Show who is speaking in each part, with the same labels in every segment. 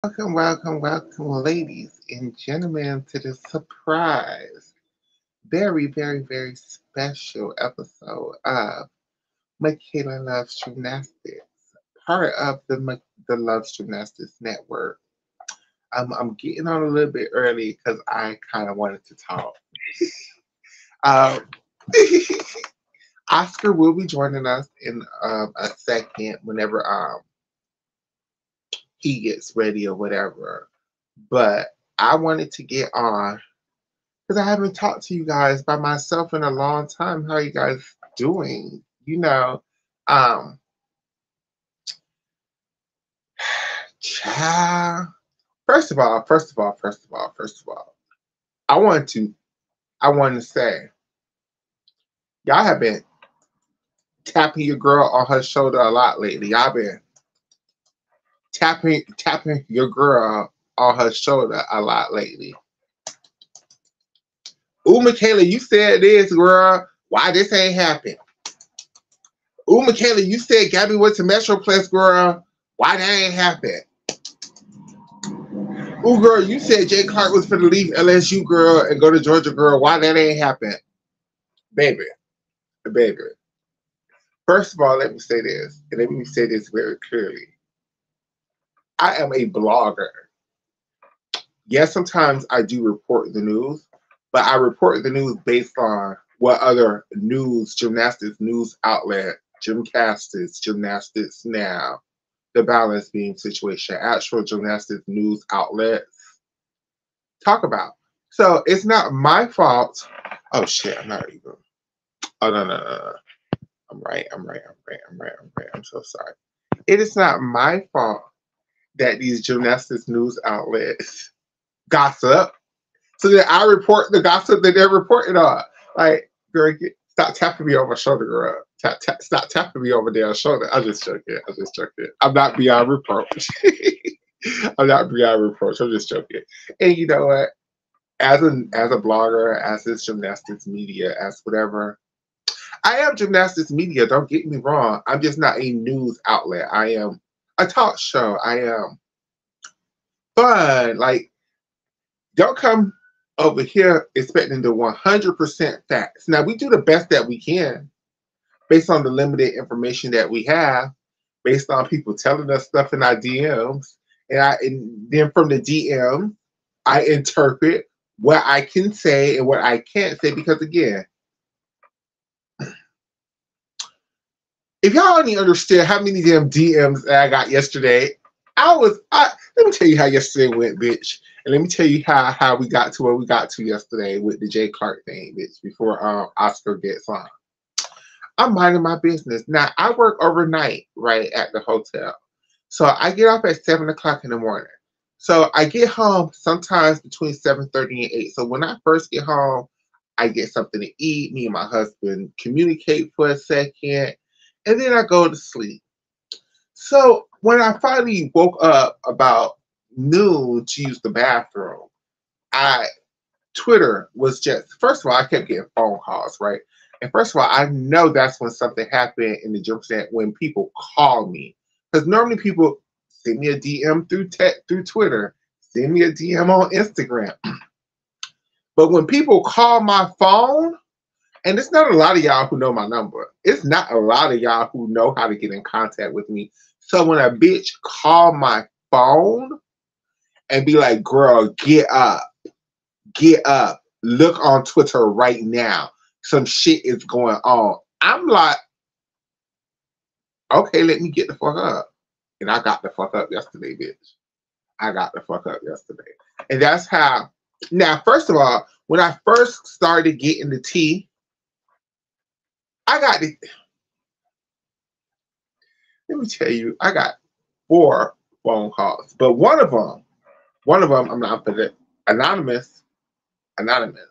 Speaker 1: Welcome, welcome, welcome, ladies and gentlemen, to the surprise, very, very, very special episode of Makayla Loves Gymnastics, part of the Loves Gymnastics Network. I'm getting on a little bit early because I kind of wanted to talk. Um, Oscar will be joining us in a second whenever he gets ready or whatever. But I wanted to get on because I haven't talked to you guys by myself in a long time. How are you guys doing? Um, child. First of all, I want to, I want to say, y'all have been tapping your girl on her shoulder a lot lately. Y'all been tapping your girl on her shoulder a lot lately. Ooh, Makayla, you said this, girl. Why this ain't happened? Ooh, Makayla, you said Gabby went to Metroplex, girl. Why that ain't happened? Ooh, girl, you said Jay Clark was for the leave LSU, girl, and go to Georgia, girl. Why that ain't happened? Baby, baby. First of all, let me say this, and let me say this very clearly. I am a blogger. Yes, sometimes I do report the news, but I report the news based on what other news, gymnastics news outlet, Gymcastics, Gymnastics Now, the balance beam situation, actual gymnastics news outlets talk about. So it's not my fault. Oh shit, I'm not even. Oh no. I'm right. I'm so sorry. It is not my fault that these gymnastics news outlets gossip. So that I report the gossip that they're reporting on. Like, girl, stop tapping me on my shoulder, girl. Stop tapping me over their shoulder. I just joking. I'm not beyond reproach. I'm not beyond reproach. I'm just joking. And you know what? As a blogger, as this gymnastics media, as whatever, I am gymnastics media. Don't get me wrong. I'm just not a news outlet. I am a talk show. I am fun. Like, don't come over here expecting the 100% facts. Now, we do the best that we can based on the limited information that we have, based on people telling us stuff in our DMs. And then from the DM, I interpret what I can say and what I can't say because, again, if y'all only understand how many damn DMs I got yesterday, let me tell you how yesterday went, bitch. And let me tell you how we got to where we got to yesterday with the Jay Clark thing, bitch, before Oscar gets on. I'm minding my business. Now, I work overnight, right, at the hotel. So I get off at 7 o'clock in the morning. So I get home sometimes between 7:30 and 8. So when I first get home, I get something to eat. Me and my husband communicate for a second, and then I go to sleep. So when I finally woke up about noon to use the bathroom, I Twitter was just, first of all, I kept getting phone calls, right? And first of all, I know that's when something happened in the gym center when people call me. Because normally people send me a DM through Twitter, send me a DM on Instagram. But when people call my phone, and it's not a lot of y'all who know my number. It's not a lot of y'all who know how to get in contact with me. So when a bitch call my phone and be like, girl, get up, look on Twitter right now. Some shit is going on. I'm like, okay, let me get the fuck up. And I got the fuck up yesterday, bitch. I got the fuck up yesterday. And that's how, now, first of all, when I first started getting the tea, I got the, let me tell you, I got 4 phone calls. But one of them, I'm not putting it, anonymous, anonymous.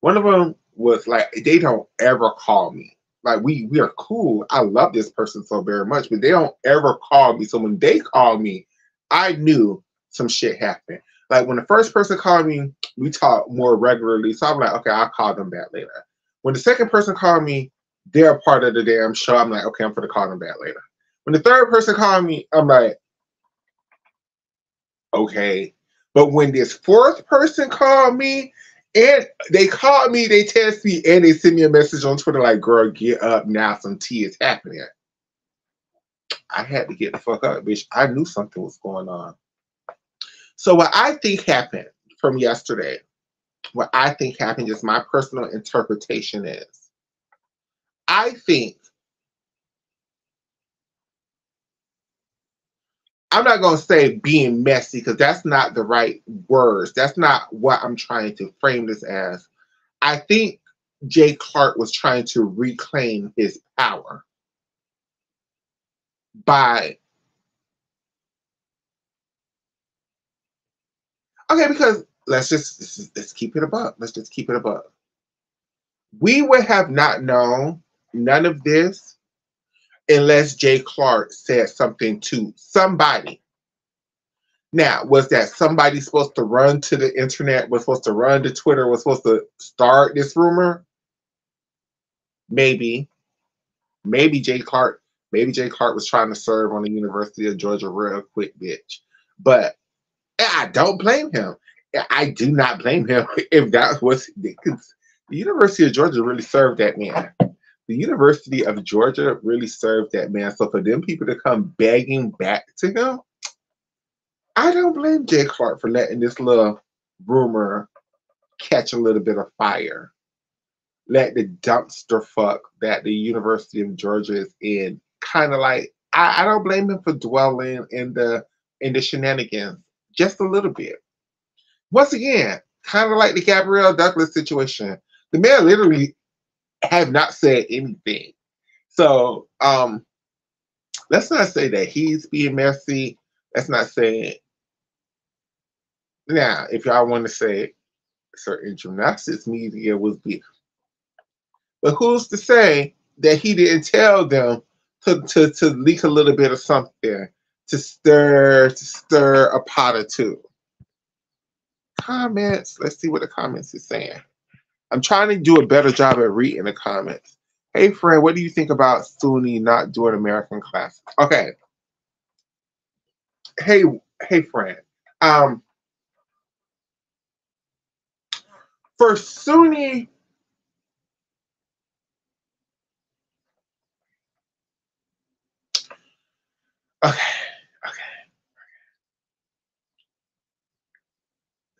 Speaker 1: One of them was like, they don't ever call me. Like we are cool. I love this person so very much, but they don't ever call me. So when they called me, I knew some shit happened. Like when the first person called me, we talk more regularly. So I'm like, okay, I'll call them back later. When the second person called me, they're a part of the damn show. I'm like, okay, I'm gonna call them back later. When the third person called me, I'm like, Okay. But when this fourth person called me, and they called me, they text me, and they sent me a message on Twitter like, girl, get up now, some tea is happening. I had to get the fuck up, bitch. I knew something was going on. So what I think happened from yesterday, what I think happened, just my personal interpretation is, I think, I'm not going to say being messy because that's not the right words. That's not what I'm trying to frame this as. I think Jay Clark was trying to reclaim his power by, okay, because let's keep it above. Let's just keep it above. We would have not known none of this unless Jay Clark said something to somebody. Now, was that somebody supposed to run to the internet, was supposed to run to Twitter, was supposed to start this rumor? Maybe. Maybe Jay Clark, maybe Jay Clark was trying to serve on the University of Georgia real quick, bitch. But I don't blame him. I do not blame him if that was the University of Georgia really served that man. The University of Georgia really served that man. So for them people to come begging back to him, I don't blame Jay Clark for letting this little rumor catch a little bit of fire. Let the dumpster fuck that the University of Georgia is in kind of like, I don't blame him for dwelling in the shenanigans just a little bit. Once again, kind of like the Gabrielle Douglas situation. The man literally have not said anything. So let's not say that he's being messy. Let's not say, now if y'all want to say certain gymnastics media was being, but who's to say that he didn't tell them to leak a little bit of something to stir a pot or two? Comments. Let's see what the comments is saying. I'm trying to do a better job at reading the comments. Hey, friend, what do you think about SUNY not doing American classes? Okay. Hey, hey, friend. Um, for SUNY, okay, okay.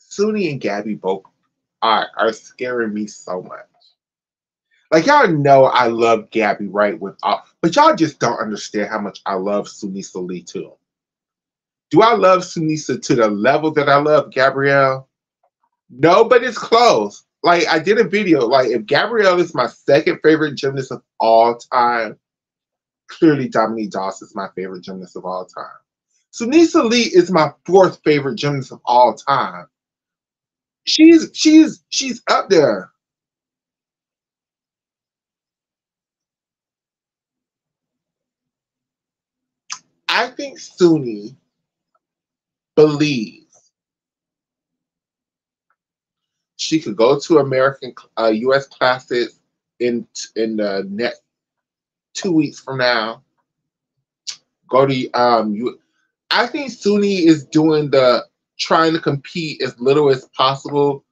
Speaker 1: SUNY and Gabby both are scaring me so much. Like y'all know I love Gabby right with all, but y'all just don't understand how much I love Sunisa Lee too. Do I love Sunisa to the level that I love Gabrielle? No, but it's close. Like I did a video. Like if Gabrielle is my second favorite gymnast of all time, clearly Dominique Dawes is my favorite gymnast of all time. Sunisa Lee is my fourth favorite gymnast of all time. She's up there. I think Suni believes she could go to American U.S. classes in the next 2 weeks from now. Go to I think Suni is doing the trying to compete as little as possible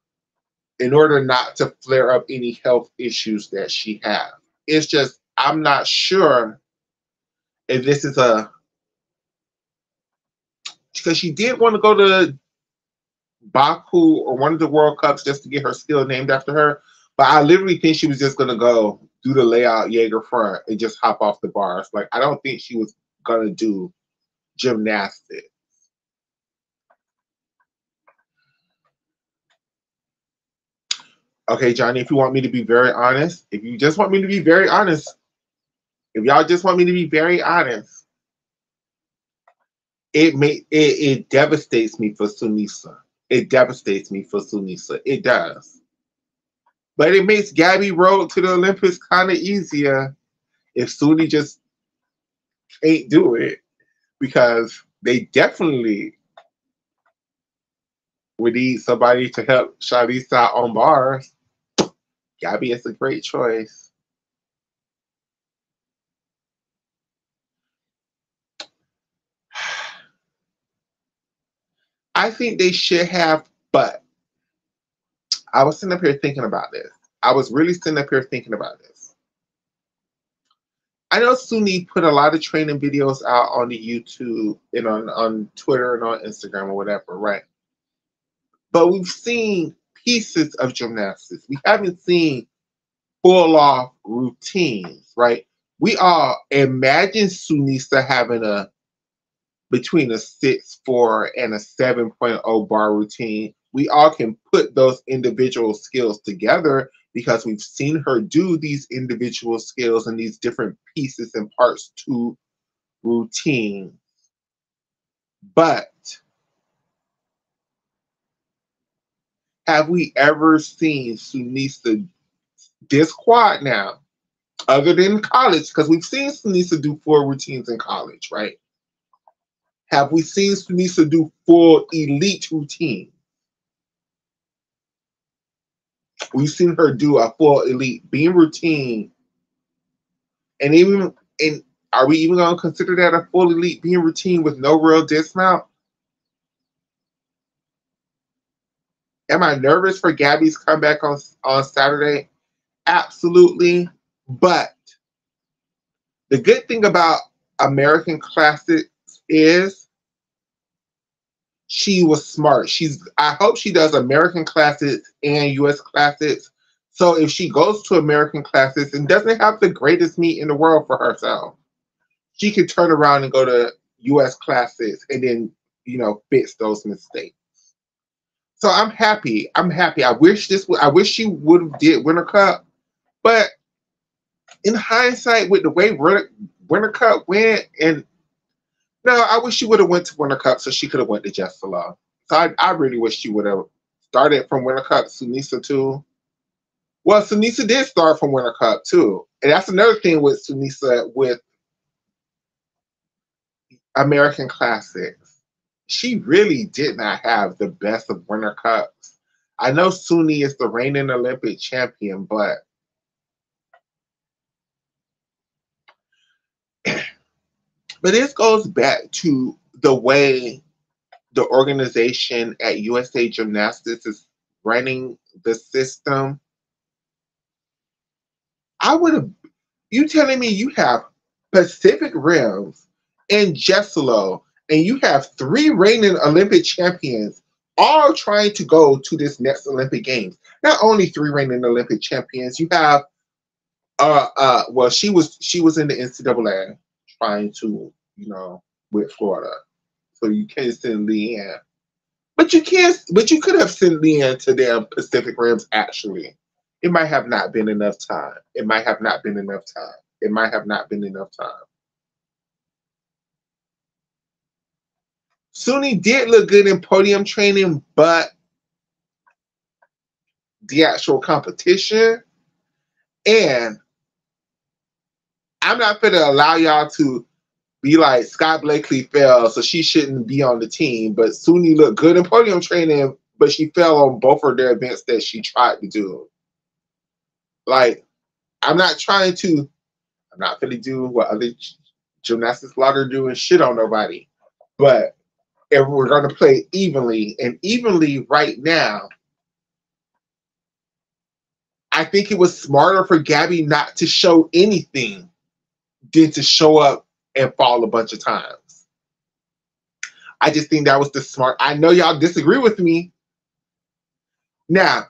Speaker 1: in order not to flare up any health issues that she has. It's just I'm not sure if this is a, because she did want to go to Baku or one of the World Cups just to get her skill named after her. But I literally think she was just gonna go do the layout Jaeger front and just hop off the bars. Like I don't think she was gonna do gymnastics. Okay, Johnny, if you want me to be very honest, if you just want me to be very honest, if y'all just want me to be very honest, it devastates me for Sunisa. It devastates me for Sunisa. It does. But it makes Gabby road to the Olympics kind of easier if Suni just can't do it, because they definitely would need somebody to help Charlize out on bars. Gabby is a great choice. I think they should have, but I was sitting up here thinking about this. I was really sitting up here thinking about this. I know Suni put a lot of training videos out on the YouTube and on Twitter and on Instagram or whatever, right? But we've seen pieces of gymnastics. We haven't seen full off routines, right? We all imagine Sunisa having a between a 6'4" and a 7.0 bar routine. We all can put those individual skills together because we've seen her do these individual skills and these different pieces and parts to routine. But have we ever seen Sunisa this quad now, other than college? Because we've seen Sunisa do full routines in college, right? Have we seen Sunisa do full elite routine? We've seen her do a full elite beam routine, and even and are we even going to consider that a full elite beam routine with no real dismount? Am I nervous for Gabby's comeback on Saturday? Absolutely. But the good thing about American Classics is she was smart. I hope she does American Classics and US Classics. So if she goes to American Classics and doesn't have the greatest meet in the world for herself, she could turn around and go to US Classics and then, fix those mistakes. So I'm happy. I'm happy. I wish she would have did Winter Cup, but in hindsight, with the way Winter Cup went, and no, I wish she would have went to Winter Cup so she could have went to Just for Love. So I really wish she would have started from Winter Cup. Sunisa too. Well, Sunisa did start from Winter Cup too, and that's another thing with Sunisa with American Classics. She really did not have the best of Winter Cups. I know Suni is the reigning Olympic champion, but this goes back to the way the organization at USA Gymnastics is running the system. You telling me you have Pacific Rims and Jesselo, and you have 3 reigning Olympic champions all trying to go to this next Olympic Games. Not only 3 reigning Olympic champions, you have well, she was in the NCAA trying to, with Florida. So you can't send Leanne. But you could have sent Leanne to them Pacific Rims actually. It might have not been enough time. It might have not been enough time. It might have not been enough time. Suni did look good in podium training, but the actual competition, and I'm not going to allow y'all to be like Scott Blakely fell, so she shouldn't be on the team. But Suni looked good in podium training, but she fell on both of their events that she tried to do. Like, I'm not going to do what other gymnastics blogger do and shit on nobody. But if we're going to play evenly, and evenly right now, I think it was smarter for Gabby not to show anything than to show up and fall a bunch of times. I just think that was the smart. I know y'all disagree with me. Now,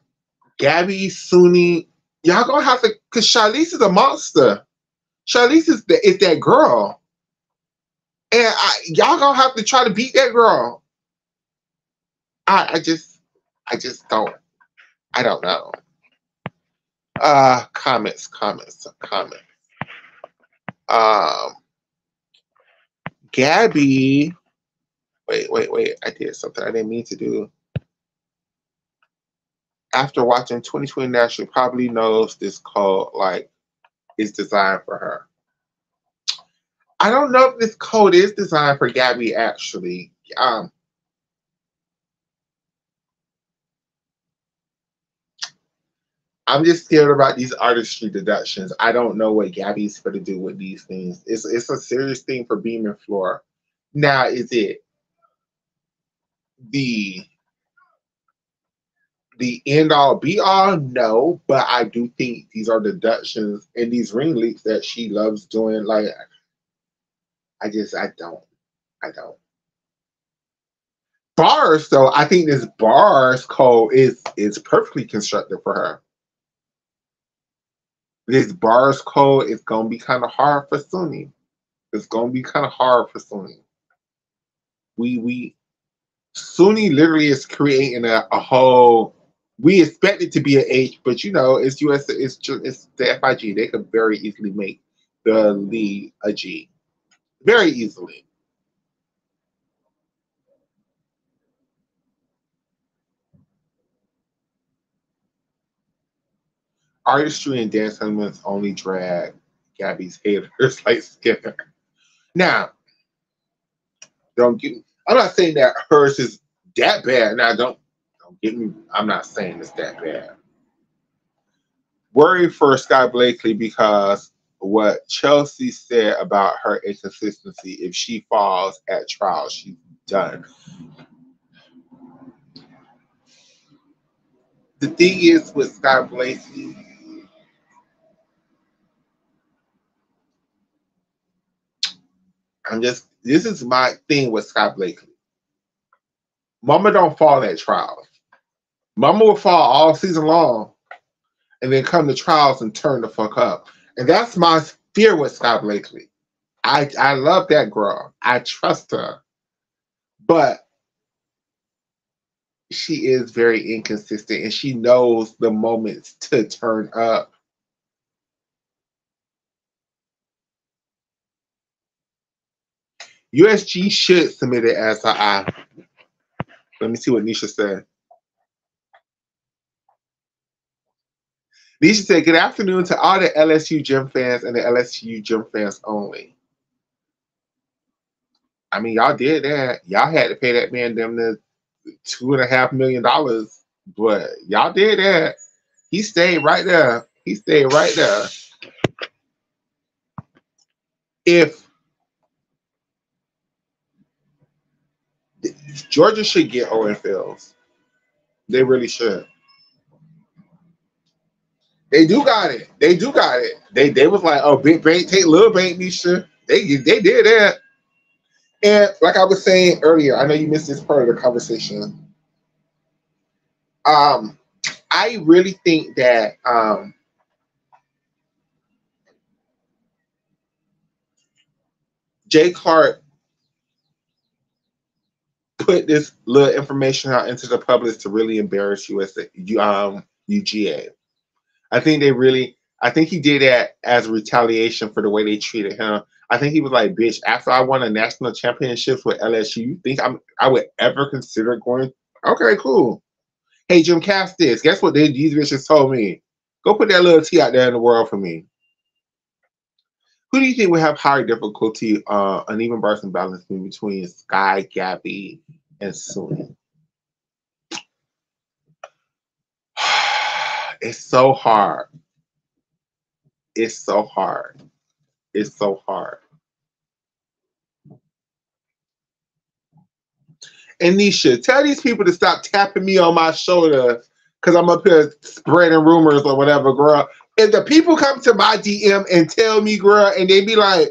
Speaker 1: Gabby, Suni, y'all gonna have to, because Charlize is a monster. Charlize is that girl. And y'all gonna have to try to beat that girl. I just don't. I don't know. Comments. Gabby. Wait. I did something I didn't mean to do. After watching 2020 National, probably knows this code is designed for her. I don't know if this code is designed for Gabby actually. I'm just scared about these artistry deductions. I don't know what Gabby's going to do with these things. It's a serious thing for Beam and Floor. Now, is it the end all be all, no, but I do think these are deductions and these ring leaks that she loves doing. Like, I don't. Bars though, I think this bars code is perfectly constructed for her. This bars code is gonna be kind of hard for Sunni. It's gonna be kind of hard for Sunni. We Sunni literally is creating a whole. We expect it to be an H, but you know it's US. It's the FIG. They could very easily make the lead a G, very easily. Artistry and dance elements only drag Gabby's haters like Skinner. Now, don't get. I'm not saying that hers is that bad. Now, don't get me. I'm not saying it's that bad. Worry for Sky Blakely because what Chelsea said about her inconsistency. If she falls at trial, she's done. The thing is with Sky Blakely, this is my thing with Sky Blakely. Mama don't fall at trials. Mama will fall all season long and then come to trials and turn the fuck up. And that's my fear with Sky Blakely. I love that girl. I trust her. But she is very inconsistent and she knows the moments to turn up. USG should submit it as a I. Let me see what Nisha said. Nisha said, good afternoon to all the LSU gym fans and the LSU gym fans only. I mean, y'all did that. Y'all had to pay that man them the $2.5 million, but y'all did that. He stayed right there. He stayed right there. If Georgia should get Owen Fields, they really should. They do got it. They do got it. They was like, oh, big bank take little bank, Nisha. They did that. And like I was saying earlier, I know you missed this part of the conversation. I really think that Jay Clark put this little information out into the public to really embarrass UGA. I think he did that as retaliation for the way they treated him. I think he was like, bitch, after I won a national championship with LSU, you think I would ever consider going? Okay, cool. Hey, Gymnastics, guess what these bitches told me? Go put that little T out there in the world for me. Who do you think would have higher difficulty, uneven bars and balance between Sky, Gabby, and Sunni? It's so hard. It's so hard. It's so hard. And Nisha, tell these people to stop tapping me on my shoulder because I'm up here spreading rumors or whatever, girl. If the people come to my DM and tell me, girl, and they be like,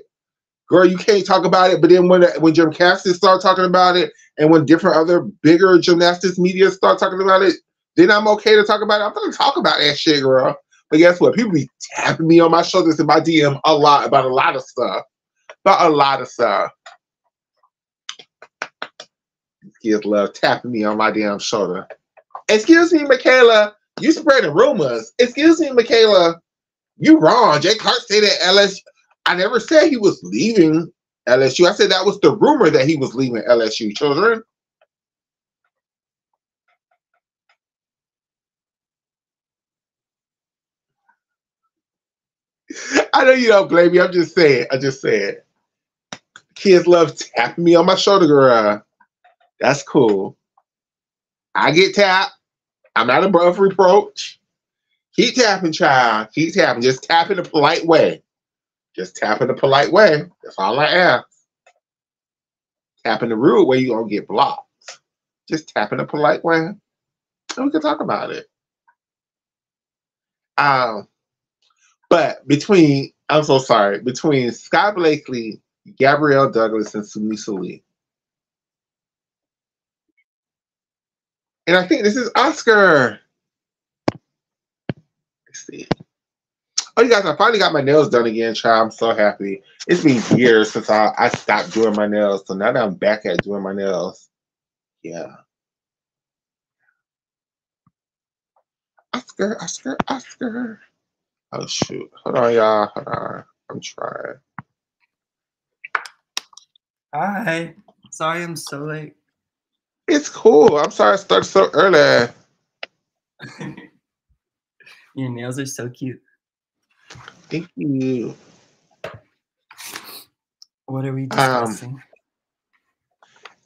Speaker 1: girl, you can't talk about it. But then when Gymnastics start talking about it and when different other bigger gymnastics media start talking about it, then I'm okay to talk about it. I'm going to talk about that shit, girl. But guess what? People be tapping me on my shoulders in my DM a lot about a lot of stuff. About a lot of stuff. Kids love tapping me on my damn shoulder. Excuse me, Makayla, you spreading rumors. Excuse me, Makayla, you wrong. Jay Clark said that LSU. I never said he was leaving LSU. I said that was the rumor that he was leaving LSU, children. I know you don't blame me. I'm just saying. Kids love tapping me on my shoulder, girl. That's cool. I get tapped. I'm not above reproach. Keep tapping, child. Keep tapping. Just tap in a polite way. Just tap in a polite way. That's all I ask. Tap in the rude way, you're going to get blocked. Just tap in a polite way, and we can talk about it. Um, but I'm so sorry, between Scott Blakely, Gabrielle Douglas, and Sunisa Lee. And I think this is Oscar. Let's see. Oh, you guys, I finally got my nails done again, child. I'm so happy. It's been years since I stopped doing my nails. So now that I'm back at doing my nails, yeah. Oscar, Oscar, Oscar. Oh, shoot. Hold on, y'all. Hold on. I'm trying.
Speaker 2: Hi. Sorry I'm so late.
Speaker 1: It's cool. I'm sorry I started so early.
Speaker 2: Your nails are so cute.
Speaker 1: Thank you.
Speaker 2: What are we discussing?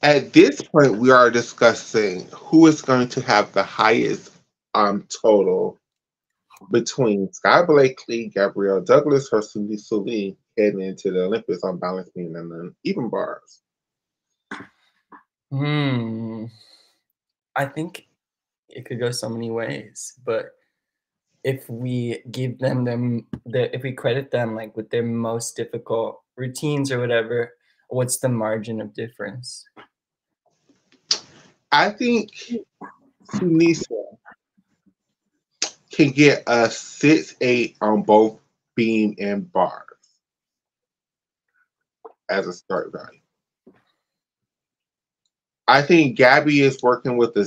Speaker 1: At this point, we are discussing who is going to have the highest total between Sky Blakely, Gabrielle Douglas, or Cindy Sully heading into the Olympics on balance beam and then even bars.
Speaker 2: I think it could go so many ways, but if we give them if we credit them like with their most difficult routines or whatever, what's the margin of difference?
Speaker 1: I think Sunisa can get a 6'8" on both beam and bars as a start value. I think Gabby is working with a.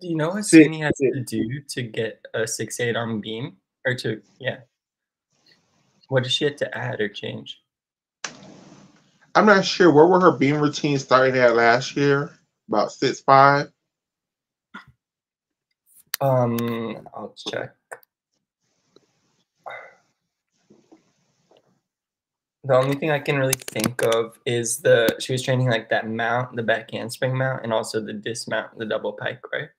Speaker 2: Do you know what Suni has to do to get a 6'8" on beam? Or what does she have to add or change?
Speaker 1: I'm not sure. Where were her beam routines starting at last year? About 6'5"?
Speaker 2: I'll check. The only thing I can really think of is she was training like that mount, the back handspring mount, and also the dismount, the double pike, right?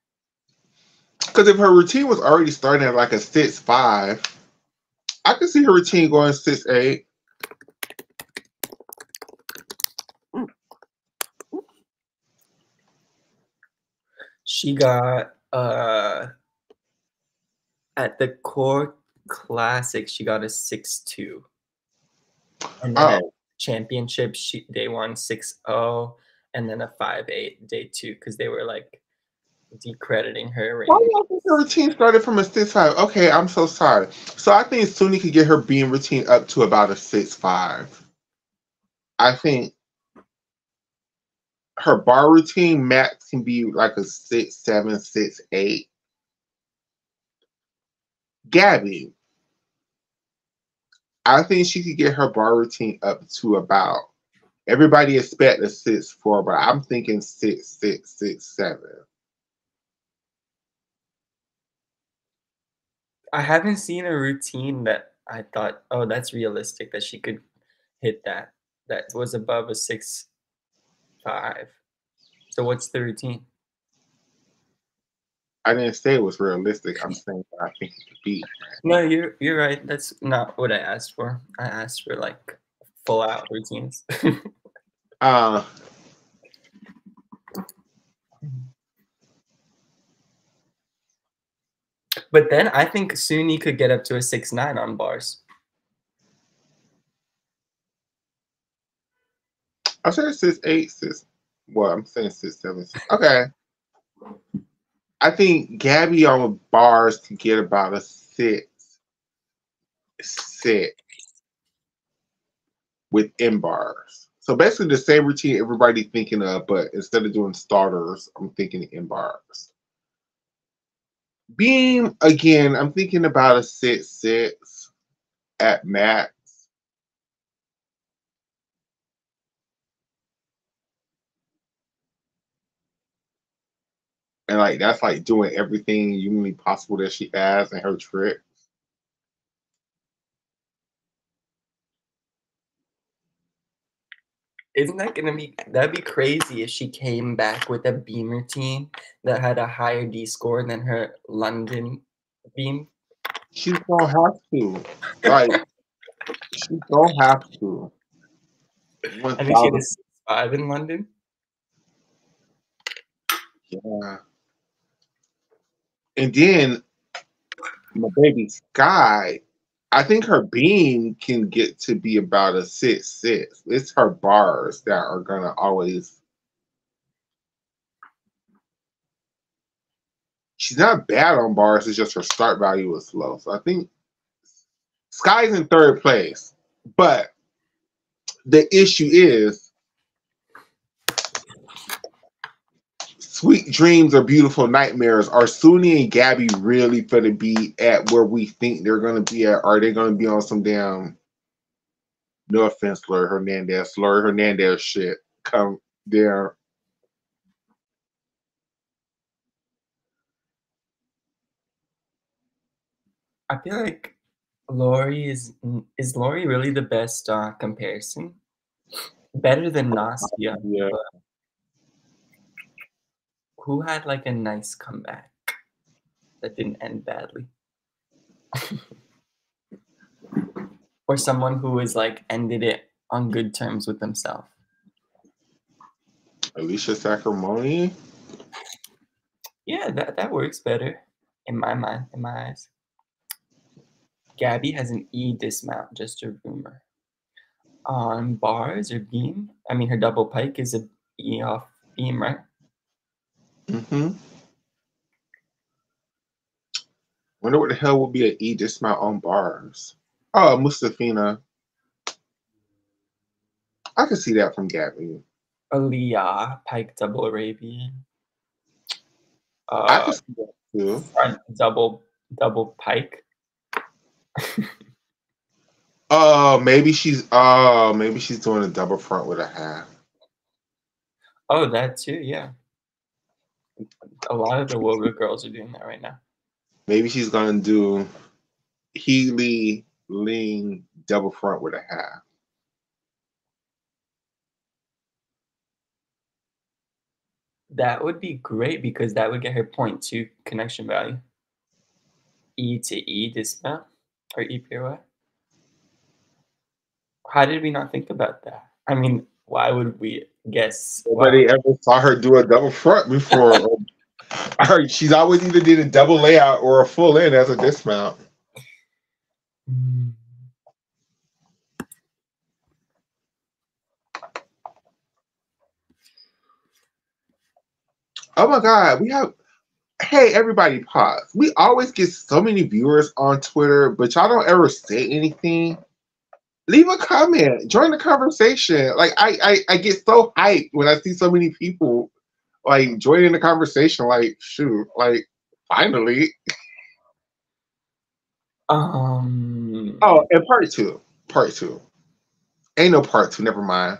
Speaker 1: Because if her routine was already starting at like a 6'5", I could see her routine going 6'8".
Speaker 2: She got at the core classic, she got a 6'2". And then at championship, day 1 6'0", and then a 5'8" day 2, because they were like decrediting her.
Speaker 1: Why do you think her routine started from a 6'5"? Okay, I'm so sorry. So I think Suni could get her beam routine up to about a 6'5". I think her bar routine max can be like a 6'7", 6'8". Gabby, I think she could get her bar routine up to about. Everybody expect a 6'4", but I'm thinking 6'6", 6'7".
Speaker 2: I haven't seen a routine that I thought, oh, that's realistic that she could hit that. That was above a 6'5". So what's the routine?
Speaker 1: I didn't say it was realistic. I'm saying that I think it could be.
Speaker 2: No, you're right. That's not what I asked for. I asked for like full out routines. But then I think Suni could get up to a 6'9" on bars.
Speaker 1: I said 6'8", 6. Well, I'm saying 6'7". Okay. I think Gabby on bars can get about a 6'6" with in bars. So basically the same routine everybody thinking of, but instead of doing starters, I'm thinking in bars. Beam, again, I'm thinking about a 6'6" at max. And like that's like doing everything humanly possible that she has in her tricks.
Speaker 2: Isn't that'd be crazy if she came back with a beam routine that had a higher D score than her London beam?
Speaker 1: She don't have to. Like, she don't have to.
Speaker 2: I think she had a 6'5" in London.
Speaker 1: Yeah. And then my baby Sky, I think her beam can get to be about a 6'6". It's her bars that are gonna always. She's not bad on bars. It's just her start value is low. So I think Sky's in third place, but the issue is sweet dreams or beautiful nightmares. Are Suni and Gabby really going to be at where we think they're going to be at? Are they going to be on some damn, no offense, Fleur Hernandez shit? Come there.
Speaker 2: I feel like Lori is Lori really the best comparison? Better than Nastia,
Speaker 1: Yeah.
Speaker 2: but who had like a nice comeback that didn't end badly? Or someone who is like ended it on good terms with themselves.
Speaker 1: Alicia Sacramone.
Speaker 2: Yeah, that works better in my mind, in my eyes. Gabby has an E dismount, just a rumor. On bars or beam, I mean, her double pike is a E off beam, right?
Speaker 1: Mm-hmm. Wonder what the hell would be an E dismount on bars. Oh, Mustafina. I can see that from Gabby.
Speaker 2: Aliyah, pike double Arabian.
Speaker 1: I can see that too.
Speaker 2: Front double pike.
Speaker 1: Maybe she's doing a double front with a half.
Speaker 2: Oh, that too, yeah. A lot of the Woga girls are doing that right now.
Speaker 1: Maybe she's gonna do Healy lean double front with a half.
Speaker 2: That would be great because that would get her 0.2 connection value. E to E dismount or E pirouette. How did we not think about that? I mean, why would we guess?
Speaker 1: Nobody ever saw her do a double front before. She's always either did a double layout or a full in as a dismount.
Speaker 2: Mm.
Speaker 1: Oh my God, we have. Hey, everybody, pause. We always get so many viewers on Twitter, but y'all don't ever say anything. Leave a comment, join the conversation. Like I get so hyped when I see so many people like joining the conversation. Like shoot, like finally. Oh, and part two. Ain't no part two. Never mind.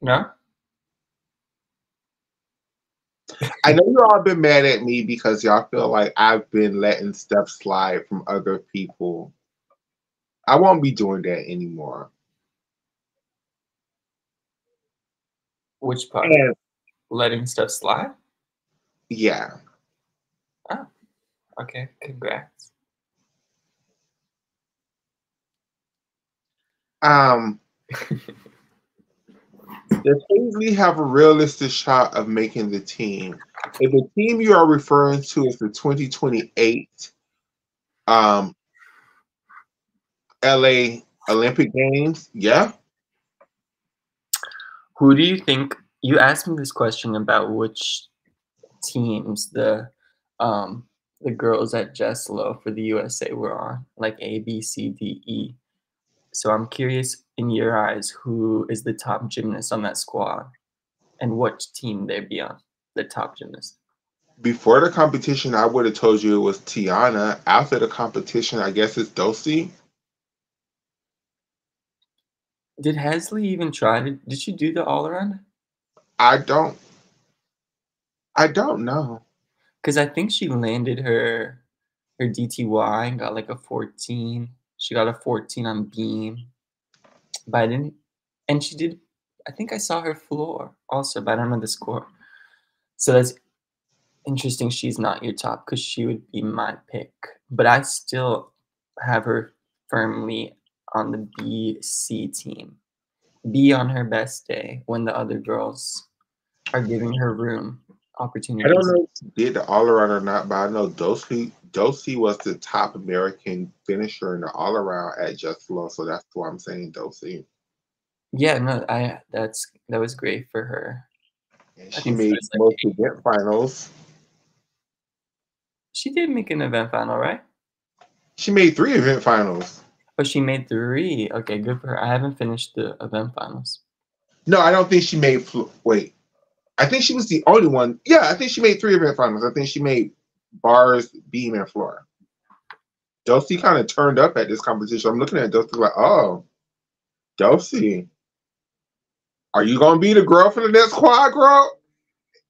Speaker 2: No.
Speaker 1: I know you all been mad at me because y'all feel like I've been letting stuff slide from other people. I won't be doing that anymore.
Speaker 2: Which part?
Speaker 1: And
Speaker 2: Letting stuff slide?
Speaker 1: yeah.
Speaker 2: Oh, okay. Congrats.
Speaker 1: Does Paisley have a realistic shot of making the team? If the team you are referring to is the 2028 LA Olympic Games, yeah.
Speaker 2: Who do you think? You asked me this question about which teams the girls at Jeslo for the USA were on, like A, B, C, D, E. So I'm curious, in your eyes, who is the top gymnast on that squad, and what team they'd be on, the top gymnast?
Speaker 1: Before the competition, I would have told you it was Tiana. After the competition, I guess it's Dulcie.
Speaker 2: Did Hesley even try to? Did she do the all around?
Speaker 1: I don't know.
Speaker 2: Because I think she landed her DTY and got like a 14. She got a 14 on beam, but I didn't. And she did. I think I saw her floor also, but I don't know the score. So that's interesting. She's not your top because she would be my pick, but I still have her firmly on the BC team. B on her best day when the other girls are giving her room
Speaker 1: I don't
Speaker 2: opportunities.
Speaker 1: know if she did the all around or not, but I know Dosey was the top American finisher in the all around at Just Flow, so that's why I'm saying Dosey.
Speaker 2: Yeah, no, that was great for her.
Speaker 1: And
Speaker 2: I
Speaker 1: she
Speaker 2: think she
Speaker 1: made
Speaker 2: was like
Speaker 1: most
Speaker 2: 8.
Speaker 1: event finals.
Speaker 2: She did make an event final, right?
Speaker 1: She made 3 event finals.
Speaker 2: Oh, she made 3. Okay, good for her. I haven't finished the event finals.
Speaker 1: No, I don't think she made. Wait, I think she was the only one. Yeah, I think she made 3 event finals. I think she made bars, beam, and floor. Dosey kind of turned up at this competition. I'm looking at Dosey like, oh, Dosey, are you gonna be the girl for the next quad, girl?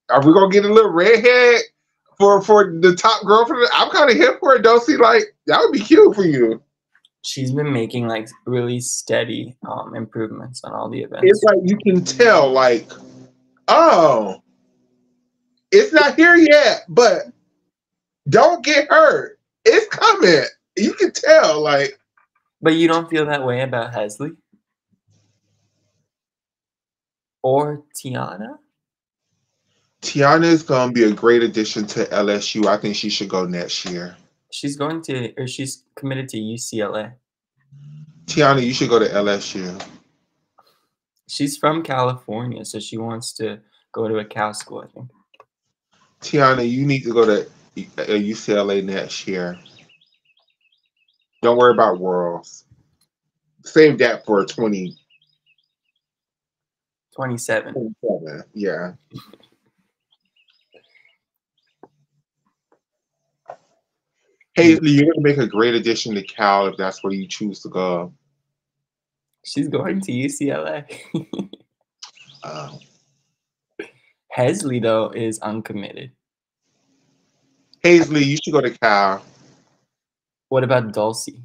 Speaker 1: Are we gonna get a little redhead for the top girl for the? I'm kind of hip for it, Dosey. Like that would be cute for you.
Speaker 2: She's been making like really steady improvements on all the
Speaker 1: It's
Speaker 2: events.
Speaker 1: like you can tell, like, oh, it's not here yet, but don't get hurt. It's coming. You can tell, like.
Speaker 2: But you don't feel that way about Hesley or Tiana?
Speaker 1: Tiana is going to be a great addition to LSU. I think she should go next year.
Speaker 2: She's committed to UCLA.
Speaker 1: Tiana, you should go to LSU.
Speaker 2: She's from California, so she wants to go to a Cal school, I think.
Speaker 1: Tiana, you need to go to UCLA next year. Don't worry about Worlds. Save that for
Speaker 2: 27.
Speaker 1: 27. Yeah. Haley, you're going to make a great addition to Cal if that's where you choose to go.
Speaker 2: She's going to UCLA.
Speaker 1: Um,
Speaker 2: Hesley, though, is uncommitted.
Speaker 1: Hazley, you should go to Cal.
Speaker 2: What about Dulcie?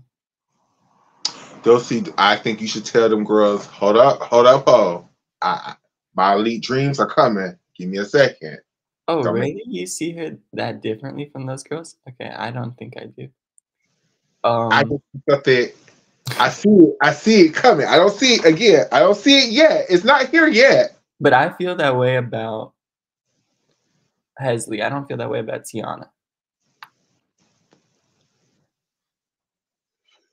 Speaker 1: Dulcie, I think you should tell them girls, hold up, ho. My elite dreams are coming. Give me a second.
Speaker 2: Oh,
Speaker 1: Don't
Speaker 2: really? You see her that differently from those girls? Okay, I don't think I do.
Speaker 1: I just thought that I see it coming. I don't see it again. I don't see it yet. It's not here yet.
Speaker 2: But I feel that way about Hesley. I don't feel that way about Tiana.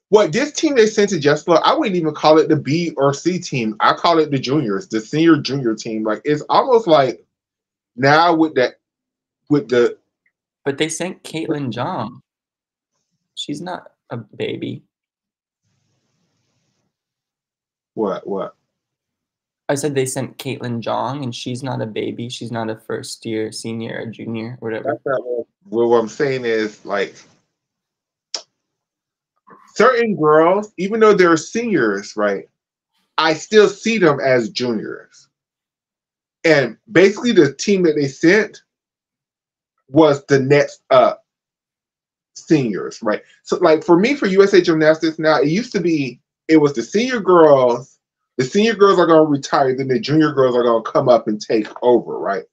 Speaker 1: What this team they sent to Jessica, I wouldn't even call it the B or C team. I call it the juniors, the senior junior team. Like it's almost like now with the.
Speaker 2: But they sent Caitlin Jong. She's not a baby.
Speaker 1: What?
Speaker 2: I said they sent Caitlin Jong, and she's not a baby. She's not a first year, senior, or junior, whatever.
Speaker 1: That's not what I'm saying is like certain girls, even though they're seniors, right? I still see them as juniors. And basically, the team that they sent was the next up seniors, right? So, like for me, for USA Gymnastics now, it used to be it was the senior girls. The senior girls are going to retire, then the junior girls are going to come up and take over, right?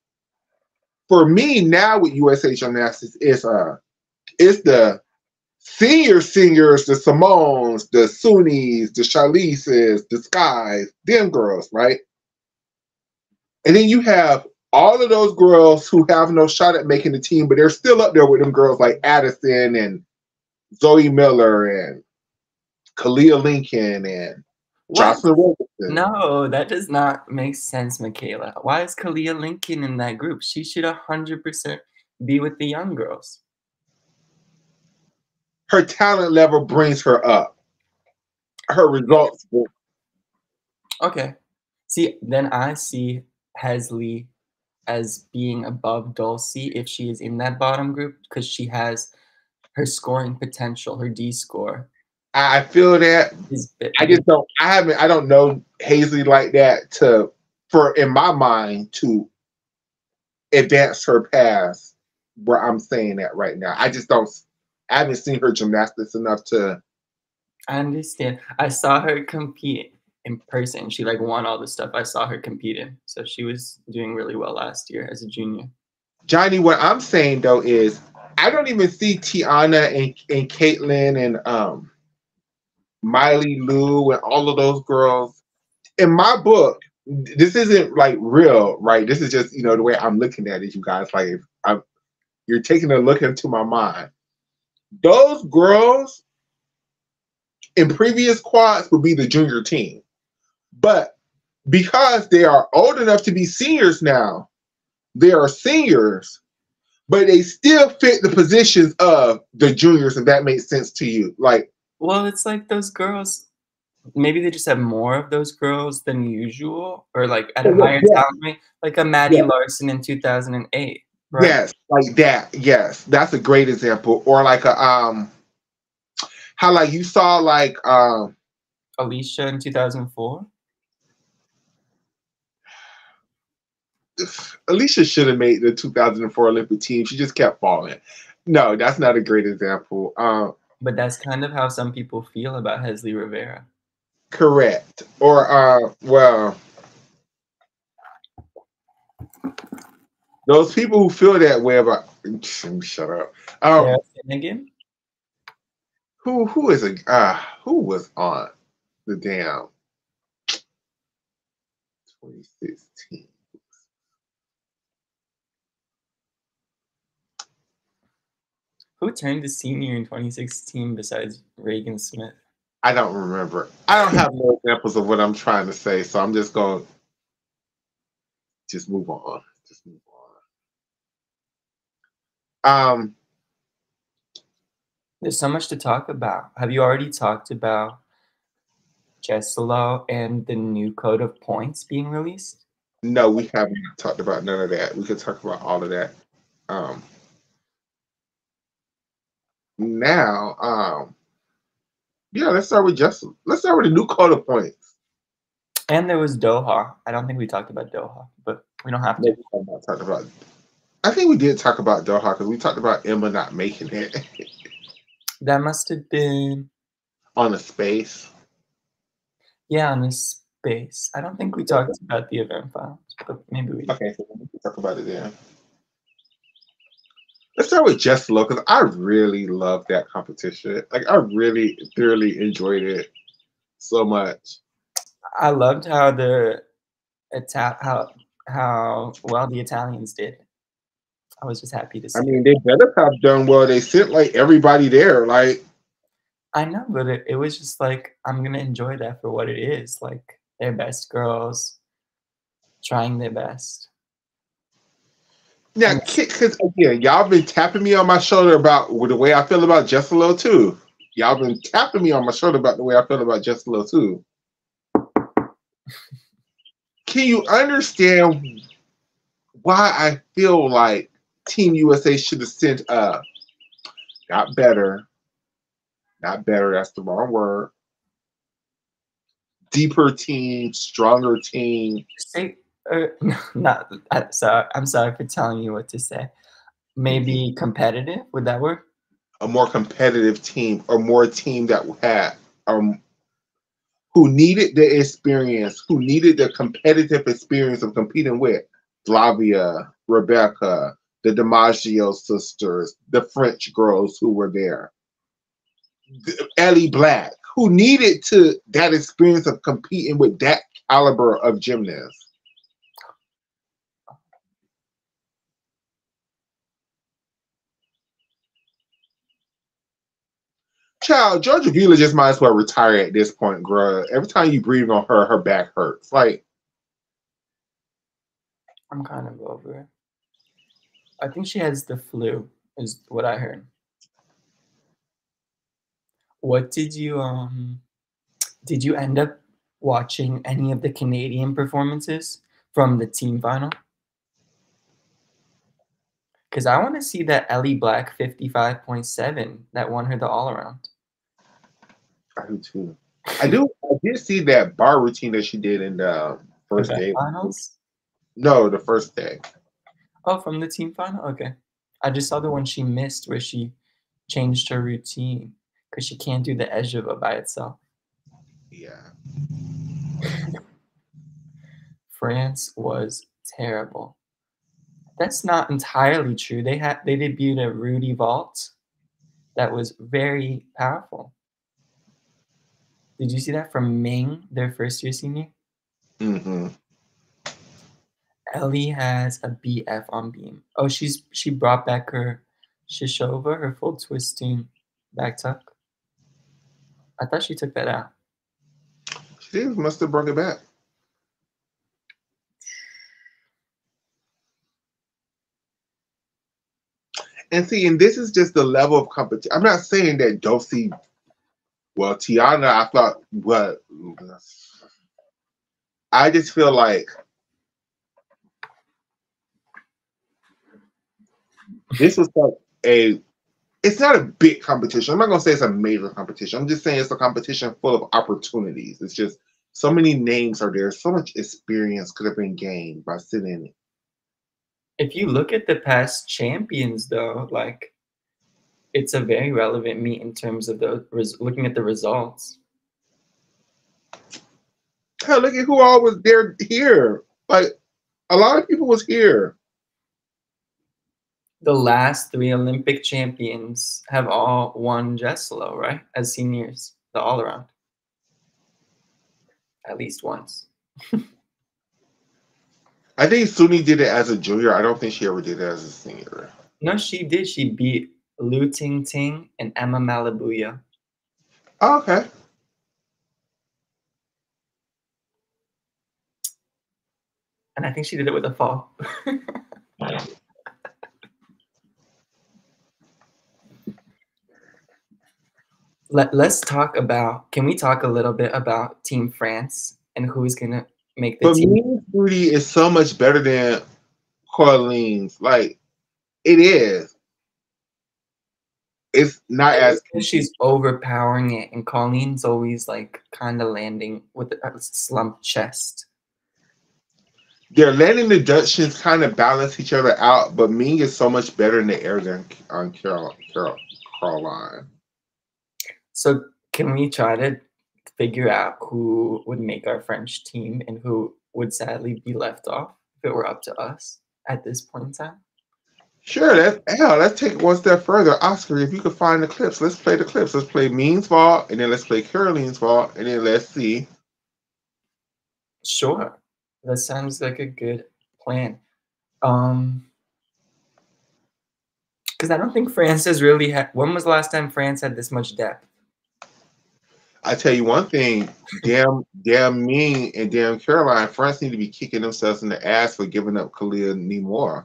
Speaker 1: For me now with USA Gymnastics, it's the seniors, the Simones, the Sunnis, the Charlises, the Skies, them girls, right? And then you have all of those girls who have no shot at making the team, but they're still up there with them girls like Addison and Zoe Miller and Kalia Lincoln and Jocelyn Robertson.
Speaker 2: No, that does not make sense, Makayla. Why is Kalia Lincoln in that group? She should 100% be with the young girls.
Speaker 1: Her talent level brings her up. Her results.
Speaker 2: Okay. See, then I see Hesley as being above Dulcie if she is in that bottom group because she has her scoring potential, her D score.
Speaker 1: I feel that. I just don't. I don't know Hazley like that in my mind to advance her past where I'm saying that right now. I just don't. I haven't seen her gymnastics enough to.
Speaker 2: I understand. I saw her compete in person. She like won all the stuff I saw her compete in. So she was doing really well last year as a junior.
Speaker 1: Johnny, what I'm saying though is I don't even see Tiana and Caitlin and Miley Lou and all of those girls. In my book, this isn't like real, right? This is just, the way I'm looking at it, you guys. Like, you're taking a look into my mind. Those girls in previous quads would be the junior team. But because they are old enough to be seniors now, they are seniors, but they still fit the positions of the juniors, if that makes sense to you. Like,
Speaker 2: well, it's like those girls. Maybe they just have more of those girls than usual, or like at a higher talent rate, like a Maddie Larson in 2008, right?
Speaker 1: Yes, like that. Yes, that's a great example. Or like a how like you saw like
Speaker 2: Alicia in 2004.
Speaker 1: Alicia should have made the 2004 Olympic team. She just kept falling. No, that's not a great example.
Speaker 2: But that's kind of how some people feel about Hesley Rivera.
Speaker 1: Correct. Or well, those people who feel that way about shut up.
Speaker 2: Sarah Finnegan?
Speaker 1: Who is who was on the damn 2016?
Speaker 2: Who turned the senior in 2016 besides Reagan Smith?
Speaker 1: I don't remember. I don't have no examples of what I'm trying to say, so I'm just going to just move on. Just move on.
Speaker 2: There's so much to talk about. Have you already talked about Jesselo and the new code of points being released?
Speaker 1: No, we haven't talked about none of that. We could talk about all of that. Now, yeah, let's start with Jesselo. Let's start with the new code of points.
Speaker 2: And there was Doha. I don't think we talked about Doha, but we don't have to.
Speaker 1: I think we did talk about Doha because we talked about Emma not making it.
Speaker 2: That must have been
Speaker 1: on a space.
Speaker 2: Yeah, on a space. I don't think we talked about the event finals, but maybe we did.
Speaker 1: Okay, so we can talk about it then. Let's start with Jesselo because I really love that competition. Like I really thoroughly enjoyed it so much.
Speaker 2: I loved how how well the Italians did. I was just happy to see.
Speaker 1: I mean, they better have done well. They sent like everybody there. Like
Speaker 2: I know, but it was just like I'm gonna enjoy that for what it is. Like their best girls trying their best.
Speaker 1: Yeah, because again, y'all been tapping me on my shoulder about the way I feel about Jesselo too. Y'all been tapping me on my shoulder about the way I feel about Jesselo too. Can you understand why I feel like Team USA should have sent not better, that's the wrong word. Deeper team, stronger team.
Speaker 2: I'm sorry for telling you what to say. Maybe competitive, would that work?
Speaker 1: A more competitive team, or more team that had who needed the experience, who needed the competitive experience of competing with Flavia, Rebecca, the DiMaggio sisters, the French girls who were there, Ellie Black, who needed that experience of competing with that caliber of gymnasts. Child, Georgia Vila just might as well retire at this point, girl. Every time you breathe on her, her back hurts. Like,
Speaker 2: I'm kind of over it. I think she has the flu, is what I heard. What did you end up watching any of the Canadian performances from the team final? Because I want to see that Ellie Black 55.7 that won her the all around.
Speaker 1: I do too. I did see that bar routine that she did in the first day.
Speaker 2: Finals?
Speaker 1: No, the first day.
Speaker 2: Oh, from the team final? Okay. I just saw the one she missed where she changed her routine because she can't do the Ejava by itself.
Speaker 1: Yeah.
Speaker 2: France was terrible. That's not entirely true. They debuted a Rudy vault that was very powerful. Did you see that from Ming, their first year senior?
Speaker 1: Mm-hmm.
Speaker 2: Ellie has a BF on beam. Oh, she brought back her Shishova, her full twisting back tuck. I thought she took that out.
Speaker 1: She must have brought it back. And see, and this is just the level of competition. I'm not saying that Dulcie, well, Tiana, I thought, but I just feel like this was like it's not a big competition. I'm not going to say it's a major competition. I'm just saying it's a competition full of opportunities. It's just so many names are there. So much experience could have been gained by sitting in it.
Speaker 2: If you look at the past champions, though, like it's a very relevant meet in terms of looking at the results.
Speaker 1: Hell, look at who all was there here. Like a lot of people was here.
Speaker 2: The last 3 Olympic champions have all won Jesselo, right? As seniors, the all around. At least once.
Speaker 1: I think Suni did it as a junior. I don't think she ever did it as a senior.
Speaker 2: No, she did. She beat Lu Ting Ting and Emma Malabuya.
Speaker 1: Oh, okay.
Speaker 2: And I think she did it with a fall. Let's talk about, can we talk a little bit about Team France and who's going to make the
Speaker 1: But
Speaker 2: team?
Speaker 1: Mean Booty is so much better than Corlene's. Like, it is. It's not as
Speaker 2: she's overpowering it, and Colleen's always like kind of landing with a slumped chest.
Speaker 1: They're letting the Dutchins kind of balance each other out, but Ming is so much better in the air than on Caroline.
Speaker 2: So can we try to figure out who would make our French team and who would sadly be left off if it were up to us at this point in time?
Speaker 1: Sure, let's take it one step further. Oscar, if you could find the clips, let's play the clips. Let's play Ming's vault, and then let's play Caroline's vault, and then let's see.
Speaker 2: Sure. That sounds like a good plan. Because I don't think France has really had. When was the last time France had this much depth?
Speaker 1: I tell you one thing, damn Ming and damn Caroline, France need to be kicking themselves in the ass for giving up Khalil Nimor.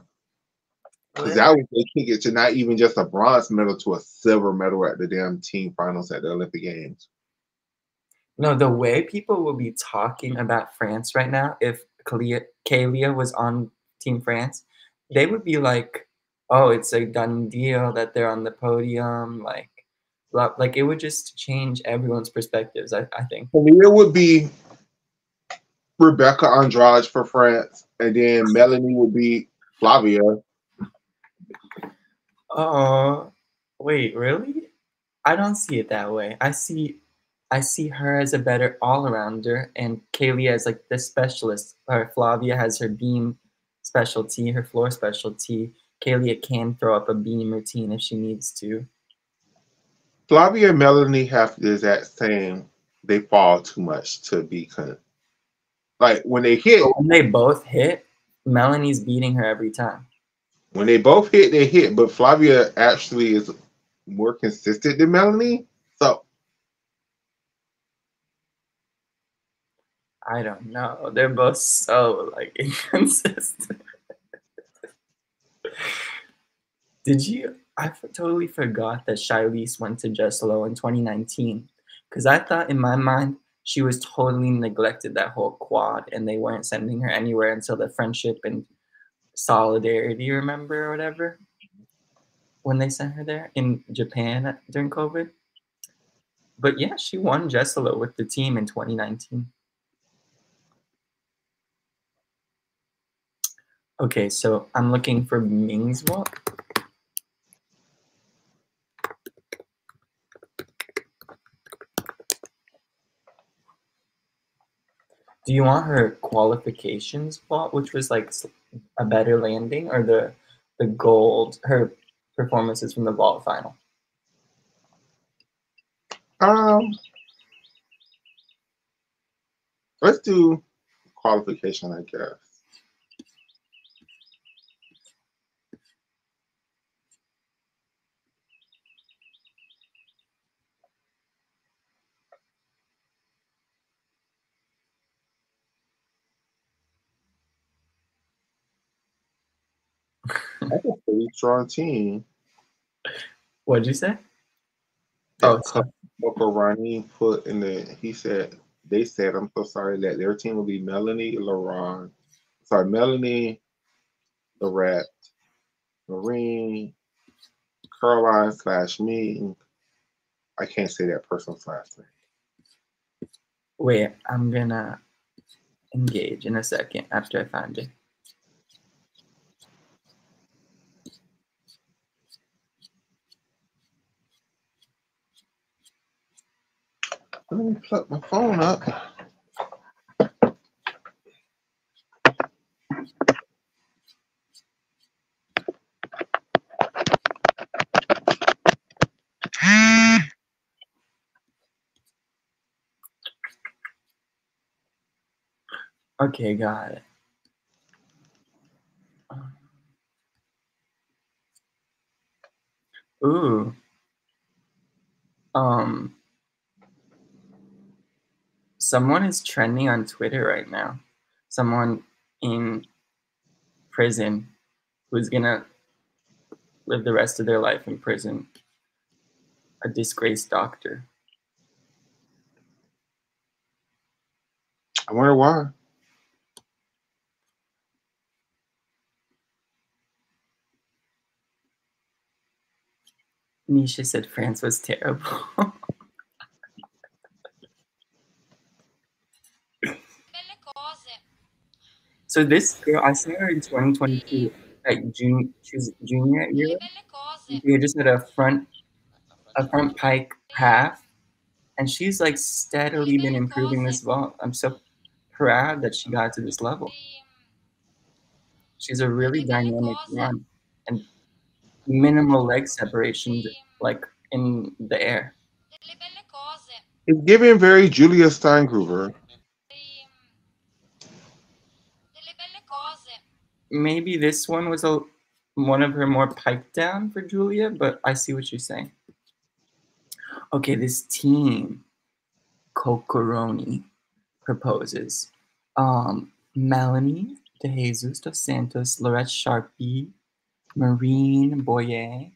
Speaker 1: Because that was their ticket to not even just a bronze medal to a silver medal at the damn team finals at the Olympic Games.
Speaker 2: No, the way people will be talking about France right now, if Kayla was on Team France, they would be like, "Oh, it's a done deal that they're on the podium." Like it would just change everyone's perspectives. I think.
Speaker 1: Khalil would be Rebecca Andrade for France, and then Melanie would be Flavia.
Speaker 2: Oh, wait, really? I don't see it that way. I see her as a better all-arounder, and Kaylee as like the specialist. Or Flavia has her beam specialty, her floor specialty. Kaylee can throw up a beam routine if she needs to.
Speaker 1: Flavia and Melanie have the exact same. They fall too much to be like when they hit.
Speaker 2: But when they both hit, Melanie's beating her every time.
Speaker 1: When they both hit, they hit. But Flavia actually is more consistent than Melanie. So
Speaker 2: I don't know. They're both so like inconsistent. Did you? I totally forgot that Shilese went to Jesselo in 2019 because I thought in my mind she was totally neglected that whole quad and they weren't sending her anywhere until the friendship and solidarity, remember, or whatever, when they sent her there in Japan during COVID. But yeah, she won Jesselo with the team in 2019. Okay, so I'm looking for Ming's vault. Do you want her qualifications vault, which was like a better landing, or the gold, her performances from the vault final?
Speaker 1: let's do qualification, I guess. That's a pretty strong team.
Speaker 2: What'd you say?
Speaker 1: That
Speaker 2: Oh, sorry.
Speaker 1: Ronnie put in the. They said, I'm so sorry that their team will be Melanie, Melanie, Lorette, Marine, Caroline / me. I can't say that person's last name.
Speaker 2: Wait, I'm gonna engage in a second after I find it.
Speaker 1: Let me plug my phone up.
Speaker 2: Okay, got it. Ooh. Someone is trending on Twitter right now. Someone in prison who's gonna live the rest of their life in prison. A disgraced doctor.
Speaker 1: I wonder why.
Speaker 2: Nisha said France was terrible. So this girl, I saw her in 2022 at she was junior at Europe. We just had a front pike half, and she's like steadily been improving this vault. I'm so proud that she got to this level. She's a really dynamic run and minimal leg separation, like in the air.
Speaker 1: It's giving very Julia Steingruber.
Speaker 2: Maybe this one was one of her more piped down for Julia, but I see what you're saying. Okay, this team, Cocoroni, proposes. Melanie De Jesus dos Santos, Lorette Sharpie, Marine Boyer,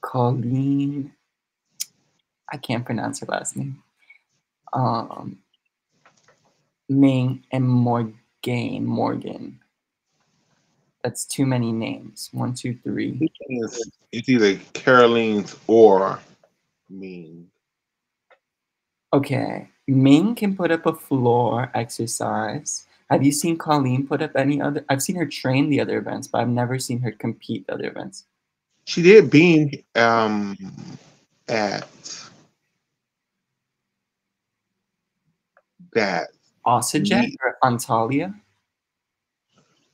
Speaker 2: Colleen, I can't pronounce her last name, Ming, and Morgan. That's too many names. 1, 2, 3.
Speaker 1: It's either Caroline's or Ming.
Speaker 2: Okay, Ming can put up a floor exercise. Have you seen Colleen put up any other? I've seen her train the other events, but I've never seen her compete the other events.
Speaker 1: She did beam at that
Speaker 2: Ossajet or Antalya?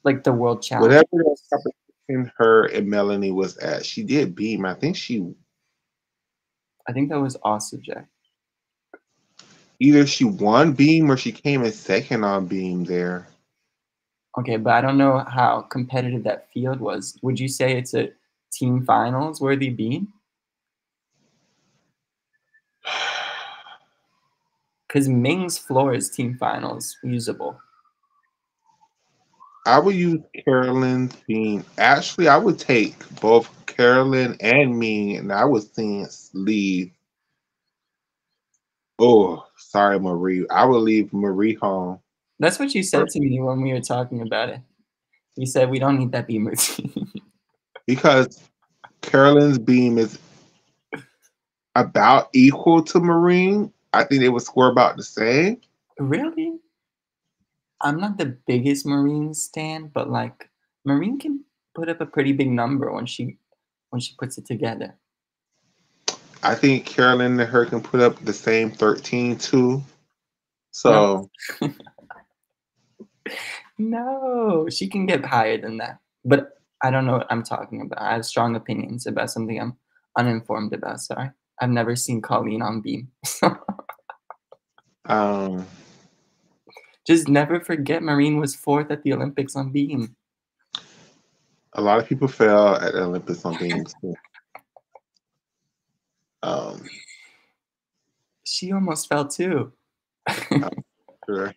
Speaker 2: Like the World Challenge?
Speaker 1: whatever that competition her and Melanie was at, she did beam. I think
Speaker 2: that was Ossajet.
Speaker 1: Either she won beam or she came in second on beam there.
Speaker 2: Okay, but I don't know how competitive that field was. Would you say it's a team finals worthy beam? Because Ming's floor is team finals usable.
Speaker 1: I would use Carolyn's beam. Actually, I would take both Carolyn and Ming, and I would leave. Oh, sorry, Marie. I would leave Marie home.
Speaker 2: That's what you said to me when we were talking about it. You said we don't need that beam routine.
Speaker 1: Because Carolyn's beam is about equal to Marine. I think they would score about the same.
Speaker 2: Really? I'm not the biggest Marine stan, but like Marine can put up a pretty big number when she puts it together.
Speaker 1: I think Carolyn and her can put up the same 13 too. So
Speaker 2: no, she can get higher than that. But I don't know what I'm talking about. I have strong opinions about something I'm uninformed about. Sorry. I've never seen Colleen on beam. Just never forget Marine was 4th at the Olympics on beam.
Speaker 1: A lot of people fell at the Olympics on beam.
Speaker 2: She almost fell too.
Speaker 1: Sure.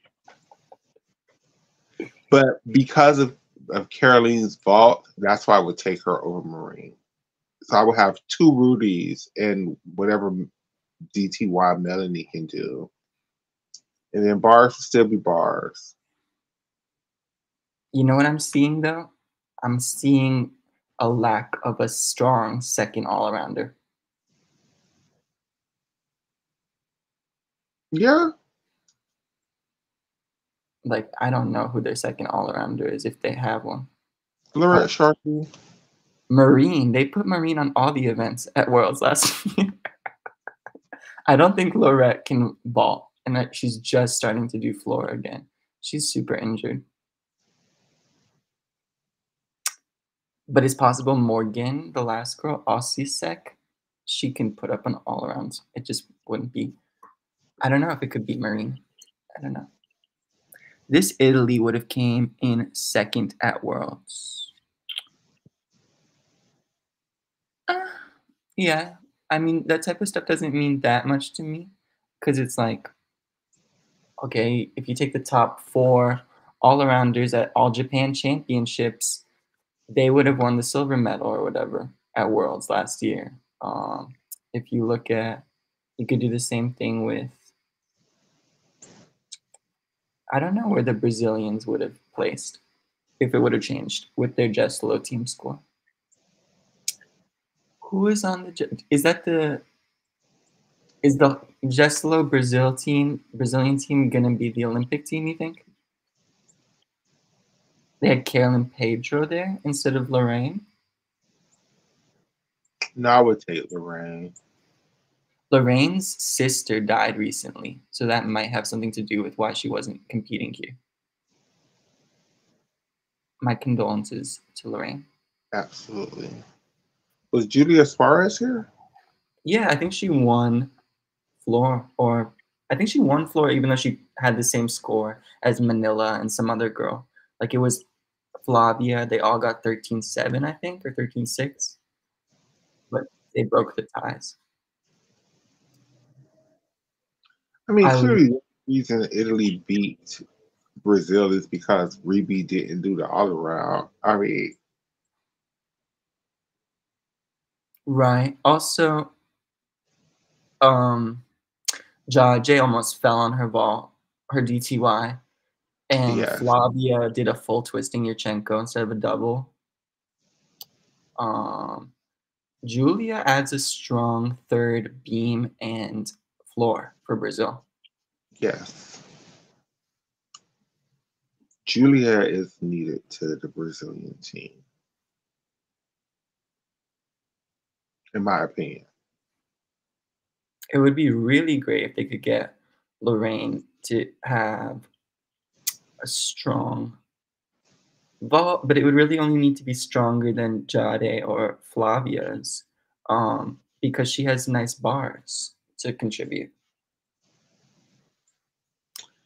Speaker 1: But because of of Caroline's vault, that's why I would take her over Marine. So I would have two Rudies and whatever DTY Melanie can do. And then bars will still be bars.
Speaker 2: You know what I'm seeing though? I'm seeing a lack of a strong second all-arounder.
Speaker 1: Yeah.
Speaker 2: Like, I don't know who their second all-arounder is if they have one.
Speaker 1: Lorette Sharkey.
Speaker 2: Marine. They put Marine on all the events at Worlds last year. I don't think Lorette can vault, and that she's just starting to do floor again. She's super injured. But it's possible Morgan, the last girl, Aussie Sec, she can put up an all-around. It just wouldn't be. I don't know if it could beat Marine. I don't know. This Italy would have came in second at Worlds. Yeah, I mean, that type of stuff doesn't mean that much to me because it's like, okay, if you take the top 4 all-arounders at All Japan Championships, they would have won the silver medal or whatever at Worlds last year. If you look at, you could do the same thing with, I don't know where the Brazilians would have placed if it would have changed with their Just Low team score. Who is on the, is the Just Low Brazilian team gonna be the Olympic team, you think? They had Carolyn Pedro there instead of Lorraine.
Speaker 1: No, I would take Lorraine.
Speaker 2: Lorraine's sister died recently, so that might have something to do with why she wasn't competing here. My condolences to Lorraine.
Speaker 1: Absolutely. Was Julia Suarez here?
Speaker 2: Yeah, I think she won floor, or I think she won floor even though she had the same score as Manila and some other girl. Like, it was Flavia. They all got 13-7, I think, or 13-6. But they broke the ties.
Speaker 1: I mean, clearly the reason Italy beat Brazil is because Reby didn't do the all around. I mean,
Speaker 2: right. Also, Jay almost fell on her ball, her DTY, and
Speaker 1: yes.
Speaker 2: Flavia did a full twisting Yurchenko instead of a double. Julia adds a strong third beam and floor for Brazil.
Speaker 1: Yes. Julia is needed to the Brazilian team, in my opinion.
Speaker 2: It would be really great if they could get Lorraine to have a strong vault, but it would really only need to be stronger than Jade or Flavia's, because she has nice bars to contribute.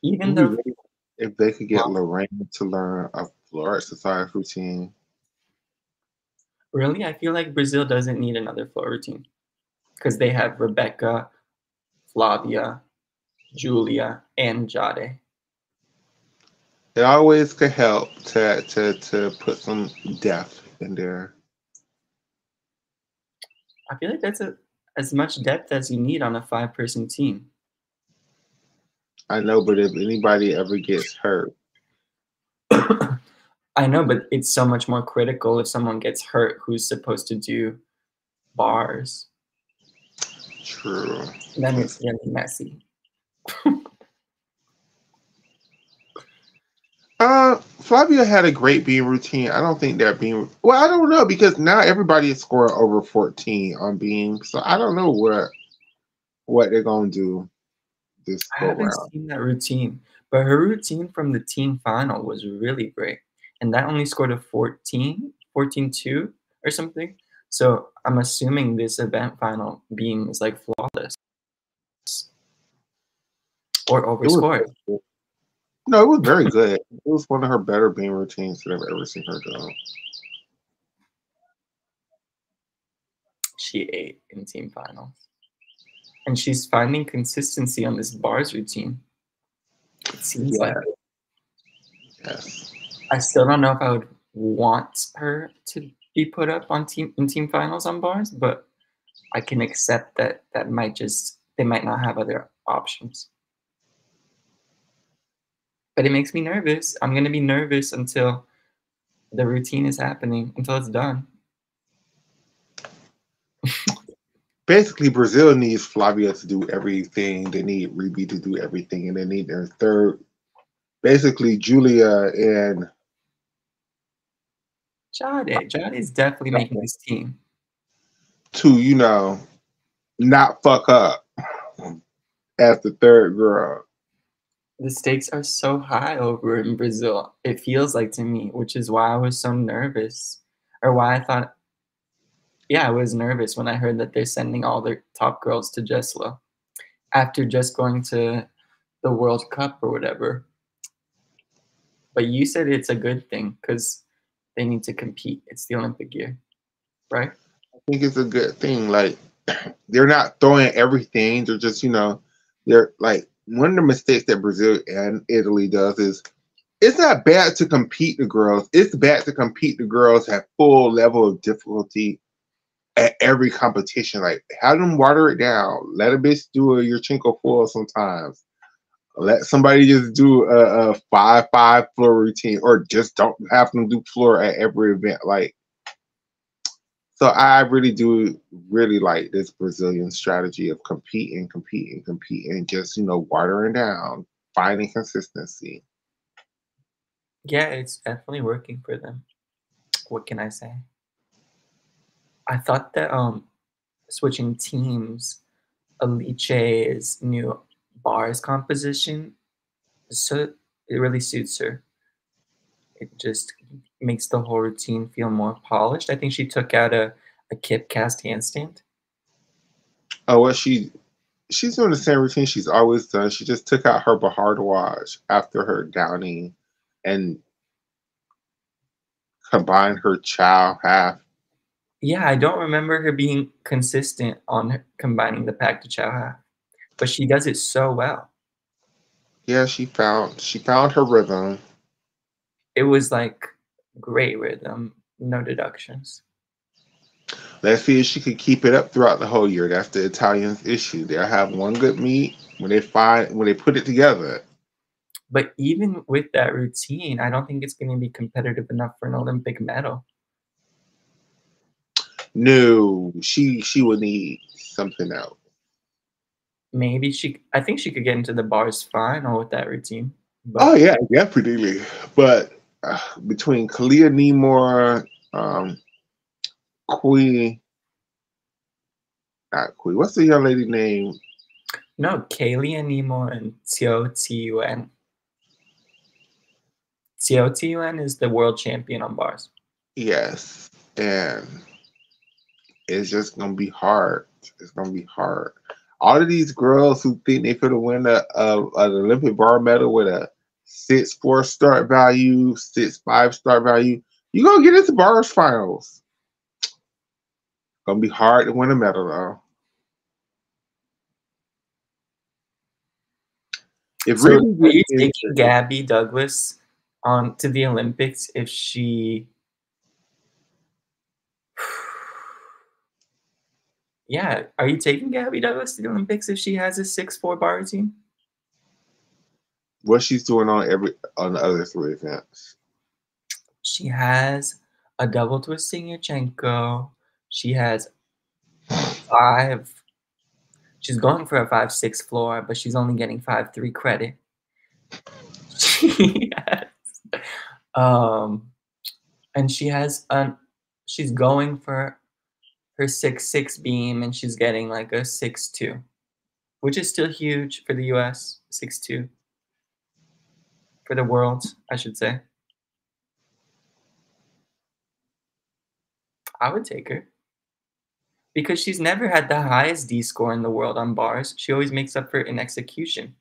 Speaker 2: Even though,
Speaker 1: if they could get Lorraine to learn a floor exercise routine.
Speaker 2: really, I feel like Brazil doesn't need another floor routine because they have Rebecca, Flavia, Julia, and Jade.
Speaker 1: It always could help to put some depth in there.
Speaker 2: I feel like that's as much depth as you need on a 5-person team.
Speaker 1: I know, but if anybody ever gets hurt.
Speaker 2: I know, but it's so much more critical if someone gets hurt who's supposed to do bars.
Speaker 1: True.
Speaker 2: Then it's really messy.
Speaker 1: Flavia had a great beam routine. I don't think that beam. Well, I don't know because now everybody is scoring over 14 on beam, so I don't know what they're gonna do this
Speaker 2: I
Speaker 1: go
Speaker 2: haven't
Speaker 1: round.
Speaker 2: seen that routine, but her routine from the team final was really great, and that only scored a 14-2 or something. So I'm assuming this event final beam is like flawless or overscored.
Speaker 1: No, it was very good. It was one of her better beam routines that I've ever seen her do.
Speaker 2: She ate in team finals. And she's finding consistency on this bars routine. It seems like it.
Speaker 1: Yes.
Speaker 2: I still don't know if I would want her to be put up on team finals on bars, but I can accept that they might not have other options. But it makes me nervous. I'm gonna be nervous until the routine is happening, until it's done.
Speaker 1: Basically, Brazil needs Flavia to do everything. They need Ruby to do everything, and they need their third. Basically, Julia and
Speaker 2: Jade. Jade is definitely making this team.
Speaker 1: to not fuck up as the third girl.
Speaker 2: The stakes are so high over in Brazil. It feels like to me, which is why I was so nervous, or why I thought, yeah, I was nervous when I heard that they're sending all their top girls to Jesla after just going to the World Cup or whatever. But you said it's a good thing because they need to compete. It's the Olympic year, right?
Speaker 1: I think it's a good thing. Like they're not throwing everything. They're just they're like one of the mistakes that Brazil and Italy does is it's not bad to compete the girls. It's bad to compete the girls at full level of difficulty at every competition. Like have them water it down. Let a bitch do a Yurchenko full sometimes. Let somebody just do a 5-5 floor routine, or just don't have them do floor at every event. Like, so I really like this Brazilian strategy of competing, just watering down, finding consistency.
Speaker 2: Yeah, it's definitely working for them. What can I say? I thought that switching teams, Alice's new bars composition, so it really suits her. It just makes the whole routine feel more polished. I think she took out a kip cast handstand.
Speaker 1: Oh, well, she's doing the same routine she's always done. She just took out her Bahar Dawaj after her downing and combined her chow half.
Speaker 2: Yeah, I don't remember her being consistent on combining the pack to chow half, but she does it so well.
Speaker 1: Yeah, she found her rhythm.
Speaker 2: It was like great rhythm, no deductions.
Speaker 1: Let's see if she could keep it up throughout the whole year. That's the Italians' issue. They'll have one good meet when they put it together.
Speaker 2: But even with that routine, I don't think it's going to be competitive enough for an Olympic medal.
Speaker 1: No, she would need something else.
Speaker 2: Maybe I think she could get into the bars final with that routine.
Speaker 1: Oh
Speaker 2: But
Speaker 1: yeah, definitely. But between Kalia Nemore, Queen, not Queen. What's the young lady name?
Speaker 2: no, Kaylee Animo and Xiao Tiyuan. Xiao Tiyuan is the world champion on bars.
Speaker 1: Yes, and it's just gonna be hard. It's gonna be hard. All of these girls who think they could win an Olympic bar medal with a 6-4 start value, 6-5 start value, you gonna get into bars finals. Gonna be hard to win a medal though. If
Speaker 2: So are
Speaker 1: really
Speaker 2: you taking Gabby Douglas on to the Olympics if she Yeah, are you taking Gabby Douglas to the Olympics if she has a 6'4" bar routine?
Speaker 1: what she's doing on the other 3 events.
Speaker 2: She has a double twisting Yurchenko. She has 5. She's going for a 5'6" floor, but she's only getting 5'3" credit. She has, and she's going for her 6'6" beam, and she's getting like a 6'2", which is still huge for the US. 6'2" for the world, I should say. I would take her. Because she's never had the highest D score in the world on bars. She always makes up for it in execution.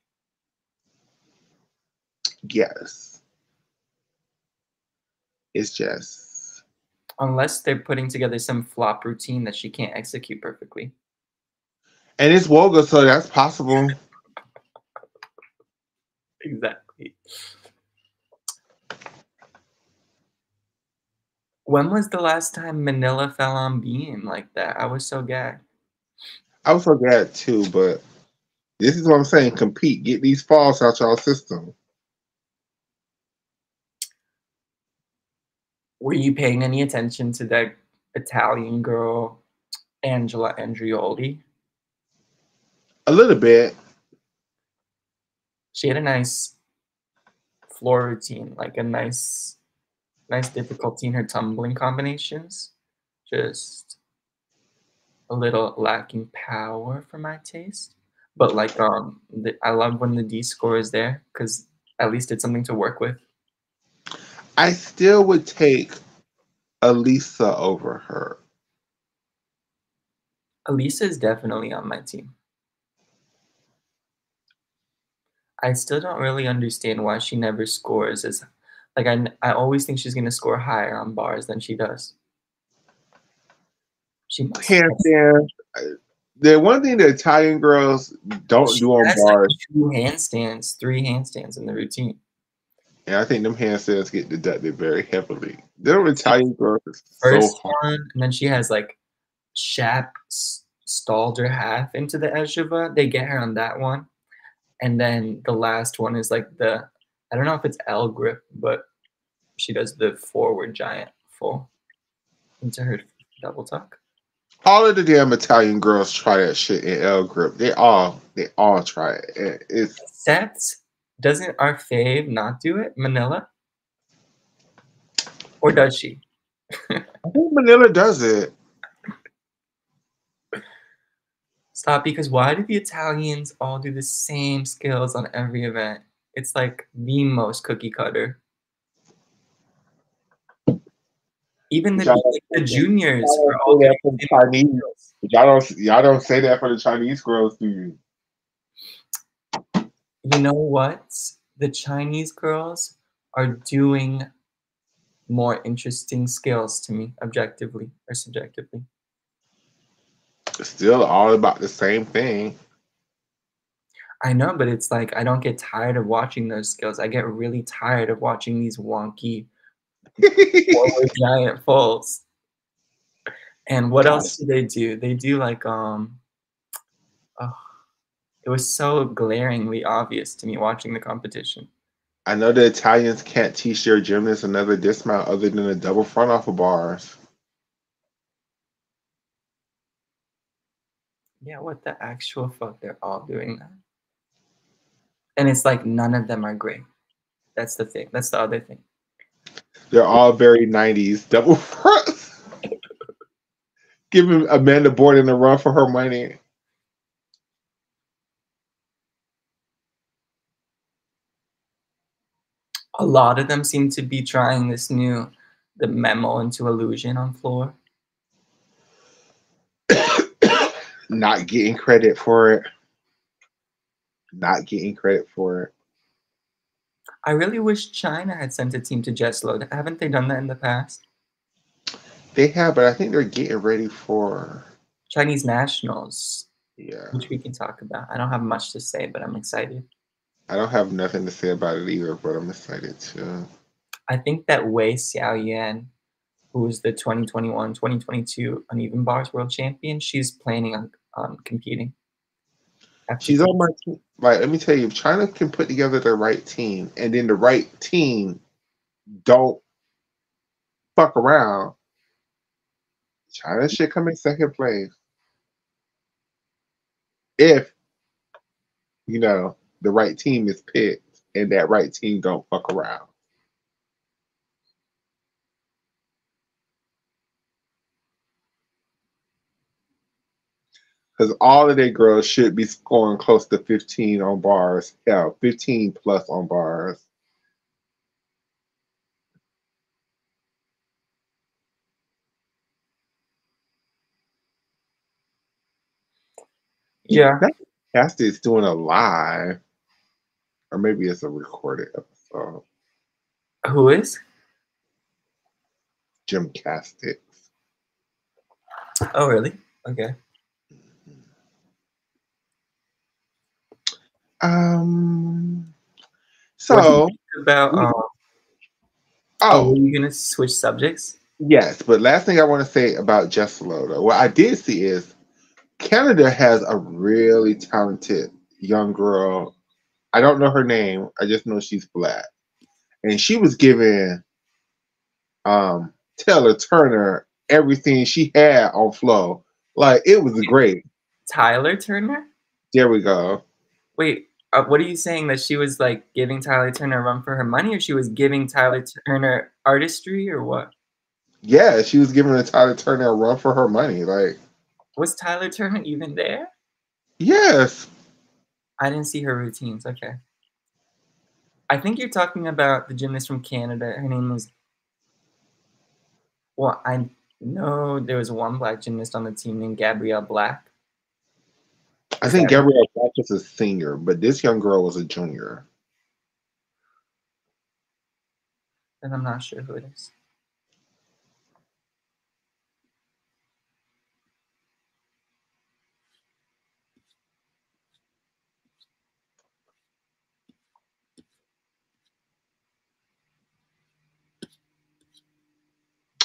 Speaker 1: Yes. It's just.
Speaker 2: Unless they're putting together some flop routine that she can't execute perfectly.
Speaker 1: And it's Wolga, so that's possible.
Speaker 2: Exactly. When was the last time Manila fell on Beam like that? I was so gagged.
Speaker 1: I was so glad too, but this is what I'm saying. Compete. Get these falls out y'all system.
Speaker 2: Were you paying any attention to that Italian girl, Angela Andreoli?
Speaker 1: A little bit.
Speaker 2: She had a nice floor routine, like a nice difficulty in her tumbling combinations. Just a little lacking power for my taste. But like I love when the D score is there because at least it's something to work with.
Speaker 1: I still would take Elisa over her.
Speaker 2: Elisa is definitely on my team. I still don't really understand why she never scores as like I always think she's gonna score higher on bars than she does. She must.
Speaker 1: Handstand. The one thing the Italian girls don't
Speaker 2: She
Speaker 1: do on
Speaker 2: has like
Speaker 1: bars,
Speaker 2: 2 handstands, 3 handstands in the routine.
Speaker 1: and I think them handstands get deducted very heavily. Them Italian girls is so
Speaker 2: First
Speaker 1: hard.
Speaker 2: one, and then she has like Shap stalled her half into the Eshava. They get her on that one. And then the last one is like I don't know if it's L grip, but she does the forward giant full into her double tuck.
Speaker 1: All of the damn Italian girls try that shit in L grip. They all try it. It's
Speaker 2: Sets, doesn't our fave not do it, Manila? Or does she?
Speaker 1: I think Manila does it.
Speaker 2: Stop, because why do the Italians all do the same skills on every event? It's like the most cookie cutter. Even the juniors are all
Speaker 1: Say that
Speaker 2: doing
Speaker 1: for
Speaker 2: the
Speaker 1: the
Speaker 2: same
Speaker 1: Chinese.
Speaker 2: skills.
Speaker 1: Y'all don't say that for the Chinese girls, do you?
Speaker 2: You know what? The Chinese girls are doing more interesting skills to me, objectively or subjectively.
Speaker 1: It's still all about the same thing.
Speaker 2: I know, but it's like I don't get tired of watching those skills. I get really tired of watching these wonky forward giant fulls. And what
Speaker 1: God,
Speaker 2: else do they do? They do like oh, it was so glaringly obvious to me watching the competition.
Speaker 1: I know the Italians can't teach their gymnasts another dismount other than a double front off of bars.
Speaker 2: Yeah, what the actual fuck? They're all doing that. And it's like none of them are great. That's the thing. That's the other thing.
Speaker 1: They're all very 90s double fronts. Giving Amanda Borden a run for her money.
Speaker 2: A lot of them seem to be trying the memo into illusion on floor.
Speaker 1: Not getting credit for it. Not getting credit for it.
Speaker 2: I really wish China had sent a team to Jeslo. Haven't they done that in the past?
Speaker 1: They have, but I think they're getting ready for
Speaker 2: Chinese nationals,
Speaker 1: yeah.
Speaker 2: which we can talk about. I don't have much to say, but I'm excited.
Speaker 1: I don't have nothing to say about it either, but I'm excited too.
Speaker 2: I think that Wei Xiaoyan, who was the 2021, 2022 uneven bars world champion, she's planning on competing.
Speaker 1: She's on my team. Like, let me tell you, if China can put together the right team, and then the right team don't fuck around, China should come in second place. If the right team is picked and that right team don't fuck around. Because all of their girls should be scoring close to 15 on bars. Yeah, 15 plus on bars.
Speaker 2: Yeah.
Speaker 1: That cast is doing a live. Or maybe it's a recorded episode.
Speaker 2: Who is?
Speaker 1: Gymnastics.
Speaker 2: Oh, really? Okay.
Speaker 1: So
Speaker 2: about
Speaker 1: oh,
Speaker 2: were you gonna switch subjects?
Speaker 1: Yes, but last thing I want to say about Jesselo, though, what I did see is Canada has a really talented young girl. I don't know her name. I just know she's black, and she was giving Taylor Turner everything she had on flow. Like it was great.
Speaker 2: Tyler Turner?
Speaker 1: There we go.
Speaker 2: Wait, what are you saying? That she was like giving Tyler Turner a run for her money, or she was giving Tyler Turner artistry, or what?
Speaker 1: Yeah, she was giving Tyler Turner a run for her money. Like,
Speaker 2: Was Tyler Turner even there?
Speaker 1: yes,
Speaker 2: I didn't see her routines. Okay. I think you're talking about the gymnast from Canada. Her name was, well, I know there was one black gymnast on the team named Gabrielle Black.
Speaker 1: I
Speaker 2: Is
Speaker 1: think
Speaker 2: that it?
Speaker 1: Gabrielle Black is a senior, but this young girl was a junior.
Speaker 2: Then I'm not sure who it is.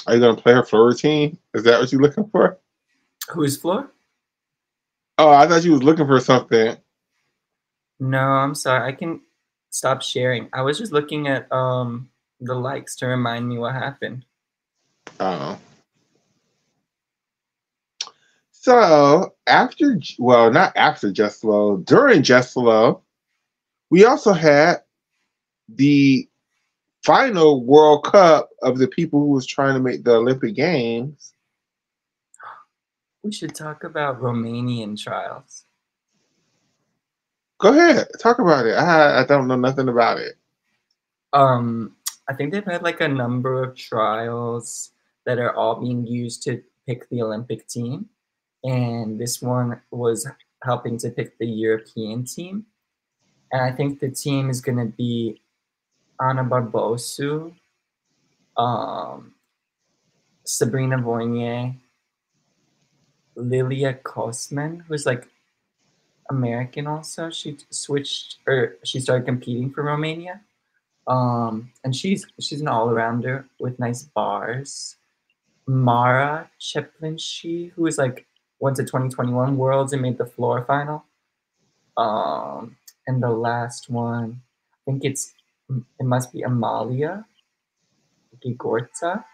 Speaker 1: Are you gonna play her floor routine? Is that what you're looking for?
Speaker 2: Who is Floor?
Speaker 1: Oh, I thought you was looking for something.
Speaker 2: No, I'm sorry. I can stop sharing. I was just looking at the likes to remind me what happened.
Speaker 1: Oh. So after, well, not after Just Flow, during Just Flow, we also had the final World Cup of the people who was trying to make the Olympic Games.
Speaker 2: We should talk about Romanian trials.
Speaker 1: Go ahead, talk about it. I don't know nothing about it.
Speaker 2: I think they've had like a number of trials that are all being used to pick the Olympic team, and this one was helping to pick the European team. And I think the team is going to be Anna Barbosu, um, Sabrina Voynier, Lilia Kosman, who's like American also. She switched or she started competing for Romania. And she's an all-rounder with nice bars. Mara Cheplinsky, who was like went to 2021 Worlds and made the floor final. And the last one, I think it must be Amalia Gigorta,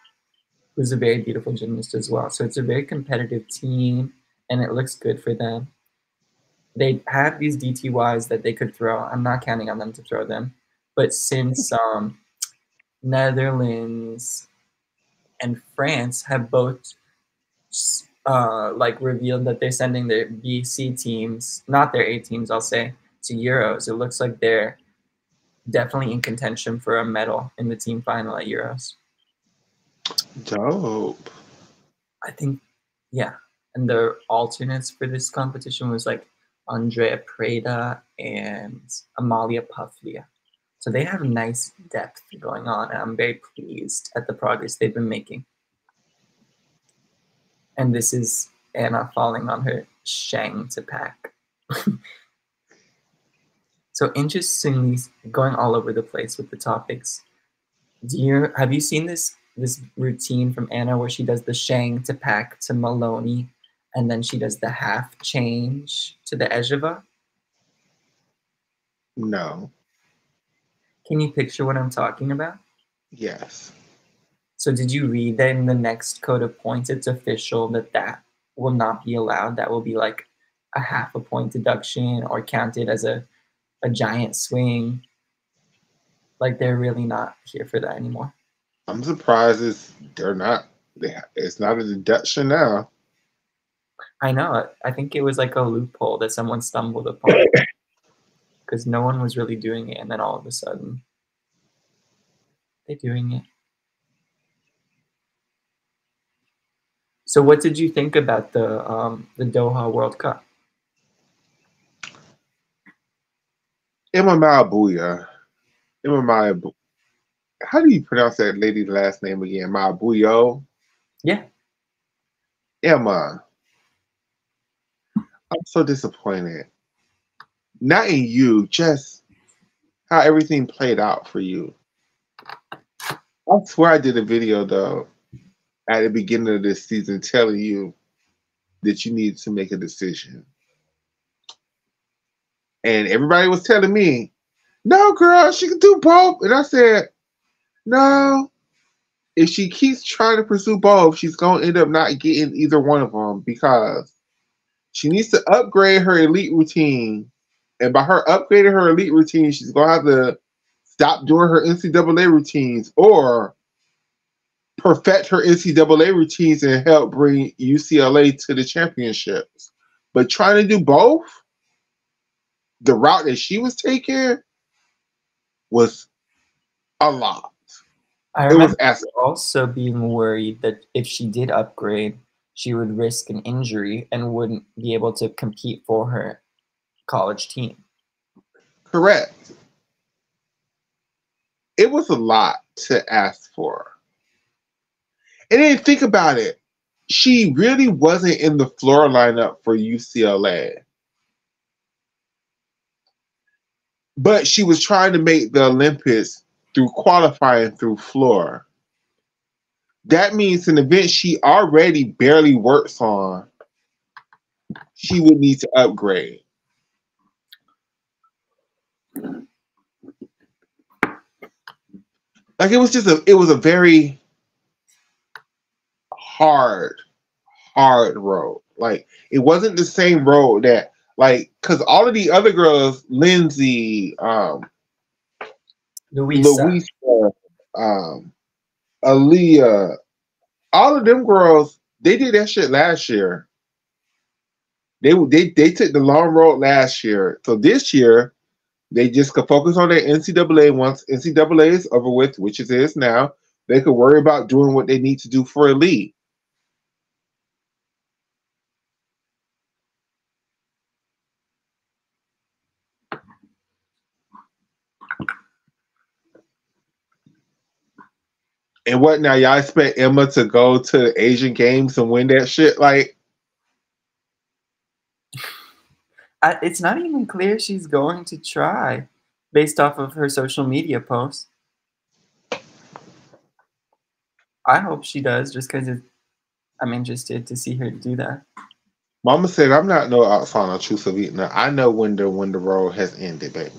Speaker 2: who's a very beautiful gymnast as well. So it's a very competitive team, and it looks good for them. They have these DTYs that they could throw. I'm not counting on them to throw them, but since Netherlands and France have both like revealed that they're sending their BC teams, not their A teams, I'll say, to Euros. It looks like they're definitely in contention for a medal in the team final at Euros.
Speaker 1: Dope.
Speaker 2: I think, yeah. And the alternates for this competition was like Andrea Preda and Amalia Pavlia. So they have nice depth going on, and I'm very pleased at the progress they've been making. And this is Anna falling on her shang to pack. So interestingly, going all over the place with the topics. Have you seen this routine from Anna where she does the shang to pack to Maloney, and then she does the half change to the Ejeva?
Speaker 1: No.
Speaker 2: Can you picture what I'm talking about?
Speaker 1: Yes.
Speaker 2: So did you read that in the next code of points, it's official that will not be allowed? That will be like a half a point deduction or counted as a giant swing. Like they're really not here for that anymore.
Speaker 1: I'm surprised it's not a deduction now.
Speaker 2: I know. I think it was like a loophole that someone stumbled upon because no one was really doing it, and then all of a sudden they're doing it. So, what did you think about the Doha World Cup?
Speaker 1: Emma Malabuya. Emma Malabuya. How do you pronounce that lady's last name again? Malabuyo?
Speaker 2: Yeah,
Speaker 1: Emma. I'm so disappointed. Not in you, just how everything played out for you. I swear I did a video though. at the beginning of this season telling you that you need to make a decision. And everybody was telling me, no, girl, she can do both. And I said, no, if she keeps trying to pursue both, she's going to end up not getting either one of them because she needs to upgrade her elite routine. And by her upgrading her elite routine, she's going to have to stop doing her NCAA routines or perfect her NCAA routines and help bring UCLA to the championships. But trying to do both, the route that she was taking was a lot.
Speaker 2: I
Speaker 1: It was
Speaker 2: remember also being worried that if she did upgrade, she would risk an injury and wouldn't be able to compete for her college team.
Speaker 1: correct. It was a lot to ask for. And then think about it. She really wasn't in the floor lineup for UCLA. But she was trying to make the Olympics through qualifying through floor. That means an event she already barely works on, she would need to upgrade. Like it was a very hard road. Like it wasn't the same road that like because all of the other girls, Lindsay,
Speaker 2: Louisa,
Speaker 1: Aaliyah, all of them girls, they did that shit last year. They took the long road last year. So this year, they just could focus on their NCAA. Once NCAA is over with, which it is now, they could worry about doing what they need to do for elite. And what now? Y'all expect Emma to go to the Asian Games and win that shit? Like,
Speaker 2: it's not even clear she's going to try based off of her social media posts. I hope she does just because I'm interested to see her do that.
Speaker 1: Mama said, I'm not no Oksana Chusavitna. I know when the road has ended, baby.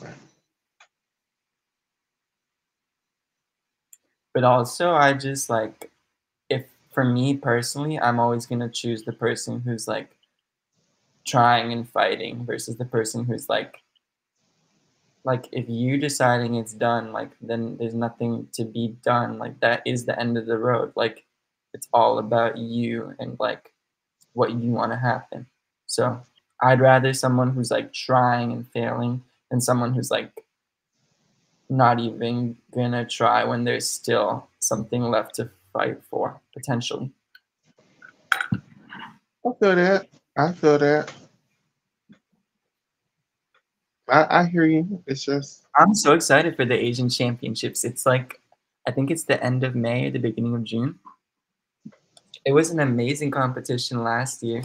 Speaker 2: But also, I just like, if for me personally, I'm always going to choose the person who's like trying and fighting versus the person who's like if you deciding it's done, like then there's nothing to be done. Like that is the end of the road. Like it's all about you and like what you want to happen. So I'd rather someone who's like trying and failing than someone who's like not even gonna try when there's still something left to fight for potentially.
Speaker 1: I feel that. I feel that. I hear you. It's just
Speaker 2: I'm so excited for the Asian Championships. It's like, I think it's the end of May or the beginning of June. It was an amazing competition last year.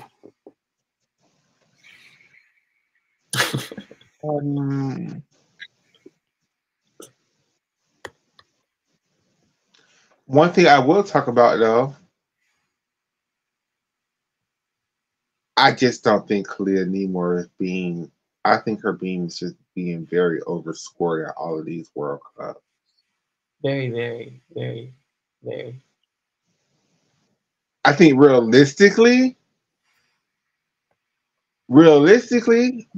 Speaker 1: one thing I will talk about though, I just don't think Kalia Nemor is being. I think her being is just being very overscored at all of these World Cups.
Speaker 2: Very, very, very, very.
Speaker 1: I think realistically,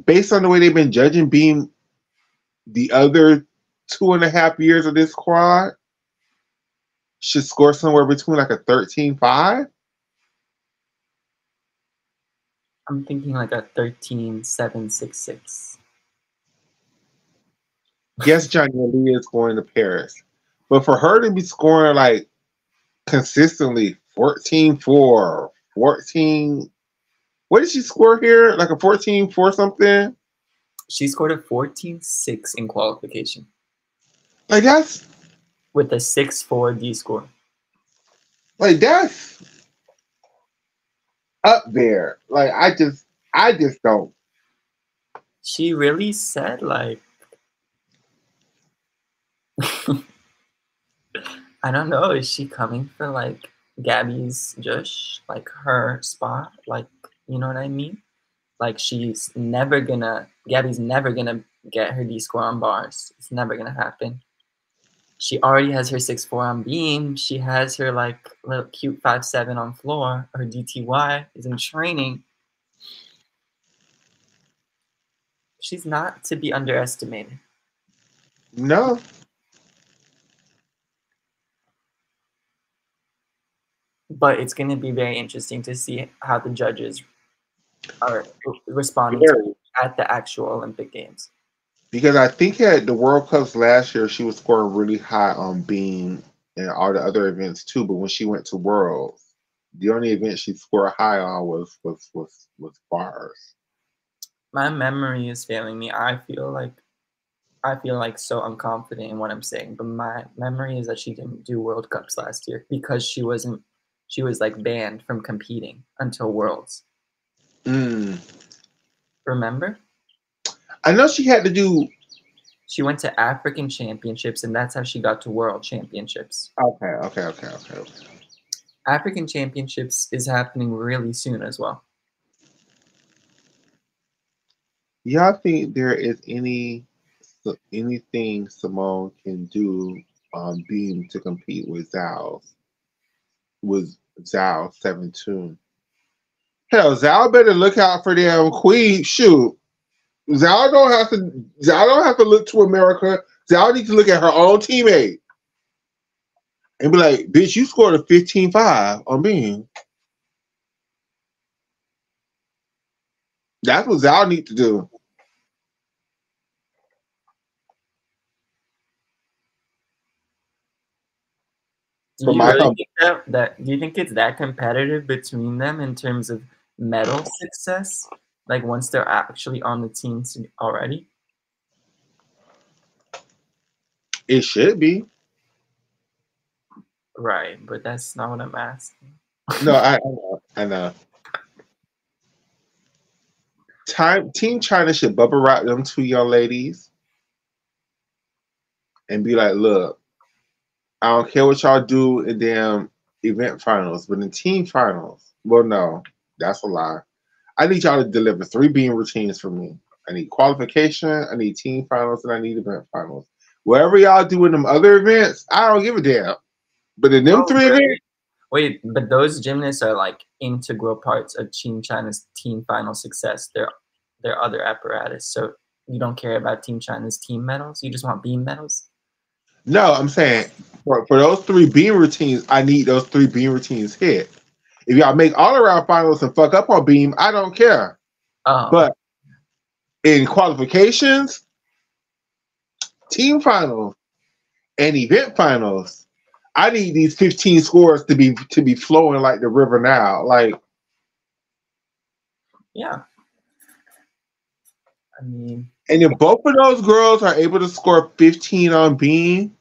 Speaker 1: based on the way they've been judging Beam the other 2.5 years of this squad, should score somewhere between like a 13-5.
Speaker 2: I'm thinking like a 13-7-6-6.
Speaker 1: Yes, Johnny Aaliyah is going to Paris. But for her to be scoring like consistently 14-4, 14. What did she score here? Like a 14-4 something?
Speaker 2: She scored a 14-6 in qualification.
Speaker 1: Like that's
Speaker 2: with a 6-4 D score.
Speaker 1: Like that's up there. Like I just don't.
Speaker 2: She really said like I don't know, is she coming for like Gabby's just like her spot. Like, you know what I mean? Like Gabby's never gonna get her D score on bars. It's never gonna happen. She already has her 6'4" on beam. She has her like little cute 5'7" on floor. Her DTY is in training. She's not to be underestimated.
Speaker 1: No.
Speaker 2: But it's going to be very interesting to see how the judges are responding to at the actual Olympic Games.
Speaker 1: Because I think at the World Cups last year, she was scoring really high on beam and all the other events too. But when she went to Worlds, the only event she scored high on was bars.
Speaker 2: My memory is failing me. I feel like so unconfident in what I'm saying, but my memory is that she didn't do World Cups last year because she was like banned from competing until Worlds. Remember?
Speaker 1: I know she had to do.
Speaker 2: She went to African Championships, and that's how she got to World Championships.
Speaker 1: Okay.
Speaker 2: African Championships is happening really soon as well.
Speaker 1: Y'all think there is anything Simone can do on beam to compete with Zhao 7'2"? Hell, Zhao better look out for them Queen. Shoot. Zhao don't have to look to America. Zhao needs to look at her own teammate and be like, bitch, you scored a 15.5 on beam. That's what Zhao needs to do.
Speaker 2: Do you really think that? Do you think it's that competitive between them in terms of medal success? Like once they're actually on the team already?
Speaker 1: It should be.
Speaker 2: Right, but that's not what I'm asking.
Speaker 1: No, I know. Team China should bubble wrap them two young ladies and be like, look, I don't care what y'all do in damn event finals, but in team finals, well, no, that's a lie. I need y'all to deliver 3 beam routines for me. I need qualification, I need team finals, and I need event finals. Whatever y'all do in them other events, I don't give a damn. But in them 3 events,
Speaker 2: wait, but those gymnasts are like integral parts of Team China's team final success. They're other apparatus. So you don't care about Team China's team medals? You just want beam medals?
Speaker 1: No, I'm saying for those 3 beam routines, I need those 3 beam routines hit. If y'all make all around finals and fuck up on beam, I don't care.
Speaker 2: Oh.
Speaker 1: But in qualifications, team finals, and event finals, I need these 15 scores to be flowing like the river now. Like,
Speaker 2: yeah. I mean,
Speaker 1: and if both of those girls are able to score 15 on beam,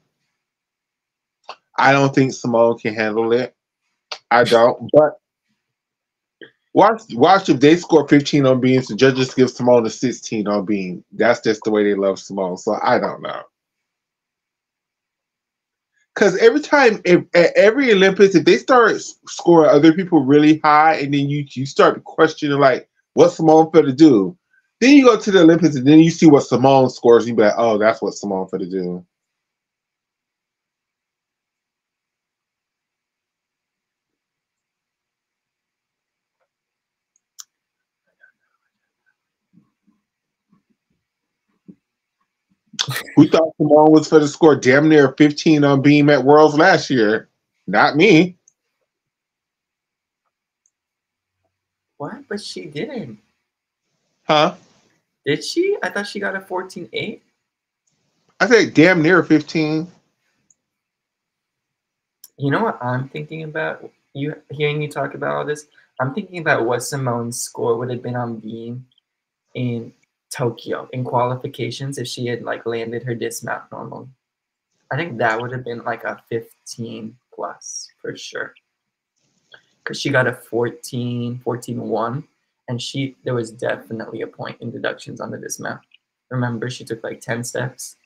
Speaker 1: I don't think Simone can handle it. I don't. But watch if they score 15 on beam, the judges give Simone a 16 on beam. That's just the way they love Simone. So I don't know. Because every time, at every Olympics, if they start scoring other people really high, and then you start questioning like, what's Simone for to do? Then you go to the Olympics, and then you see what Simone scores, and you be like, oh, that's what Simone for to do. Who thought Simone was for to score damn near 15 on beam at Worlds last year? Not me.
Speaker 2: What? But she didn't.
Speaker 1: Huh?
Speaker 2: Did she? I thought she got a 14.8.
Speaker 1: I said damn near 15.
Speaker 2: You know what I'm thinking about? Hearing you talk about all this, I'm thinking about what Simone's score would have been on beam in Tokyo in qualifications if she had like landed her dismount normally. I think that would have been like a 15 plus for sure. Because she got a 14.1, and there was definitely a point in deductions on the dismount. Remember, she took like 10 steps.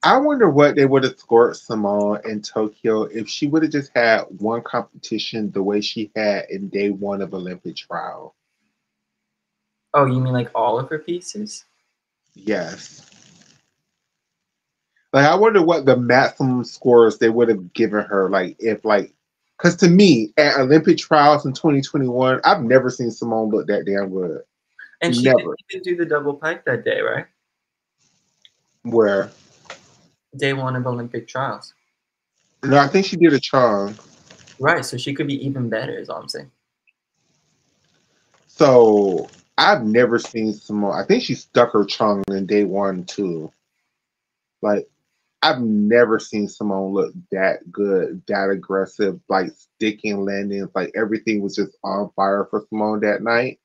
Speaker 1: I wonder what they would have scored Simone in Tokyo if she would have just had one competition the way she had in day one of Olympic trial.
Speaker 2: Oh, you mean like all of her pieces?
Speaker 1: Yes. Like I wonder what the maximum scores they would have given her, like if like, because to me at Olympic trials in 2021, I've never seen Simone look that damn good.
Speaker 2: And she didn't
Speaker 1: Never.
Speaker 2: even do the double pike that day, right?
Speaker 1: Where
Speaker 2: Day one of Olympic trials.
Speaker 1: no, I think she did a Chong.
Speaker 2: Right, so she could be even better, is all I'm saying.
Speaker 1: So I've never seen Simone. I think she stuck her Chong in day one too. Like I've never seen Simone look that good, that aggressive, like sticking landings, like everything was just on fire for Simone that night.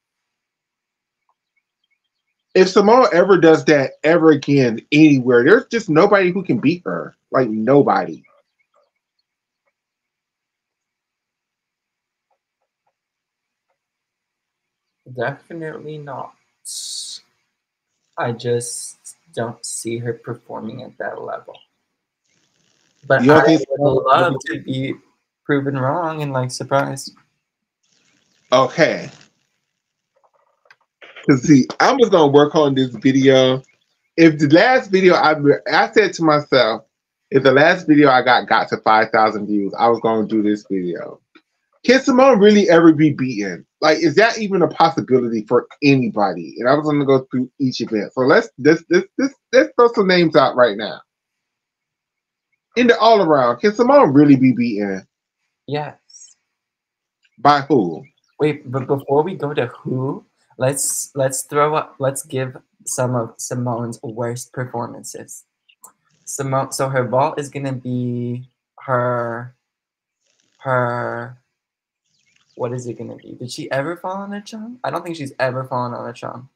Speaker 1: If Simone ever does that ever again anywhere, there's just nobody who can beat her. Like nobody.
Speaker 2: Definitely not. I just don't see her performing at that level. But
Speaker 1: You don't
Speaker 2: I
Speaker 1: think
Speaker 2: would
Speaker 1: Simone
Speaker 2: love to be proven wrong and like surprised.
Speaker 1: okay. Cause see, I'm just gonna work on this video. If the last video I said to myself, if the last video I got to 5,000 views, I was gonna do this video. Can Simone really ever be beaten? Like, is that even a possibility for anybody? And I was gonna go through each event. So let's throw some names out right now. In the all around, can Simone really be beaten?
Speaker 2: Yes.
Speaker 1: By who?
Speaker 2: Wait, but before we go to who, let's give some of Simone's worst performances. Simone, so her vault is gonna be her what is it gonna be? Did she ever fall on a chum? I don't think she's ever fallen on a chum.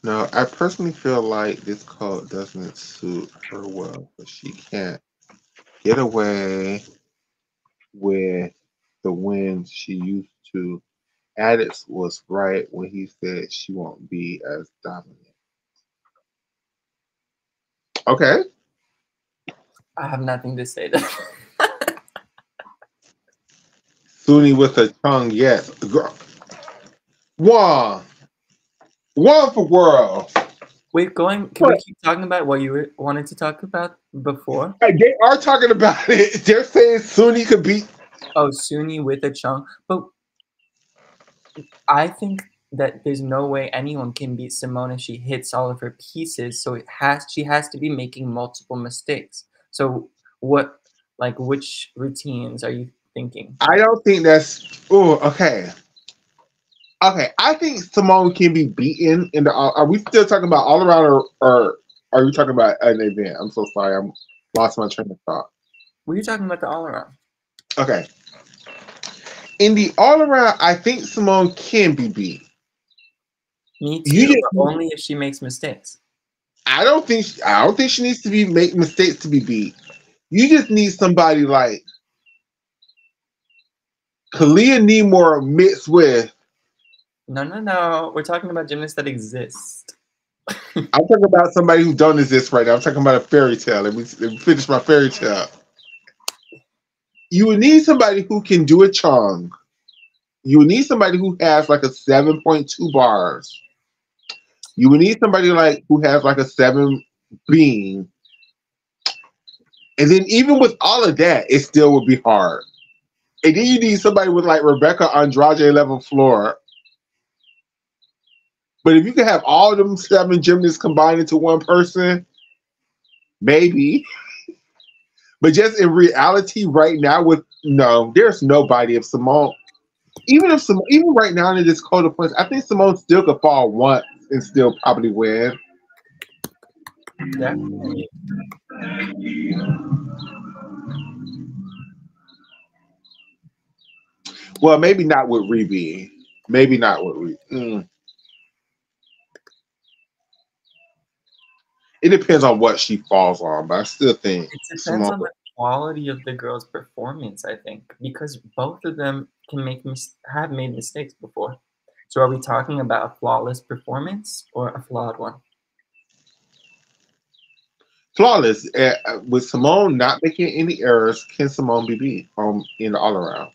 Speaker 1: No, I personally feel like this code doesn't suit her well, but she can't get away with the wins she used to. Addis was right when he said she won't be as dominant. Okay.
Speaker 2: I have nothing to say to
Speaker 1: Sunni with a tongue, yes. Girl. One. One for world.
Speaker 2: Wait, can we keep talking about what you wanted to talk about before?
Speaker 1: They are talking about it. They're saying Sunni could beat.
Speaker 2: Oh, Sunni with a chunk. But I think that there's no way anyone can beat Simone if she hits all of her pieces. So she has to be making multiple mistakes. So which routines are you thinking?
Speaker 1: I don't think that's. Oh, okay. Okay, I think Simone can be beaten in the. Are we still talking about all around, or are you talking about an event? I'm so sorry, I'm lost my train of thought.
Speaker 2: Were you talking about the all around?
Speaker 1: Okay, in the all around, I think Simone can be beat.
Speaker 2: Me too, but only if she makes mistakes.
Speaker 1: I don't think she needs to make mistakes to be beat. You just need somebody like Kalia Nemore mixed with.
Speaker 2: No. We're talking about gymnasts that exist.
Speaker 1: I'm talking about somebody who don't exist right now. I'm talking about a fairy tale. Let me finish my fairy tale. You would need somebody who can do a chong. You would need somebody who has like a 7.2 bars. You would need somebody like who has like a 7 beam. And then even with all of that, it still would be hard. And then you need somebody with like Rebecca Andrade level floor. But if you can have all of them 7 gymnasts combined into one person, maybe. But just in reality, right now, there's nobody. If Simone, even right now in this code of points, I think Simone still could fall once and still probably win.
Speaker 2: Definitely.
Speaker 1: Well, maybe not with Reby. Maybe not with Reby. It depends on what she falls on, but I still think
Speaker 2: It depends
Speaker 1: Simone.
Speaker 2: on the quality of the girl's performance, I think, because both of them can have made mistakes before. So are we talking about a flawless performance or a flawed one?
Speaker 1: Flawless. With Simone not making any errors, can Simone be beat in the all around?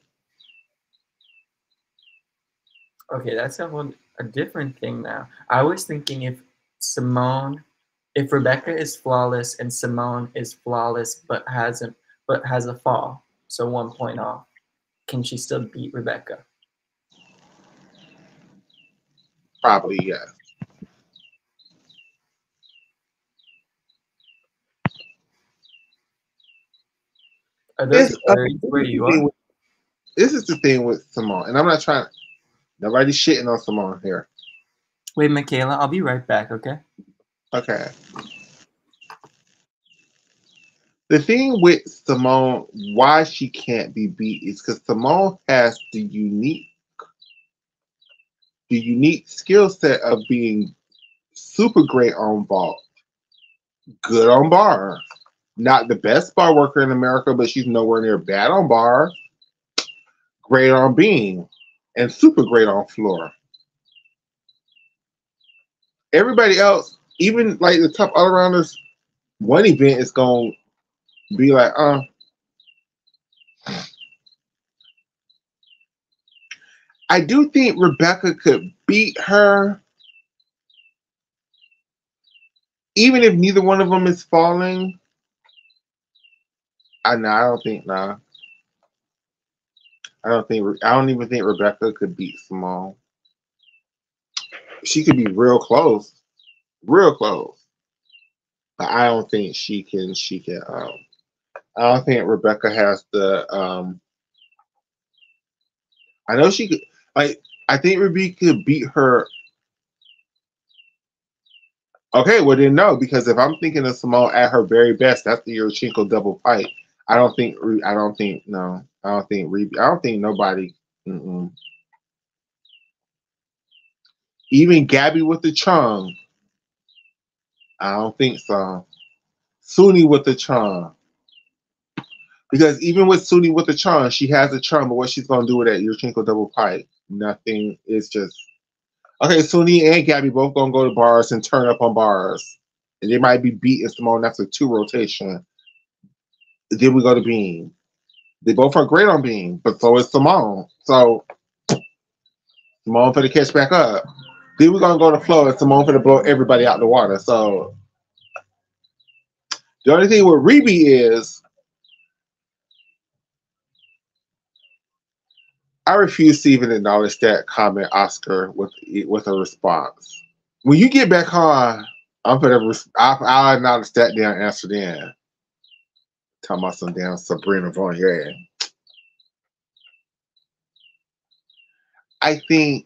Speaker 2: Okay, that's a different thing now. I was thinking Simone, if Rebecca is flawless and Simone is flawless but has a fall, so 1 point off, can she still beat Rebecca?
Speaker 1: Probably, yes.
Speaker 2: Are those
Speaker 1: It's,
Speaker 2: words where you are?
Speaker 1: this is the thing with Simone, and I'm not trying. Nobody's shitting on Simone here.
Speaker 2: Wait, Makayla, I'll be right back, okay?
Speaker 1: Okay. The thing with Simone, why she can't be beat is because Simone has the unique skill set of being super great on ball, good on bar. Not the best bar worker in America, but she's nowhere near bad on bar, great on beam, and super great on floor. Everybody else, even like the top all arounders, one event is going to be like, I do think Rebecca could beat her, even if neither one of them is falling. I know. I don't think. Nah. I don't think. I don't even think Rebecca could beat Simone. She could be real close, real close. But I don't think she can. She can. I don't think Rebecca has the. I know she could. Like. I think Rebecca could beat her. Okay, well then no, because if I'm thinking of Simone at her very best, that's the Yurchenko double fight. I don't think. I don't think. No. I don't think. I don't think nobody. Mm-mm. Even Gabby with the charm. I don't think so. Suni with the charm. Because even with Suni with the charm, she has a charm, but what she's gonna do with that Yurchenko double pipe? Nothing. It's just okay. Suni and Gabby both gonna go to bars and turn up on bars, and they might be beating Simone after 2 rotation. Then we go to Beam. They both are great on Beam, but so is Simone. So Simone for the catch back up. Then we're gonna go to flow, and Simone for to blow everybody out the water. So the only thing with Reby is I refuse to even acknowledge that comment, Oscar, with a response. When you get back on, I'll acknowledge that damn answer then. Talking about some damn Sabrina Von Here. I think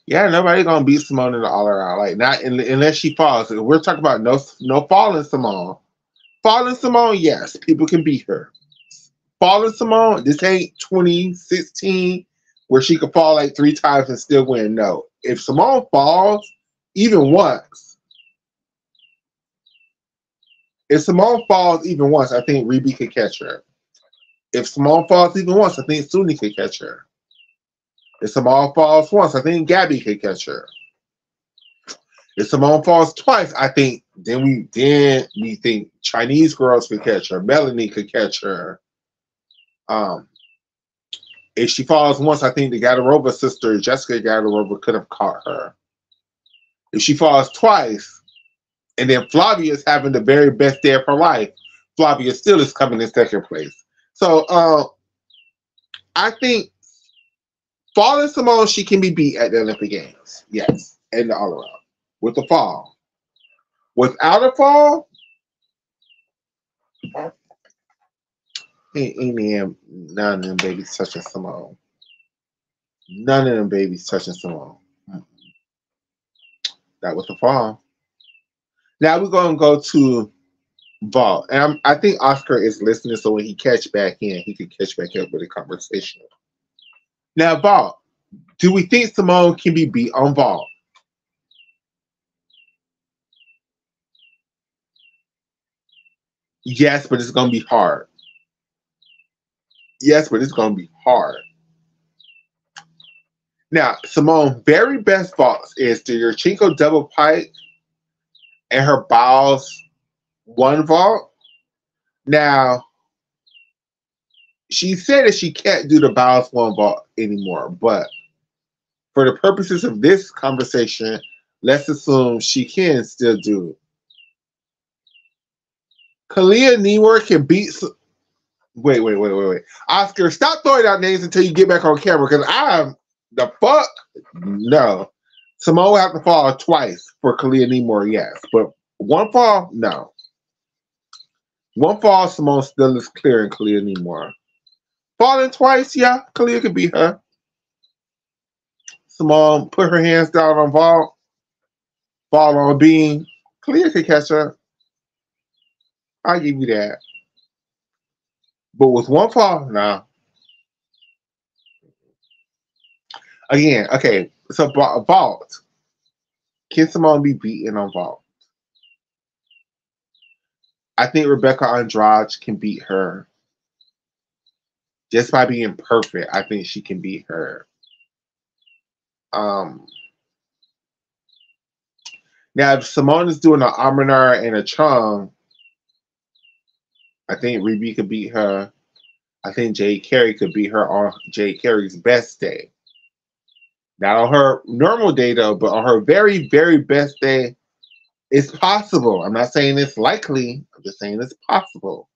Speaker 1: yeah, nobody gonna beat Simone in the all around. Like not unless she falls. We're talking about no falling Simone. Falling Simone, yes, people can beat her. Falling Simone, this ain't 2016 where she could fall like 3 times and still win. No. If Simone falls even once, I think Reby could catch her. If Simone falls even once, I think Suni could catch her. If Simone falls once, I think Gabby could catch her. If Simone falls twice, I think then we think Chinese girls could catch her. Melanie could catch her. If she falls once, I think the Gadarova sister, Jessica Gadarova, could have caught her. If she falls twice, and then Flavia is having the very best day of her life, Flavia still is coming in second place. So I think falling Simone, she can be beat at the Olympic Games. Yes, and the all around with the fall. Without a fall, none of them babies touching Simone. None of them babies touching Simone. That was the fall. Now we're gonna go to vault, and I think Oscar is listening, so when he catch back in, he can catch back up with a conversation. Now, vault. Do we think Simone can be beat on vault? Yes, but it's gonna be hard. Yes, but it's gonna be hard. Now, Simone's very best vaults is the Yurchenko double pike and her Biles one vault. Now, she said that she can't do the Biles one vault anymore, but for the purposes of this conversation, let's assume she can still do it. Kalia Nemor can beat. Wait. Oscar, stop throwing out names until you get back on camera because I'm the fuck. No. Simone will have to fall twice for Kalia Nemor, yes. But one fall, no. One fall, Simone still is clearing Kalia Nemor. Falling twice, yeah, Kalia could beat her. Simone put her hands down on Vol, fall on Bean. Kalia could catch her. I'll give you that. But with one fall, nah. Again, okay, so Vault. Can Simone be beaten on Vault? I think Rebecca Andrade can beat her. Just by being perfect, I think she can beat her. Now, if Simone is doing an Arminar and a Chung, I think Ruby could beat her. I think Jade Carey could beat her on Jade Carey's best day. Not on her normal day, though, but on her very, very best day, it's possible. I'm not saying it's likely. I'm just saying it's possible.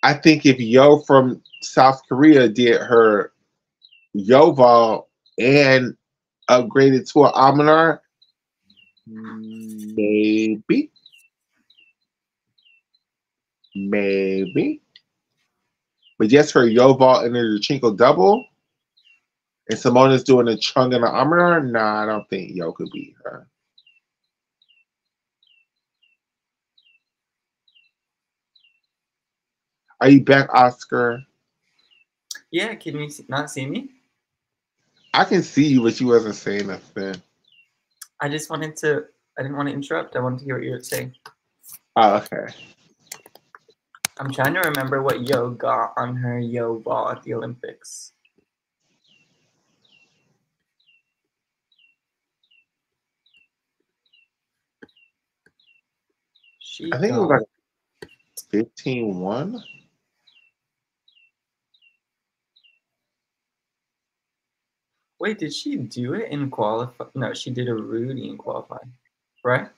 Speaker 1: I think if Yo from South Korea did her Yoval and upgraded to an Aminar, maybe. But just her Yoval and her Chinko double, and Simone is doing a Chung and an Aminar, nah, I don't think Yo could beat her. Are you back, Oscar?
Speaker 2: Yeah, can you not see me?
Speaker 1: I can see you, but you wasn't saying nothing.
Speaker 2: I just wanted to, I didn't want to interrupt. I wanted to hear what you were saying.
Speaker 1: Oh, okay.
Speaker 2: I'm trying to remember what Yo got on her Yo ball at the Olympics.
Speaker 1: I think it was like 15-1.
Speaker 2: Wait, did she do it in qualify? No, she did a Rudy in qualifying, right?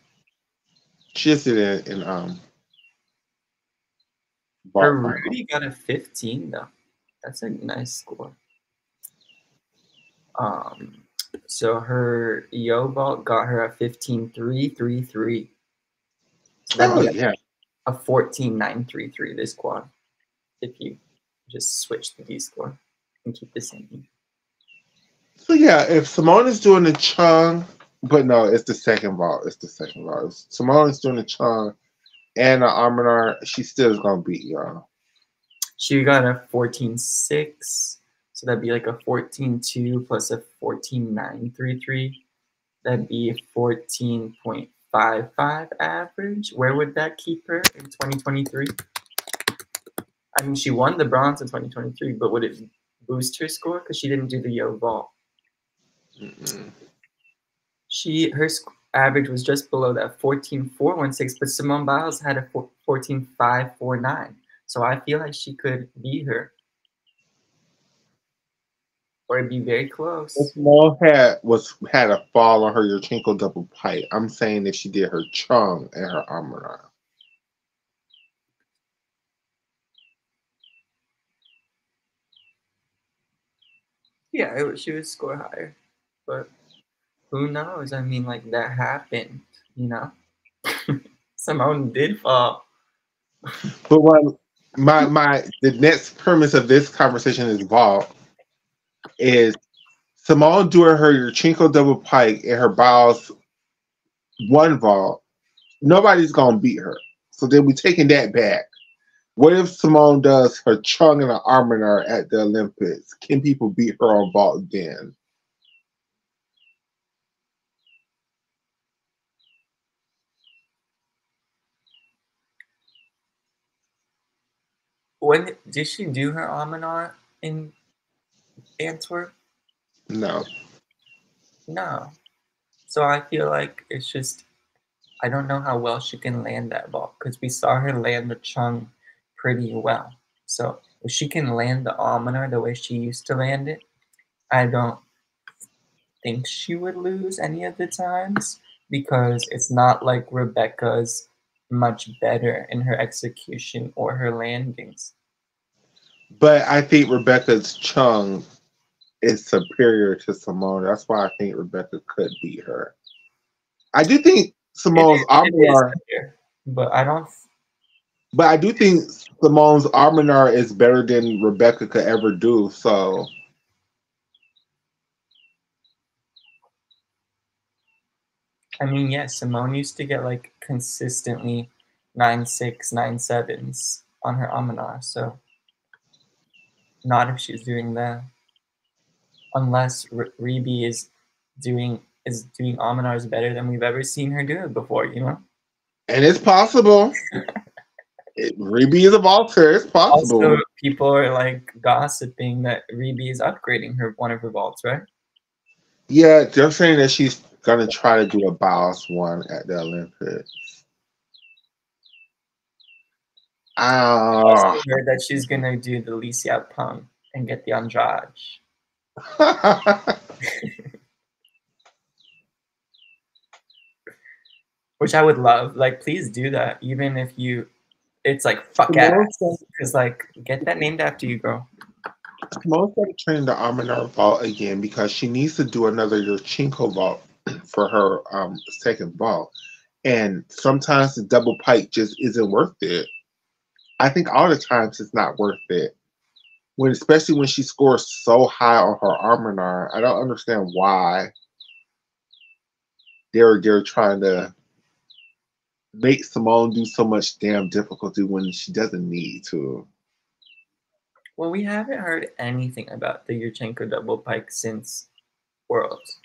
Speaker 1: She just did it in
Speaker 2: Her
Speaker 1: vault final.
Speaker 2: Rudy got a 15 though. That's a nice score. So her Yo vault got her a 15.333. So that'd be a 14.933 this quad if you just switch the D score and keep the same.
Speaker 1: So yeah, if Simone is doing the Chung, but no, it's the second vault. It's the second vault. If Simone is doing the Chung and the Arminar, she still is gonna beat y'all.
Speaker 2: She got a 14.6, so that'd be like a 14.2 plus a 14.933. That'd be a 14.55 average. Where would that keep her in 2023? I mean, she won the bronze in 2023, but would it boost her score because she didn't do the Yo vault? Her average was just below that 14.416, but Simone Biles had a 14.549. So I feel like she could beat her. Or it'd be very close.
Speaker 1: If Simone had a fall on her Yurchenko double pipe, I'm saying if she did her Chung and her Arminar.
Speaker 2: Yeah, she would score higher. But who knows? I mean, like, that happened, you know? Simone did fall.
Speaker 1: But the next premise of this conversation is vault is Simone doing her Yurchenko double pike and her Biles one vault. Nobody's gonna beat her. So then we're taking that back. What if Simone does her Chung and her Arminar at the Olympics? Can people beat her on vault then?
Speaker 2: When did she do her Aminar in Antwerp?
Speaker 1: No.
Speaker 2: No. So I feel like it's just, I don't know how well she can land that ball because we saw her land the chung pretty well. So if she can land the almoner the way she used to land it, I don't think she would lose any of the times because it's not like Rebecca's much better in her execution or her landings.
Speaker 1: But I think Rebecca's chung is superior to Simone. That's why I think Rebecca could beat her. I do think Simone's
Speaker 2: It is
Speaker 1: Arminar,
Speaker 2: better, but I don't.
Speaker 1: but I do think Simone's Arminar is better than Rebecca could ever do. So
Speaker 2: I mean, yes, Simone used to get like consistently 9.6, 9.7s on her Amanar. So not if she's doing that, unless Rebe is doing Amanars better than we've ever seen her do it before. You know.
Speaker 1: and it's possible. Reby is a vaulter. It's
Speaker 2: Also,
Speaker 1: possible.
Speaker 2: people are like gossiping that Rebe is upgrading one of her vaults, right?
Speaker 1: Yeah, they're saying that she's gonna try to do a boss one at the Olympics.
Speaker 2: I also
Speaker 1: Ah.
Speaker 2: heard that she's gonna do the Li Xiaopeng and get the Andrade. Which I would love. Like, please do that. Even if it's like fuck ass, because like get that named after you, girl.
Speaker 1: Simone's got to train the Arminar vault again because she needs to do another Yurchenko vault for her second vault. And sometimes the double pike just isn't worth it. I think all the times it's not worth it. Especially when she scores so high on her Arminar. I don't understand why they're trying to make Simone do so much damn difficulty when she doesn't need to.
Speaker 2: Well, we haven't heard anything about the Yurchenko double pike since Worlds.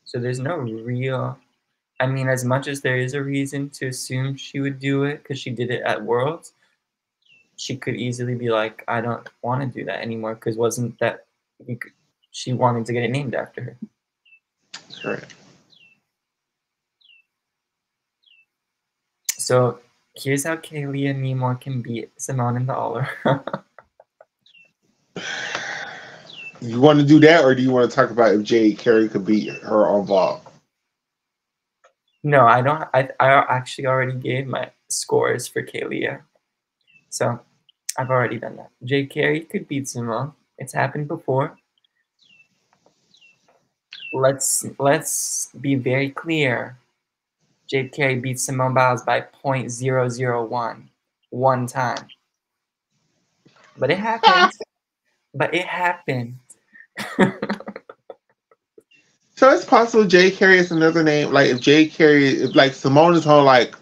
Speaker 2: So there's no real. I mean, as much as there is a reason to assume she would do it because she did it at Worlds, she could easily be like, I don't want to do that anymore because wasn't that she wanted to get it named after her.
Speaker 1: Correct.
Speaker 2: So here's how Kaylee and Nemor can beat Simone in the Aller.
Speaker 1: You want to do that, or do you want to talk about if Jade Carey could beat her on vault?
Speaker 2: No, I don't. I actually already gave my scores for Kaylee. So I've already done that. Jade Carey could beat Simone. It's happened before. Let's be very clear. Jade Carey beat Simone Biles by 0.001 one time. But it happened.
Speaker 1: So it's possible Jade Carey is another name. Like if Jade Carey, if like Simone is on like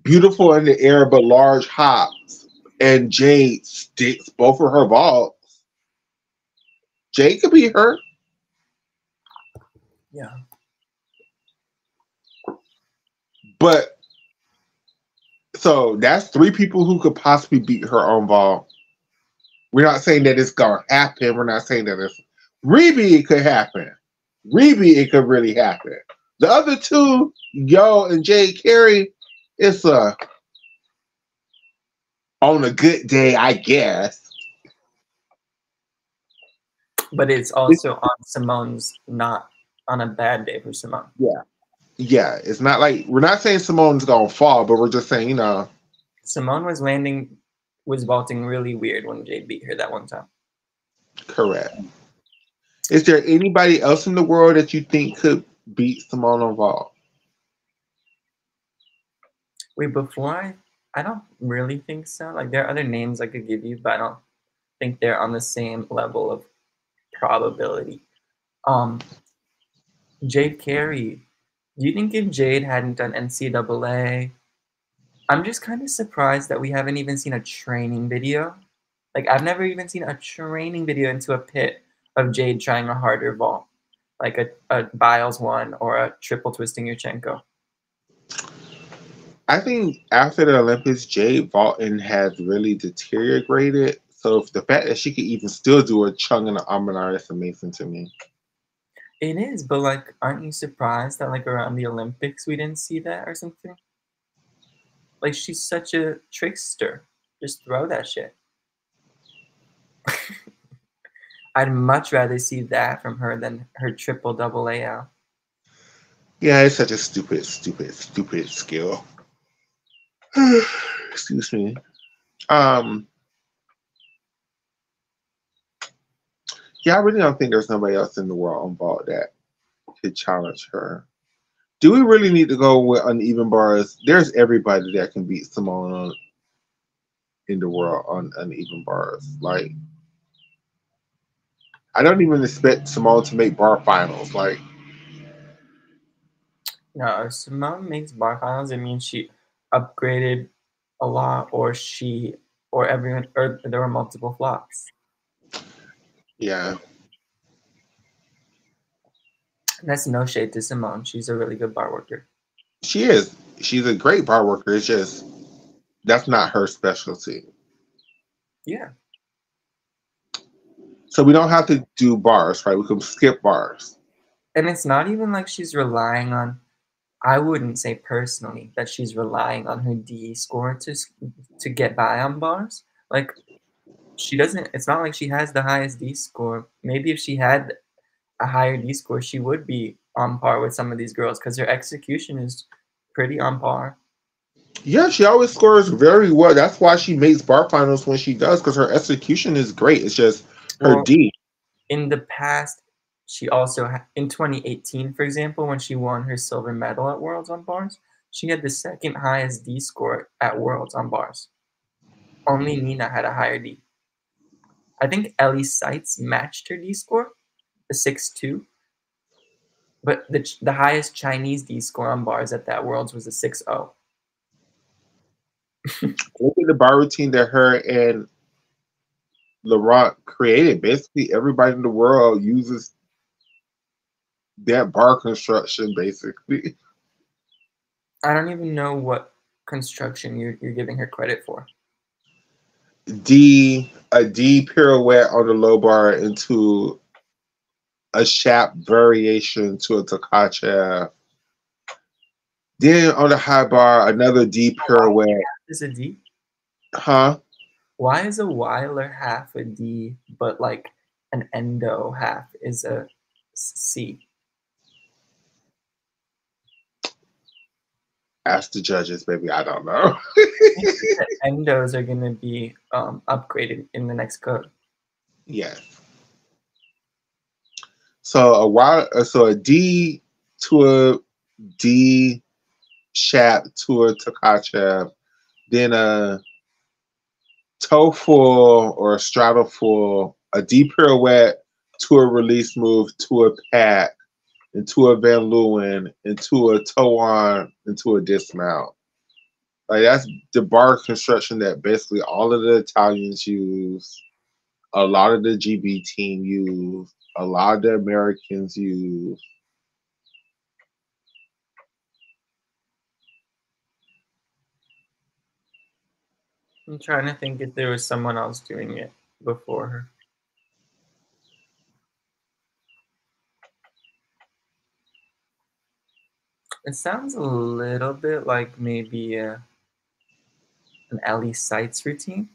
Speaker 1: beautiful in the air but large hops, and Jade sticks both of her vaults, Jade could be her.
Speaker 2: Yeah.
Speaker 1: But so that's three people who could possibly beat her on vault. We're not saying that it's gonna happen. We're not saying that it's Reby. It could happen. Reby, it could really happen. The other two, Yo and Jade Carey, it's on a good day, I guess.
Speaker 2: But it's also on Simone's, not on a bad day for Simone.
Speaker 1: Yeah. Yeah. It's not like we're not saying Simone's gonna fall, but we're just saying,
Speaker 2: Simone was vaulting really weird when Jade beat her that one time.
Speaker 1: correct. Is there anybody else in the world that you think could beat Simone on vault?
Speaker 2: Wait, before I don't really think so. Like there are other names I could give you, but I don't think they're on the same level of probability. Jade Carey. Do you think if Jade hadn't done NCAA, I'm just kind of surprised that we haven't even seen a training video. Like I've never even seen a training video into a pit of Jade trying a harder vault, like a Biles one or a triple twisting Yurchenko.
Speaker 1: I think after the Olympics, Jade vaulting has really deteriorated. So if the fact that she could even still do a chung and an arm is amazing to me.
Speaker 2: It is, but like, aren't you surprised that like around the Olympics we didn't see that or something? Like, she's such a trickster. Just throw that shit. I'd much rather see that from her than her triple double AL.
Speaker 1: Yeah, it's such a stupid, stupid, stupid skill. Excuse me. Um, yeah, I really don't think there's nobody else in the world on ball that could challenge her. Do we really need to go with uneven bars? There's everybody that can beat Simone in the world on uneven bars. Like, I don't even expect Simone to make bar finals. Like,
Speaker 2: No, if Simone makes bar finals, it means she upgraded a lot, or everyone, or there were multiple flops.
Speaker 1: yeah,
Speaker 2: And that's no shade to Simone. She's a really good bar worker.
Speaker 1: she is. She's a great bar worker. It's just that's not her specialty.
Speaker 2: Yeah.
Speaker 1: So we don't have to do bars, right? We can skip bars.
Speaker 2: And it's not even like she's relying on, I wouldn't say personally that she's relying on her D score to get by on bars. Like, she doesn't, it's not like she has the highest D score. Maybe if she had a higher D score, she would be on par with some of these girls because her execution is pretty on par.
Speaker 1: Yeah, she always scores very well. That's why she makes bar finals when she does, because her execution is great. It's just her
Speaker 2: Well,
Speaker 1: D.
Speaker 2: in the past, she also in 2018, for example, when she won her silver medal at Worlds on bars, she had the second highest D score at Worlds on bars. Only Nina had a higher D. I think Ellie Seitz matched her D score, the 6.2, but the highest Chinese D score on bars at that Worlds was a 6.0.
Speaker 1: Look at the bar routine that her and Laurent created. Basically, everybody in the world uses that bar construction, basically.
Speaker 2: I don't even know what construction you're giving her credit for.
Speaker 1: A D pirouette on the low bar into a Shap variation to a Takachev. Then on the high bar, another D pirouette.
Speaker 2: Is a D?
Speaker 1: Huh?
Speaker 2: Why is a Weiler half a D, but like an endo half is a C?
Speaker 1: Ask the judges, baby. I don't know.
Speaker 2: I think the endos are going to be upgraded in the next code.
Speaker 1: Yes. So a D to a D Shap to a Takachev, then a toe full or a straddle full, a D pirouette to a release move to a pack, into a Van Leeuwen, into a toe on, into a dismount. Like that's the bar construction that basically all of the Italians use, a lot of the GB team use, a lot of the Americans use.
Speaker 2: I'm trying to think if there was someone else doing it before her. It sounds a little bit like maybe an Ellie Seitz routine.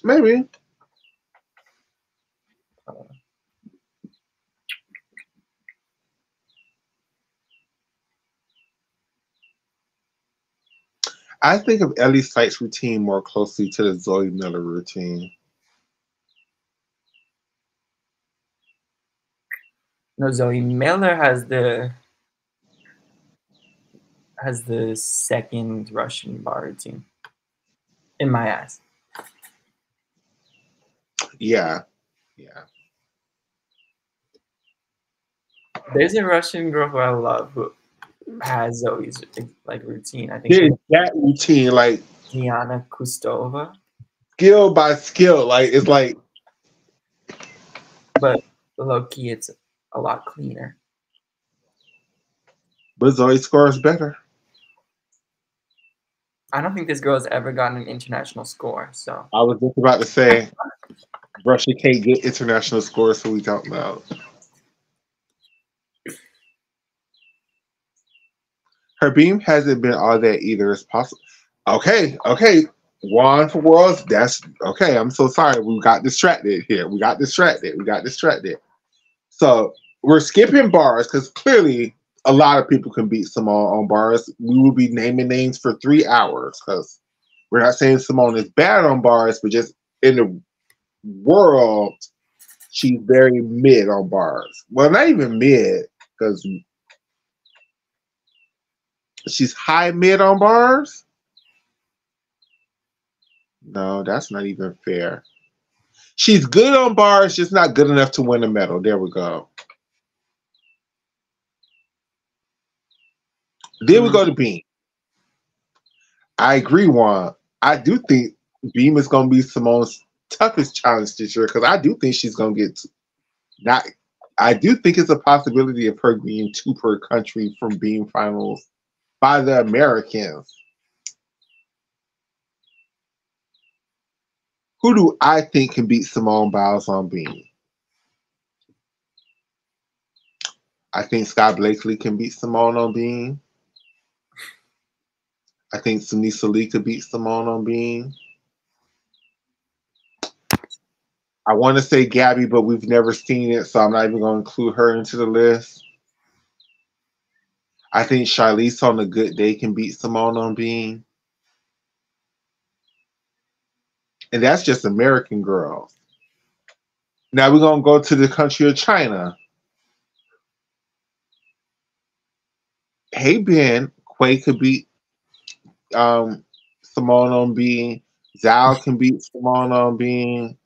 Speaker 1: Maybe. I think of Ellie Sykes' routine more closely to the Zoe Miller routine.
Speaker 2: No, Zoe Miller has the second Russian bar routine in my eyes.
Speaker 1: Yeah. Yeah.
Speaker 2: There's a Russian girl who I love who has Zoe's like routine. I think
Speaker 1: Yeah,
Speaker 2: her
Speaker 1: that routine, like
Speaker 2: Diana Kustova,
Speaker 1: skill by skill. Like it's like
Speaker 2: but low key it's a lot cleaner.
Speaker 1: but Zoe scores better.
Speaker 2: I don't think this girl has ever gotten an international score. So
Speaker 1: I was just about to say, Russia can't get international scores, so we don't know. Her beam hasn't been all that either. It's possible. Okay, okay. One for worlds. That's okay. I'm so sorry. We got distracted here. We got distracted. So we're skipping bars because clearly a lot of people can beat Simone on bars. We will be naming names for 3 hours because we're not saying Simone is bad on bars, but just in the world, she's very mid on bars. Well, not even mid because she's high mid on bars. No, that's not even fair. She's good on bars, just not good enough to win a medal. There we go. Then we go to beam. I agree, Juan. I do think beam is going to be Simone's toughest challenge this year because I do think she's going to get not. I do think it's a possibility of her being 2 per country from beam finals by the Americans. Who do I think can beat Simone Biles on beam? I think Scott Blakely can beat Simone on beam. I think Sunisa Lee could beat Simone on beam. I want to say Gabby, but we've never seen it, so I'm not even going to include her into the list. I think Charlize on a good day can beat Simone on beam. And that's just American girls. Now we're going to go to the country of China. Hey, Ben, Quay could beat Simone on beam. Zhao can beat Simone on beam.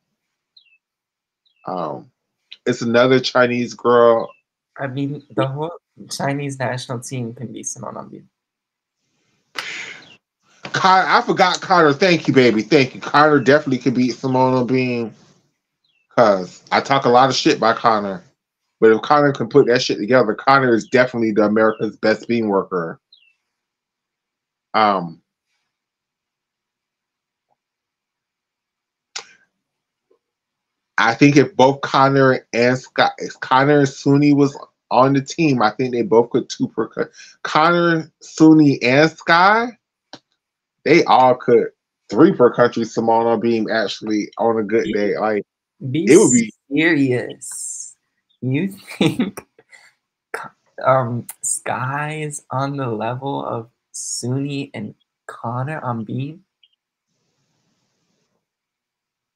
Speaker 1: It's another Chinese girl.
Speaker 2: I mean, the whole Chinese national team can beat Simone on beam.
Speaker 1: I forgot Connor. Thank you, baby. Thank you. Connor definitely could beat Simone on beam. Because I talk a lot of shit by Connor. But if Connor can put that shit together, Connor is definitely the America's best beam worker. I think if both Connor and Scott, if Connor and Suni was on the team, I think they both could 2 per country. Connor, Suni, and Sky, they all could 3 per country Simone on beam actually on a good day. Like
Speaker 2: Be
Speaker 1: it would be
Speaker 2: serious. You think Sky is on the level of Suni and Connor on beam?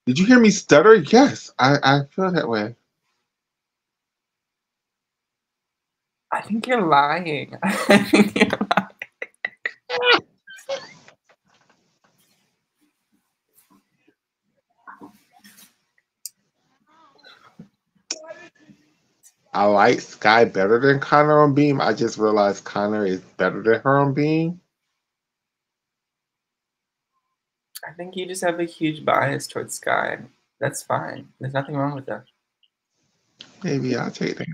Speaker 1: Did you hear me stutter? Yes, I feel that way.
Speaker 2: I think you're lying. I think you're lying.
Speaker 1: I like Sky better than Connor on beam. I just realized Connor is better than her on beam.
Speaker 2: I think you just have a huge bias towards Sky. That's fine. There's nothing wrong with that.
Speaker 1: Maybe I'll take that.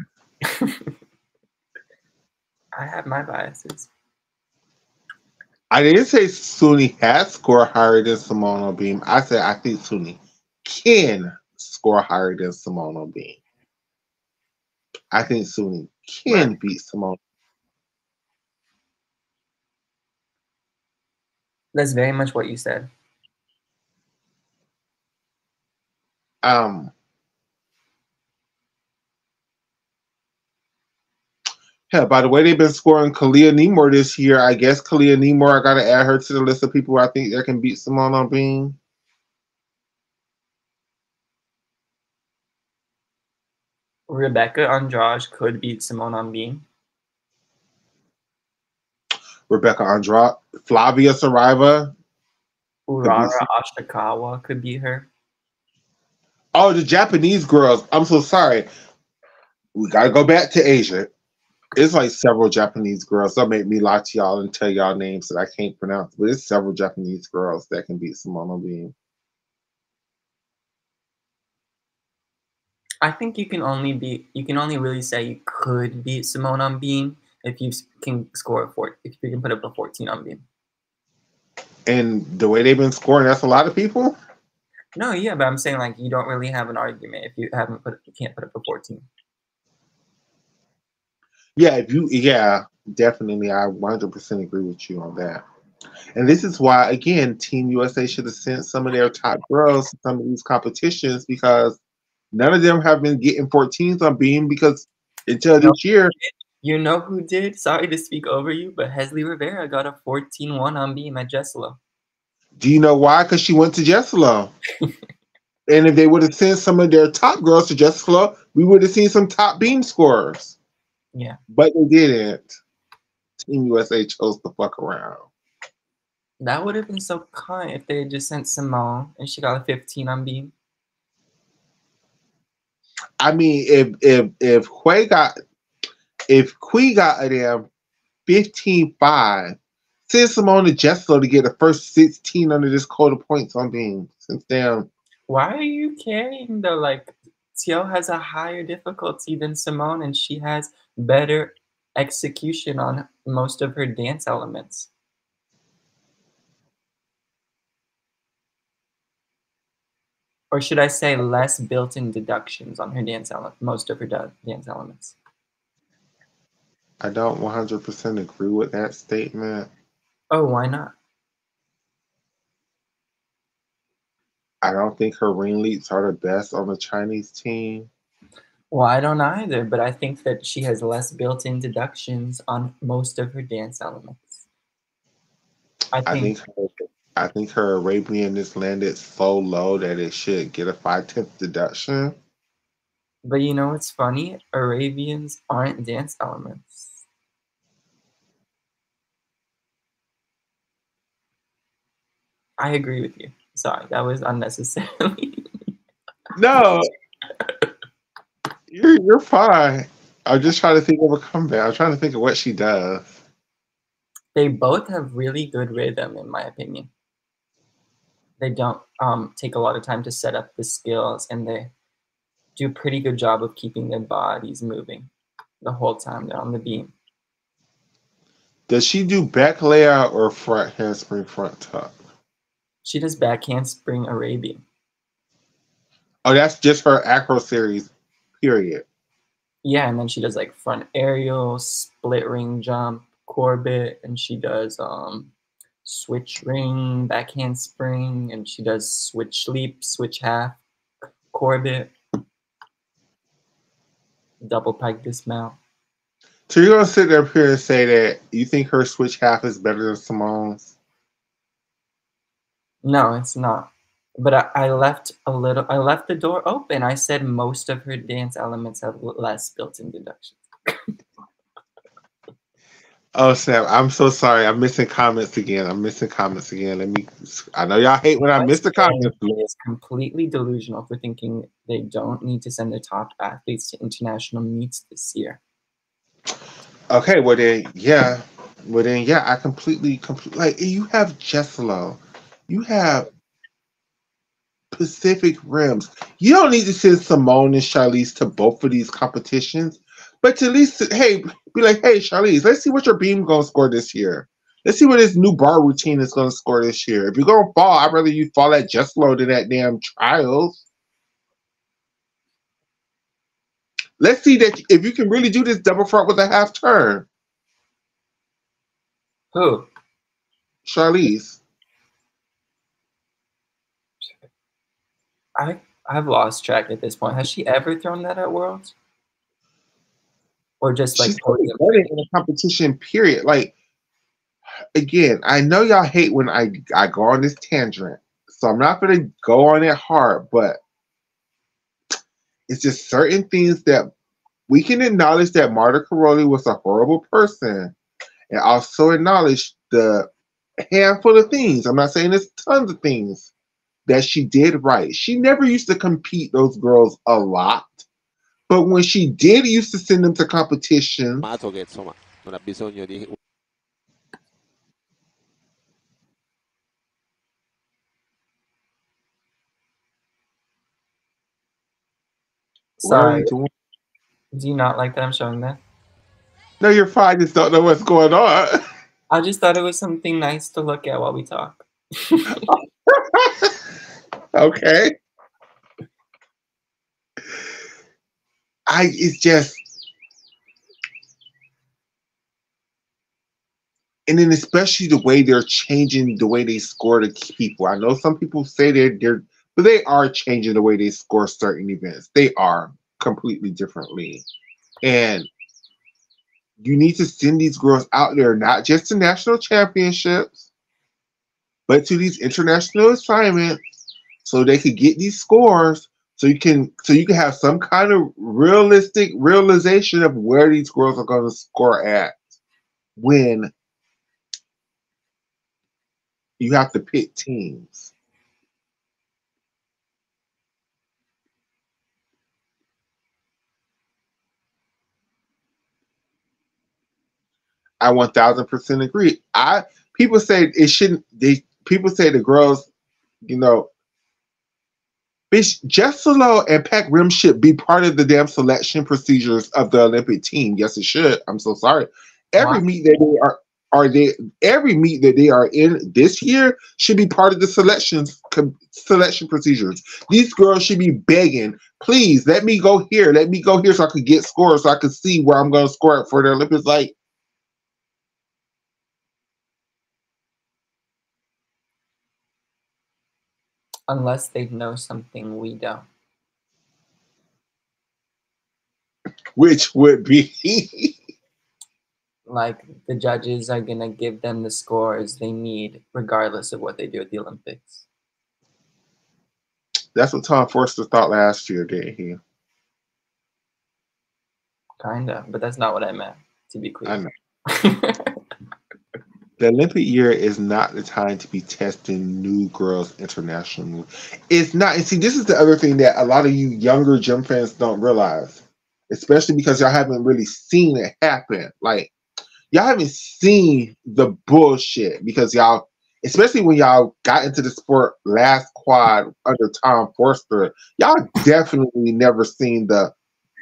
Speaker 2: I have my biases.
Speaker 1: I didn't say Suni has scored higher than Simone on beam. I said I think Suni can score higher than Simone on beam. I think Suni can beat Simone.
Speaker 2: That's very much what you said.
Speaker 1: Yeah, by the way, they've been scoring Kalia Nemor this year. I guess Kalia Nemor, I got to add her to the list of people I think that can beat Simone on beam.
Speaker 2: Rebecca Andrade could beat Simone on beam.
Speaker 1: Rebecca Andrade, Flavia Saraiva.
Speaker 2: Urara Ashikawa could beat her.
Speaker 1: Oh, the Japanese girls. I'm so sorry. We got to go back to Asia. It's like several Japanese girls. Don't make me lie to y'all and tell y'all names that I can't pronounce. But it's several Japanese girls that can beat Simone on beam.
Speaker 2: I think you can only really say you could beat Simone on beam if you can score if you can put up a 14 on beam.
Speaker 1: And the way they've been scoring, that's a lot of people.
Speaker 2: No, yeah, but I'm saying like you don't really have an argument if you can't put up a 14.
Speaker 1: Yeah, definitely. I 100% agree with you on that. And this is why, again, Team USA should have sent some of their top girls to some of these competitions because none of them have been getting 14s on beam because until
Speaker 2: No,
Speaker 1: this year.
Speaker 2: you know who did? Sorry to speak over you, but Hesley Rivera got a 14-1 on beam at Jesselo.
Speaker 1: Do you know why? Because she went to Jesselo. And if they would have sent some of their top girls to Jesselo, we would have seen some top beam scorers.
Speaker 2: Yeah.
Speaker 1: But they didn't. Team USA chose to fuck around.
Speaker 2: That would have been so kind if they had just sent Simone and she got a 15 on beam.
Speaker 1: I mean, if Quay got a damn 15-5, send Simone to Jesselo to get the first 16 under this code of points on beam. Since damn.
Speaker 2: Why are you carrying though? Like Tio has a higher difficulty than Simone and she has better execution on most of her dance elements. Or should I say less built-in deductions on her most of her dance elements?
Speaker 1: I don't 100% agree with that statement.
Speaker 2: Oh, why not?
Speaker 1: I don't think her ringleads are the best on the Chinese team.
Speaker 2: Well, I don't either, but I think that she has less built-in deductions on most of her dance elements. I
Speaker 1: think her Arabian is landed so low that it should get a 5/10 deduction.
Speaker 2: But you know what's funny? Arabians aren't dance elements. I agree with you. Sorry, that was unnecessary.
Speaker 1: No, you're fine. I'm just trying to think of a comeback. I'm trying to think of what she does.
Speaker 2: They both have really good rhythm, in my opinion. They don't take a lot of time to set up the skills, and they do a pretty good job of keeping their bodies moving the whole time they're on the beam.
Speaker 1: Does she do back layout or front handspring front tuck?
Speaker 2: She does back handspring Arabian.
Speaker 1: Oh, that's just her acro series, period.
Speaker 2: Yeah, and then she does like front aerial, split ring jump, Corbett, and she does switch ring, back handspring, and she does switch leap, switch half, Corbett, double pike dismount.
Speaker 1: So you're gonna sit there up here and say that you think her switch half is better than Simone's?
Speaker 2: No, it's not. But I left the door open. I said most of her dance elements have less built-in deductions.
Speaker 1: Oh snap! I'm so sorry. I'm missing comments again. I know y'all hate when I miss the comments.
Speaker 2: It is completely delusional for thinking they don't need to send their top athletes to international meets this year.
Speaker 1: Okay, well then, yeah. I completely like you have Jesselo, you have Pacific Rims. You don't need to send Simone and Charlize to both of these competitions, but to at least be like, hey Charlize, let's see what your beam gonna score this year. Let's see what this new bar routine is gonna score this year. If you're gonna fall, I'd rather you fall at Jesselo than at damn trials. Let's see that if you can really do this double front with a half turn.
Speaker 2: Who?
Speaker 1: Charlize.
Speaker 2: I've lost track at this point. Has she ever thrown that at Worlds? Or just like
Speaker 1: She's in a competition, period. Like, again, I know y'all hate when I go on this tangent, so I'm not gonna go on it hard, but it's just certain things that we can acknowledge that Marta Caroli was a horrible person, and also acknowledge the handful of things. I'm not saying there's tons of things that she did right. She never used to compete those girls a lot, but when she did, used to send them to competition.
Speaker 3: Che insomma non ha bisogno di
Speaker 1: What are
Speaker 2: Sorry.
Speaker 1: you doing?
Speaker 2: Do you not like that I'm showing that?
Speaker 1: No, you're fine. Just don't know what's going on.
Speaker 2: I just thought it was something nice to look at while we talk.
Speaker 1: Okay. It's just, and then especially the way they're changing the way they score the people. I know some people say but they are changing the way they score certain events. They are completely differently. And you need to send these girls out there, not just to national championships, but to these international assignments so they could get these scores so you can have some kind of realistic realization of where these girls are going to score at when you have to pick teams. I 1000% agree. People say it shouldn't. People say the girls, you know, bitch, Jessalo and Peck Rim should be part of the damn selection procedures of the Olympic team. Yes, it should. I'm so sorry. Every
Speaker 2: Why?
Speaker 1: meet that they are they every meet that they are in this year should be part of the selection procedures. These girls should be begging, please let me go here, so I could get scores, so I could see where I'm going to score at for the Olympics. Like,
Speaker 2: Unless they know something we don't.
Speaker 1: which would be
Speaker 2: Like the judges are gonna give them the scores they need, regardless of what they do at the Olympics.
Speaker 1: that's what Tom Forster thought last year, didn't he?
Speaker 2: Kinda, but that's not what I meant, to be
Speaker 1: I
Speaker 2: clear.
Speaker 1: know. The Olympic year is not the time to be testing new girls internationally. It's not. And see, this is the other thing that a lot of you younger gym fans don't realize, especially because y'all haven't really seen it happen. Like, y'all haven't seen the bullshit because y'all, especially when y'all got into the sport last quad under Tom Forster, y'all definitely never seen the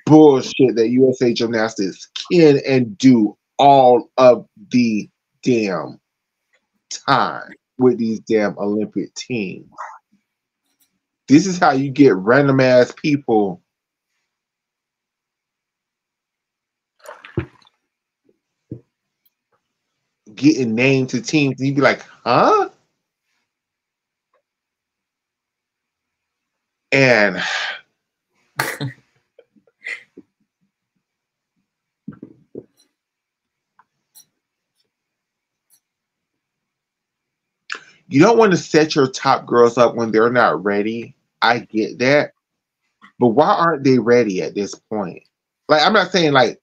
Speaker 1: bullshit that USA Gymnastics can and do all of the damn time with these damn Olympic teams. This is how you get random ass people getting named to teams, and you'd be like, huh? And you don't want to set your top girls up when they're not ready. I get that. But why aren't they ready at this point? Like, I'm not saying like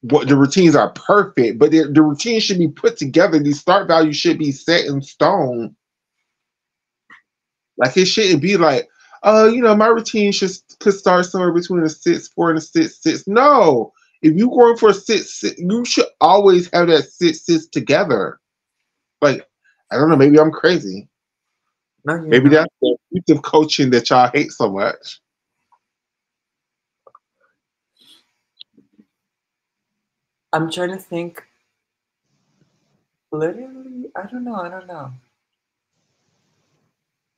Speaker 1: what the routines are perfect, but the routines should be put together. These start values should be set in stone. Like, it shouldn't be like, my routine could start somewhere between a 6-4 and a 6-6. No, if you're going for a 6-6, you should always have that 6-6 together. Like, I don't know, maybe I'm crazy.
Speaker 2: No, you're
Speaker 1: Maybe
Speaker 2: not.
Speaker 1: that's the piece of coaching that y'all hate so much.
Speaker 2: I'm trying to think. Literally, I don't know.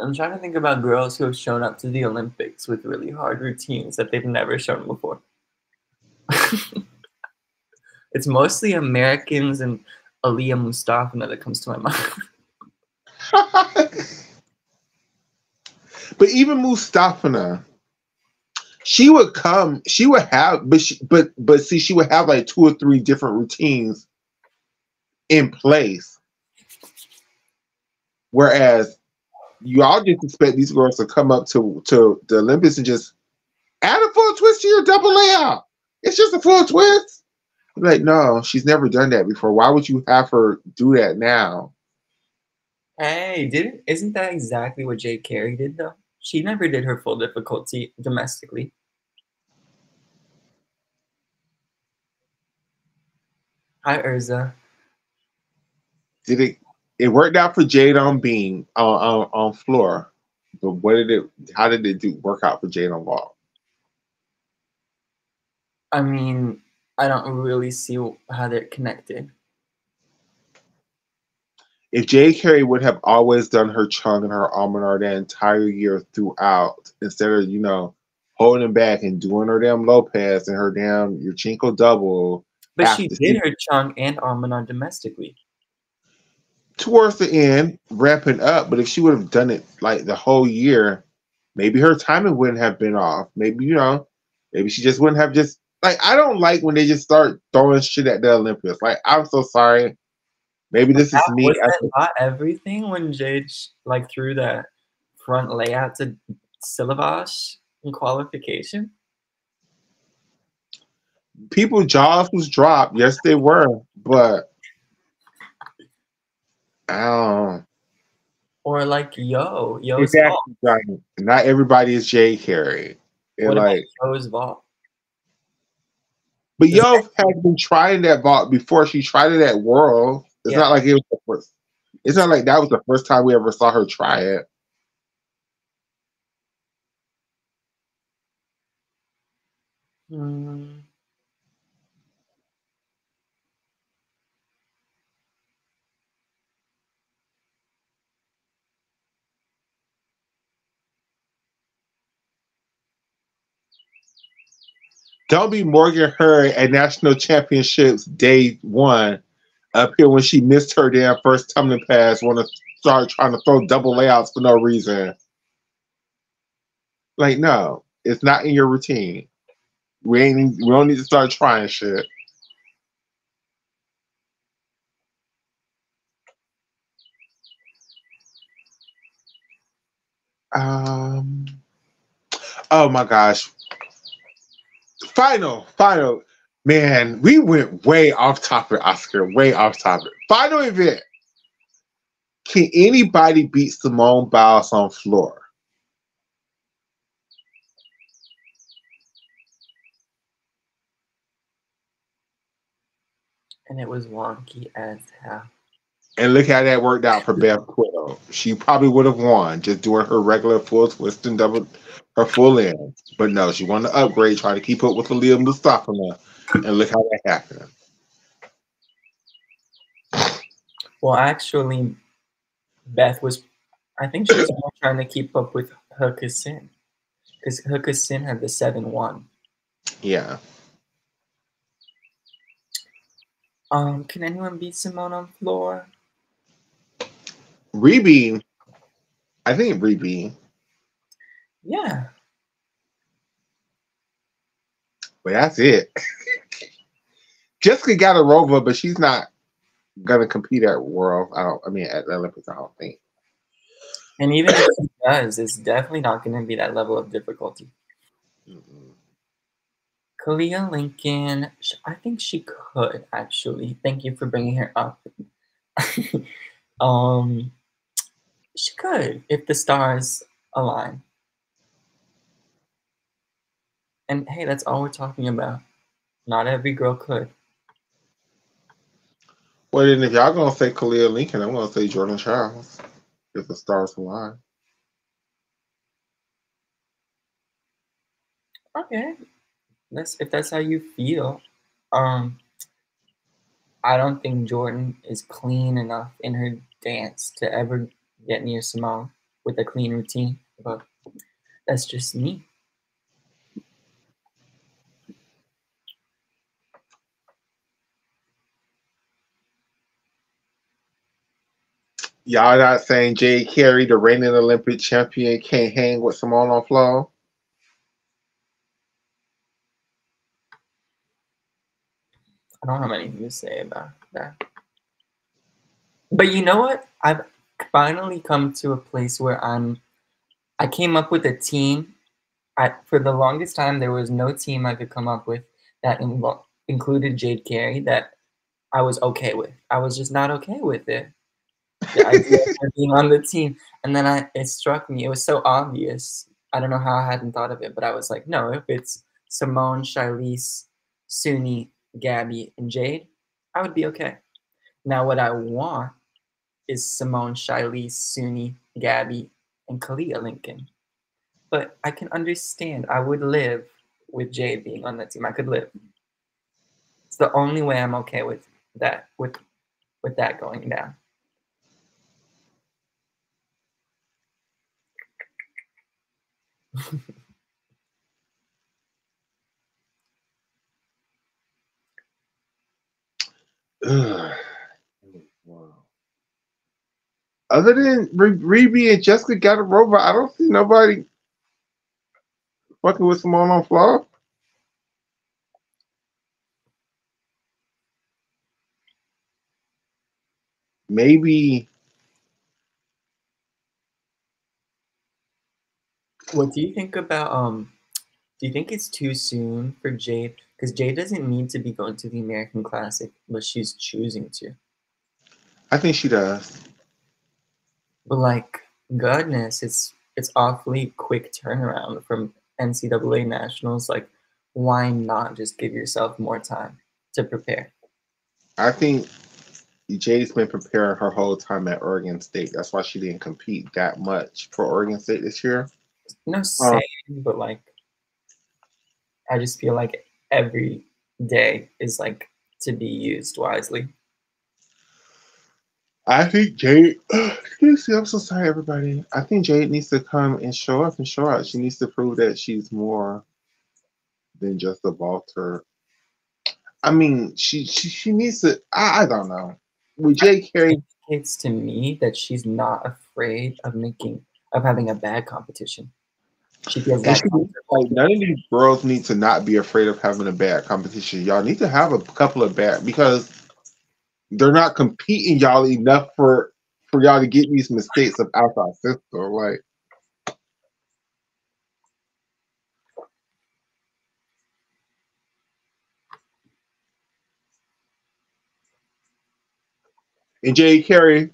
Speaker 2: I'm trying to think about girls who have shown up to the Olympics with really hard routines that they've never shown before. It's mostly Americans and Aliyah Mustafa that comes to my mind.
Speaker 1: But even Mustafa, she would have, but see, she would have like 2 or 3 different routines in place. Whereas y'all just expect these girls to come up to the Olympics and just add a full twist to your double layout. It's just a full twist. Like, no, she's never done that before. Why would you have her do that now?
Speaker 2: Hey, isn't that exactly what Jay Carey did though? She never did her full difficulty domestically. Hi, Urza.
Speaker 1: It worked out for Jade on beam on floor, but how did it work out for Jade on wall?
Speaker 2: I mean, I don't really see how they're connected.
Speaker 1: if Jay Carey would have always done her chung and her almond that entire year throughout, instead of, holding back and doing her damn Lopez and her damn Yurchenko double
Speaker 2: But she
Speaker 1: after
Speaker 2: did her chung and almond domestically.
Speaker 1: towards the end, wrapping up. But if she would have done it like the whole year, maybe her timing wouldn't have been off. Maybe, maybe she just wouldn't have just like I don't like when they just start throwing shit at the Olympics. Like, I'm so sorry. Maybe this is me.
Speaker 2: Was that not everything when Jade threw that front layout to Silavash in qualification?
Speaker 1: People jaws was dropped. Yes, they were, but I don't know.
Speaker 2: Or Yo's
Speaker 1: Exactly.
Speaker 2: vault.
Speaker 1: Right. Not everybody is Jay Carey.
Speaker 2: What about Yo's vault?
Speaker 1: But Yo has been trying that vault before. She tried it at World. It's not like it was the first. It's not like that was the first time we ever saw her try it. Don't be Morgan Hurd at National Championships day 1 up here when she missed her damn first tumbling pass. Want to start trying to throw double layouts for no reason. Like, no, it's not in your routine. We don't need to start trying shit. Oh my gosh. Final. Man, we went way off topic, Oscar. Way off topic. Final event. Can anybody beat Simone Biles on floor?
Speaker 2: And it was wonky as hell.
Speaker 1: And look how that worked out for Beth Quill. She probably would have won just doing her regular full twist and double her full in. But no, she wanted to upgrade, trying to keep up with Aaliyah Mustafa. And look how that happened.
Speaker 2: Well, actually, Beth I think she was more trying to keep up with Hukasin. Because Hukasin had the 7-1.
Speaker 1: Yeah.
Speaker 2: Can anyone beat Simone on floor?
Speaker 1: Rebeam. I think Rebeam.
Speaker 2: Yeah.
Speaker 1: But that's it. Jessica got a rover, but she's not gonna compete at World. At the Olympics, I don't think.
Speaker 2: And even if she does, it's definitely not going to be that level of difficulty. Kalia Lincoln, I think she could actually. Thank you for bringing her up. She could if the stars align. And hey, that's all we're talking about. Not every girl could.
Speaker 1: Well, then if y'all gonna say Kalia Lincoln, I'm gonna say Jordan Charles. If the stars align.
Speaker 2: Okay, if that's how you feel. I don't think Jordan is clean enough in her dance to ever get near Simone with a clean routine, but that's just me.
Speaker 1: Y'all not saying Jay Carey, the reigning Olympic champion, can't hang with Simone on floor?
Speaker 2: I don't have anything to say about that. But you know what? I've finally come to a place where I came up with a team. For the longest time, there was no team I could come up with that included Jade Carey that I was okay with. I was just not okay with it. The idea of her being on the team. And then it struck me. It was so obvious. I don't know how I hadn't thought of it, but I was like, no, if it's Simone, Shilese, Suni, Gabby, and Jade, I would be okay. Now, what I want is Simone, Shilese, Suni, Gabby, and Kalia Lincoln. But I can understand. I would live with Jade being on that team. I could live. It's the only way I'm okay with that, with that going down.
Speaker 1: Ugh. Wow. Other than Reby and Jessica got a robot, I don't see nobody fucking with Simone on floor. Maybe.
Speaker 2: What do you think about do you think it's too soon for Jade? Because Jade doesn't need to be going to the American Classic, but she's choosing to.
Speaker 1: I think she does.
Speaker 2: But like, goodness, it's awfully quick turnaround from NCAA nationals. Like, why not just give yourself more time to prepare?
Speaker 1: I think Jade's been preparing her whole time at Oregon State. That's why she didn't compete that much for Oregon State this year.
Speaker 2: No saying, but like, I just feel like every day is like to be used wisely.
Speaker 1: I think Jade. Excuse me, I'm so sorry, everybody. I think Jade needs to come and show up and show out. She needs to prove that she's more than just a vaulter. I mean, she needs to. I don't know. With Jade Carey,
Speaker 2: It's to me that she's not afraid of having a bad competition. She feels that
Speaker 1: like, none of these girls need to not be afraid of having a bad competition. Y'all need to have a couple of bad because they're not competing y'all enough for y'all to get these mistakes of outside system. Like, and Jay Carey,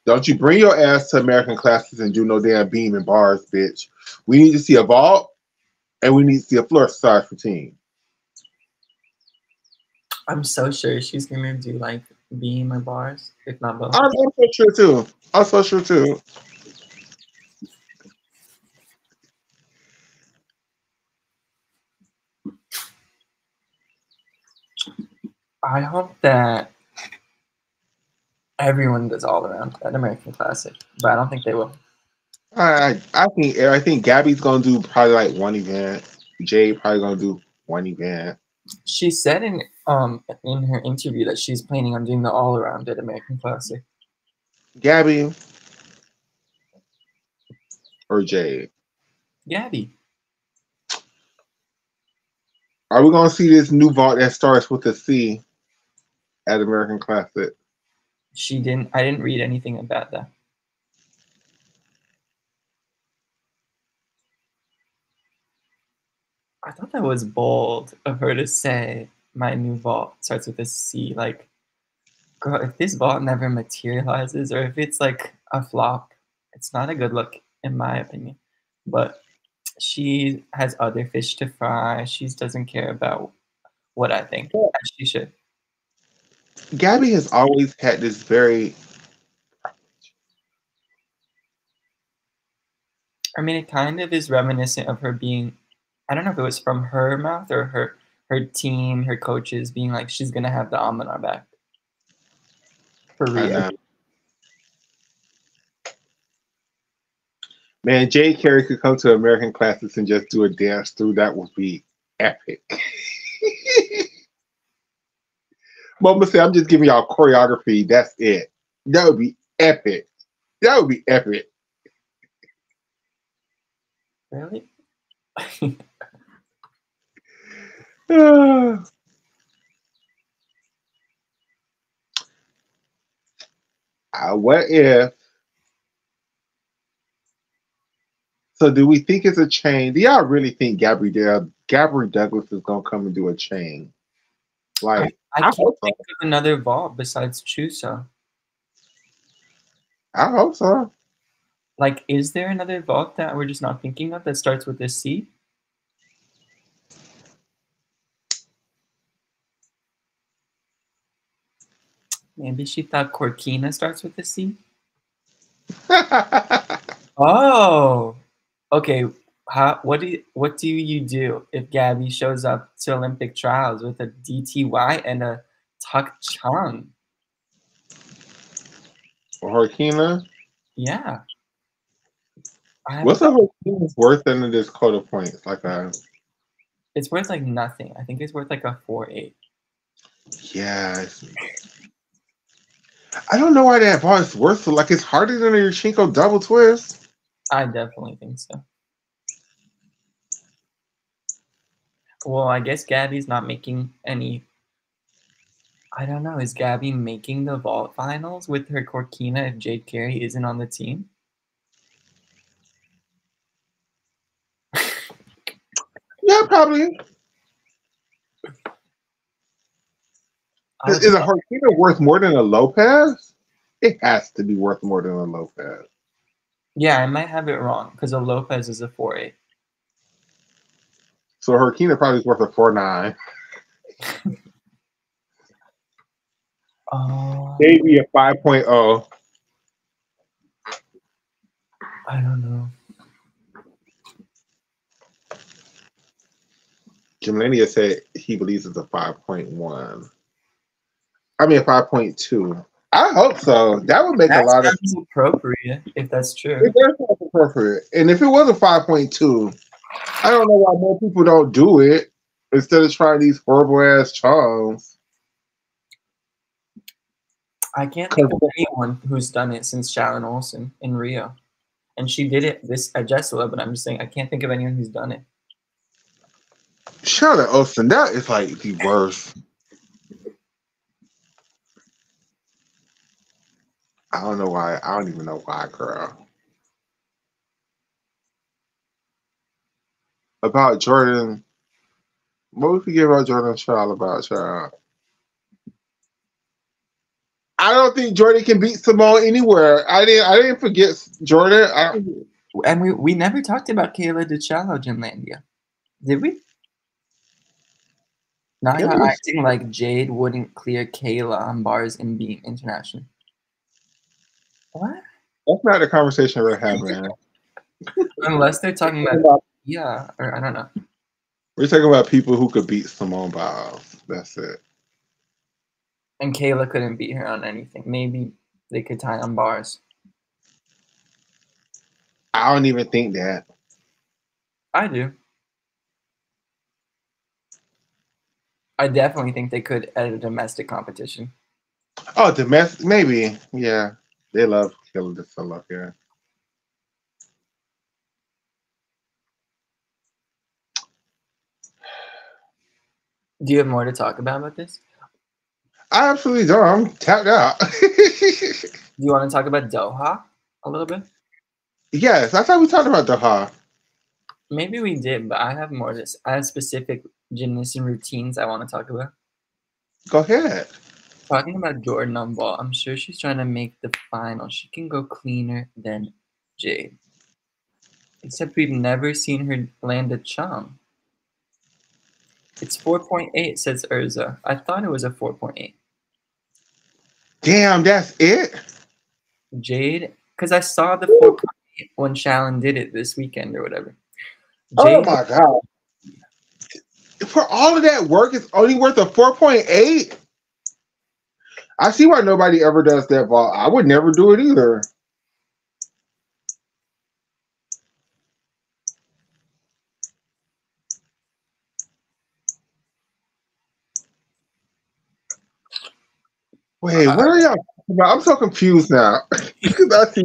Speaker 1: don't you bring your ass to American classes and do no damn beam and bars, bitch. We need to see a vault and we need to see a floor exercise routine.
Speaker 2: I'm so sure she's gonna do like beam or bars, if not both.
Speaker 1: I'm so sure too. I'm so sure too.
Speaker 2: I hope that everyone does all around at American Classic, but I don't think they will.
Speaker 1: I think Gabby's gonna do probably like one event. Jay probably gonna do one event.
Speaker 2: She said in her interview that she's planning on doing the all around at American Classic.
Speaker 1: Gabby or Jay?
Speaker 2: Gabby.
Speaker 1: Are we gonna see this new vault that starts with a C at American Classic?
Speaker 2: I didn't read anything about that. I thought that was bold of her to say my new vault starts with a C. Like, girl, if this vault never materializes or if it's like a flop, it's not a good look in my opinion. But she has other fish to fry. She doesn't care about what I think. As she should.
Speaker 1: Gabby has always had this very.
Speaker 2: I mean, it kind of is reminiscent of her being, I don't know if it was from her mouth or her team, her coaches being like, she's gonna have the almond on our back. For real.
Speaker 1: Man, Jay Carey could come to American Classics and just do a dance through. That would be epic. Mama said, I'm just giving y'all choreography. That's it. That would be epic. That would be epic.
Speaker 2: Really?
Speaker 1: What if? So, do we think it's a chain? Do y'all really think Gabby Douglas is gonna come and do a chain? Like,
Speaker 2: I can't think of another vault besides Chuso.
Speaker 1: I hope so.
Speaker 2: Like, is there another vault that we're just not thinking of that starts with a C? Maybe she thought Corkina starts with a C? Oh, okay. What do you do if Gabby shows up to Olympic trials with a DTY and a Tuck Chung?
Speaker 1: Or Hakina?
Speaker 2: Yeah.
Speaker 1: What's the whole team worth in this quota points? Like
Speaker 2: it's worth like nothing. I think it's worth like a 4.8.
Speaker 1: Yeah. I don't know why that ball is worth it. Like it's harder than a Yurchenko double twist.
Speaker 2: I definitely think so. Well, I guess Gabby's not making any. I don't know. Is Gabby making the vault finals with her Corkina if Jade Carey isn't on the team?
Speaker 1: Yeah, probably. Is a Corkina worth more than a Lopez? It has to be worth more than a Lopez.
Speaker 2: Yeah, I might have it wrong because a Lopez is a 4.8.
Speaker 1: So Corkina probably is worth a 4.9. Maybe a 5.0.
Speaker 2: I don't know.
Speaker 1: Gymnastics said he believes it's a 5.1. I mean a 5.2. I hope so. That would make a lot of
Speaker 2: sense. Appropriate if that's true.
Speaker 1: It does sound appropriate. And if it was a 5.2, I don't know why more people don't do it instead of trying these horrible ass charms.
Speaker 2: I can't think of anyone who's done it since Sharon Olsen in Rio. And she did it at Jessela, but I'm just saying I can't think of anyone who's done it.
Speaker 1: Sharon Olsen, that is like the worst. I don't know why. I don't even know why, girl. About Jordan, what would we forget about Jordan's trial about Child? I don't think Jordan can beat Simone anywhere. I didn't forget Jordan.
Speaker 2: And we never talked about Kayla DiCello Gymlandia. Did we? Now you're acting like Jade wouldn't clear Kayla on bars in being international. What?
Speaker 1: That's not the conversation we're having.
Speaker 2: Unless they're talking about or I don't know.
Speaker 1: We're talking about people who could beat Simone Biles. That's it.
Speaker 2: And Kayla couldn't beat her on anything. Maybe they could tie on bars.
Speaker 1: I don't even think that.
Speaker 2: I do. I definitely think they could at a domestic competition.
Speaker 1: Oh, domestic? Maybe. Yeah. They love Kayla DiCello here.
Speaker 2: Do you have more to talk about this?
Speaker 1: I absolutely don't. I'm tapped out.
Speaker 2: Do you want to talk about Doha a little bit?
Speaker 1: Yes, I thought we talked about Doha.
Speaker 2: Maybe we did, but I have more. I have specific gymnasium routines I want to talk about.
Speaker 1: Go ahead.
Speaker 2: Talking about Jordan on ball, I'm sure she's trying to make the final. She can go cleaner than Jade. Except we've never seen her land a chum. It's 4.8, says Urza. I thought it was a 4.8.
Speaker 1: Damn, that's it?
Speaker 2: Jade, because I saw the 4.8 when Shallon did it this weekend or whatever.
Speaker 1: Jade, oh my God. For all of that work, it's only worth a 4.8? I see why nobody ever does that ball. I would never do it either. Wait, what are y'all talking about? I'm so confused now. Because I see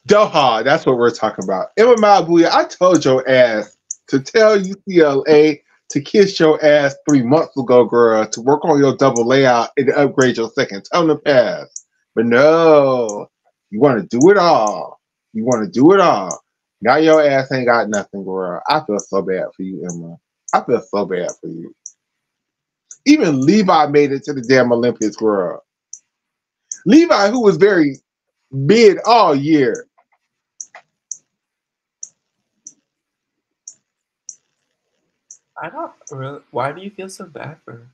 Speaker 1: Doha, that's what we're talking about. Emma Mabuya, I told your ass to tell UCLA to kiss your ass 3 months ago, girl, to work on your double layout and upgrade your second. Tell them to pass. But no, you want to do it all. You want to do it all. Now your ass ain't got nothing, girl. I feel so bad for you, Emma. I feel so bad for you. Even Levi made it to the damn Olympics, girl. Levi, who was very mid all year.
Speaker 2: I don't really. Why do you feel so bad for her?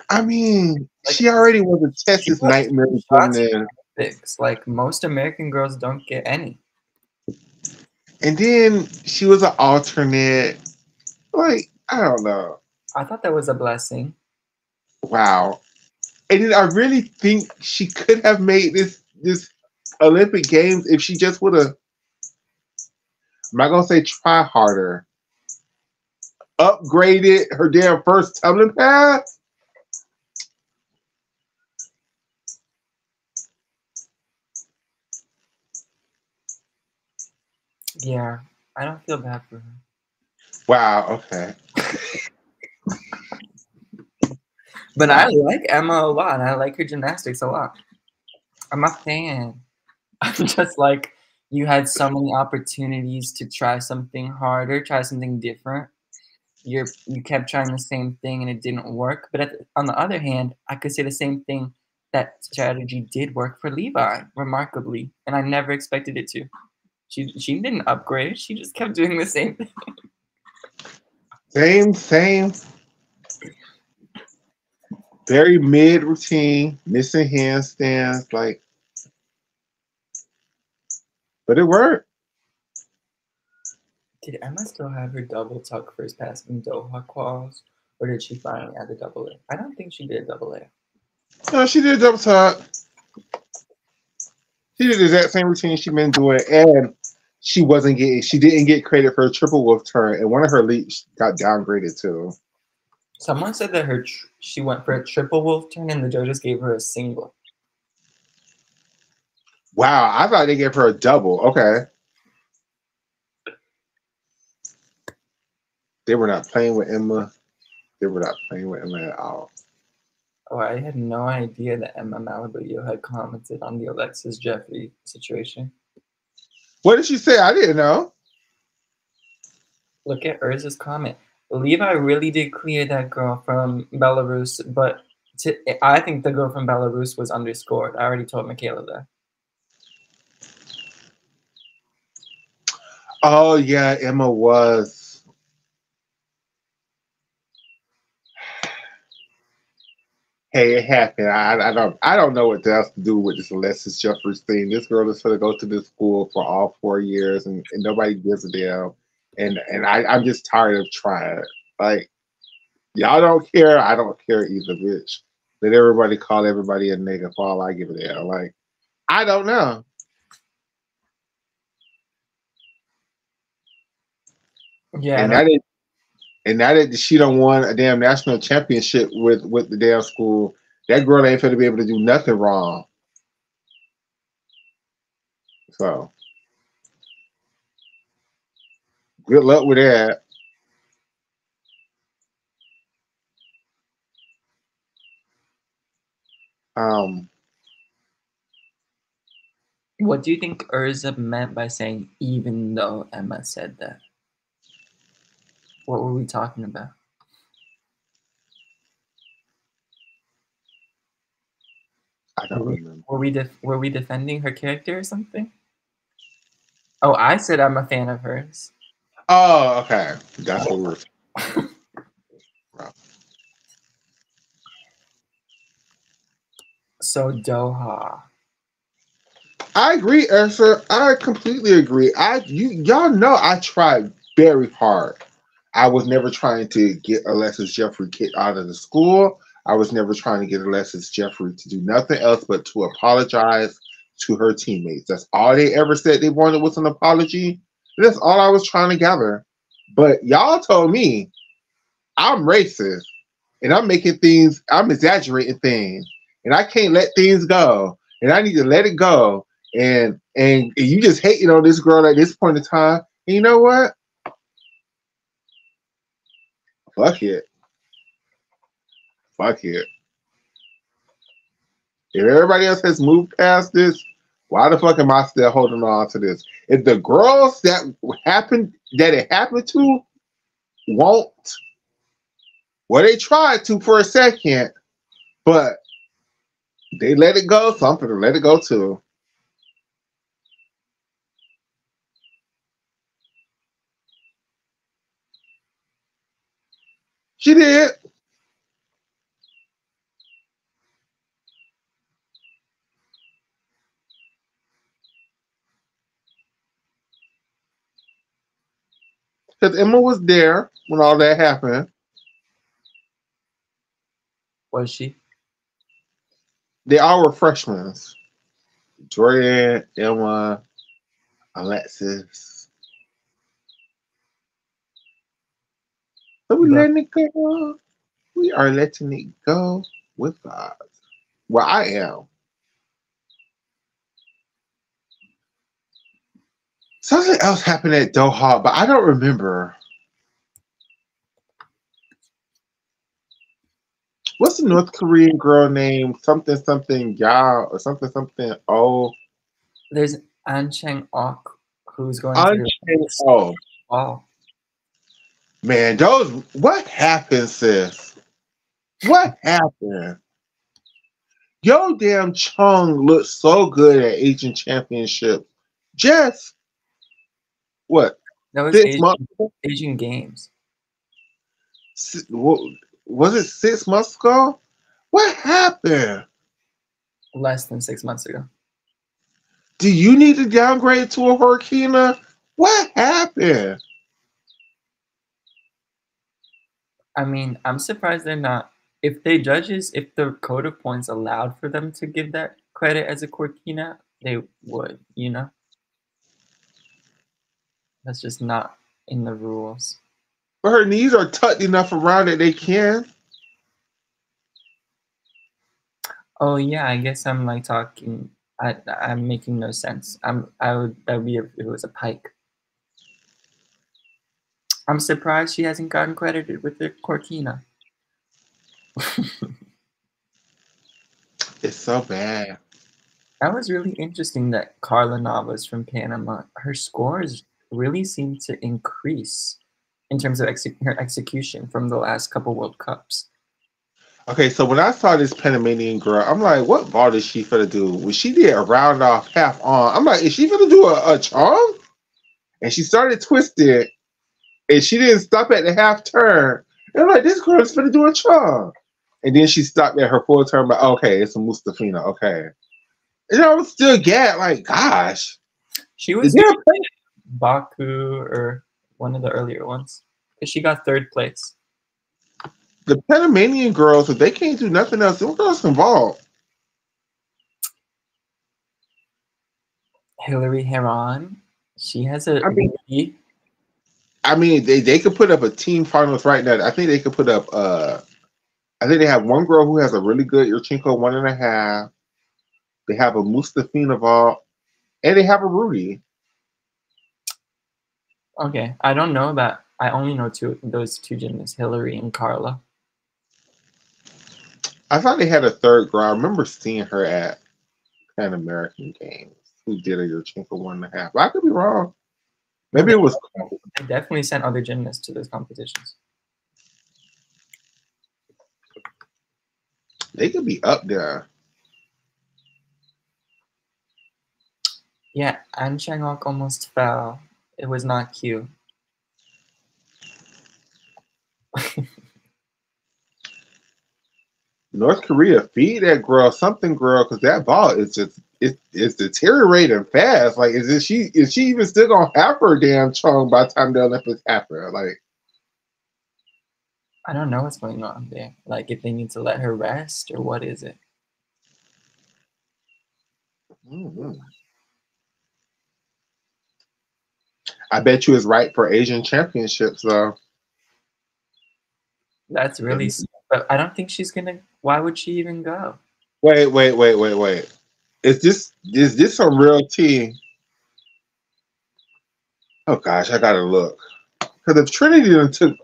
Speaker 1: I mean, like, she already was a Texas nightmare gymnast.
Speaker 2: Like most American girls don't get any.
Speaker 1: And then she was an alternate. Like, I don't know.
Speaker 2: I thought that was a blessing.
Speaker 1: Wow. And then I really think she could have made this Olympic Games if she just would have. I'm not gonna say try harder. Upgraded her damn first tumbling pass.
Speaker 2: Yeah, I don't feel bad for her.
Speaker 1: Wow. Okay.
Speaker 2: But I like Emma a lot. I like her gymnastics a lot. I'm a fan. I'm just like, you had so many opportunities to try something harder, try something different. You kept trying the same thing and it didn't work. But on the other hand, I could say the same thing. That strategy did work for Levi, remarkably, and I never expected it to. She didn't upgrade. She just kept doing the same thing.
Speaker 1: Same. Very mid routine, missing handstands, like, but it worked.
Speaker 2: Did Emma still have her double tuck first pass in Doha quals, or did she finally add the double A? I don't think she did double A.
Speaker 1: No, she did double tuck. She did the exact same routine she'd been doing, and she didn't get credit for a triple wolf turn, and one of her leaps got downgraded too.
Speaker 2: Someone said that she went for a triple wolf turn and the judges gave her a single.
Speaker 1: Wow, I thought they gave her a double. Okay. They were not playing with Emma. They were not playing with Emma at all.
Speaker 2: Oh, I had no idea that Emma Malabuyo had commented on the Alexis Jeffrey situation.
Speaker 1: What did she say? I didn't know.
Speaker 2: Look at Urza's comment. Levi really did clear that girl from Belarus, but I think the girl from Belarus was underscored. I already told Makayla that.
Speaker 1: Oh yeah, Emma was. Hey, it happened. I don't know what else to do with this Alexis Jeffries thing. This girl is going to go to this school for all 4 years, and nobody gives a damn. And I'm just tired of trying. Like, y'all don't care. I don't care either, bitch. Let everybody call everybody a nigga for all I give a damn. Like, I don't know.
Speaker 2: Yeah,
Speaker 1: and now that she don't won a damn national championship with the damn school, that girl ain't finna be able to do nothing wrong. So, good luck with that.
Speaker 2: What do you think Urza meant by saying even though Emma said that? What were we talking about?
Speaker 1: I don't remember.
Speaker 2: Were we defending her character or something? Oh, I said I'm a fan of hers.
Speaker 1: Oh, okay. That's what we were.
Speaker 2: So Doha.
Speaker 1: I agree, Esther. I completely agree. Y'all know I tried very hard. I was never trying to get Alexis Jeffrey kicked out of the school. I was never trying to get Alexis Jeffrey to do nothing else but to apologize to her teammates. That's all they ever said they wanted was an apology. That's all I was trying to gather. But y'all told me I'm racist and I'm exaggerating things, and I can't let things go, and I need to let it go. And you just hating on this girl at this point in time. And you know what? Fuck it. Fuck it. If everybody else has moved past this, why the fuck am I still holding on to this? If the girls that it happened to won't, well, they tried to for a second, but they let it go, so I'm gonna let it go too. She did. Because Emma was there when all that happened.
Speaker 2: Was she?
Speaker 1: They all were freshmen. Jordan, Emma, Alexis. So we letting it go. We are letting it go with God. Well, I am. Something else happened at Doha, but I don't remember. What's the North Korean girl name? Something something Ya or something something Oh.
Speaker 2: There's An Chang Ok, who's going
Speaker 1: An
Speaker 2: to
Speaker 1: Chang Oh.
Speaker 2: Oh.
Speaker 1: Man, those what happened, sis? What happened? Yo, damn Chung looked so good at Asian Championship. Just what?
Speaker 2: That was
Speaker 1: 6 months ago?
Speaker 2: Asian Games.
Speaker 1: Was it 6 months ago? What happened?
Speaker 2: Less than 6 months ago.
Speaker 1: Do you need to downgrade to a Hurricane? What happened?
Speaker 2: I mean, I'm surprised they're not. If the code of points allowed for them to give that credit as a Cortina, they would, you know? That's just not in the rules.
Speaker 1: But her knees are tucked enough around that they can.
Speaker 2: Oh yeah, I guess I'm like talking. I'm making no sense. That would be if it was a pike. I'm surprised she hasn't gotten credited with the Cortina.
Speaker 1: It's so bad.
Speaker 2: That was really interesting that Carla Navas from Panama, her scores really seem to increase in terms of her execution from the last couple World Cups.
Speaker 1: Okay, so when I saw this Panamanian girl, I'm like, what ball is she finna do? When she did a round off half on, I'm like, is she finna do a charm? And she started twisting, and she didn't stop at the half turn. And I'm like, this girl is finna do a charm. And then she stopped at her full turn, but okay, it's a Mustafina, okay. And I was still gagged, like, gosh.
Speaker 2: She was Baku or one of the earlier ones. Because she got third place.
Speaker 1: The Panamanian girls, if they can't do nothing else, what else involved?
Speaker 2: Hillary Heron, she has a
Speaker 1: I mean, they could put up a team finals right now. I think they could put up I think they have one girl who has a really good Yurchenko 1.5. They have a Mustafina vault, and they have a Rudy.
Speaker 2: Okay, I don't know about. I only know those two gymnasts, Hillary and Carla.
Speaker 1: I thought they had a third girl. I remember seeing her at Pan American Games who did a Yurchenko 1.5. But I could be wrong. Maybe it was.
Speaker 2: They definitely sent other gymnasts to those competitions.
Speaker 1: They could be up there.
Speaker 2: Yeah, An Chang-ok almost fell. It was not cute.
Speaker 1: North Korea, feed that girl something, girl, because that ball is just it's deteriorating fast. Like, is she even still gonna have her damn chong by the time the Olympics happen? Like,
Speaker 2: I don't know what's going on there. Like, if they need to let her rest or what is it?
Speaker 1: mm-hmm. I bet you it's right for Asian championships, though.
Speaker 2: That's really, but I don't think she's gonna. Why would she even go?
Speaker 1: Wait. Is this some real tea? Oh gosh, I gotta look. Because if Trinity took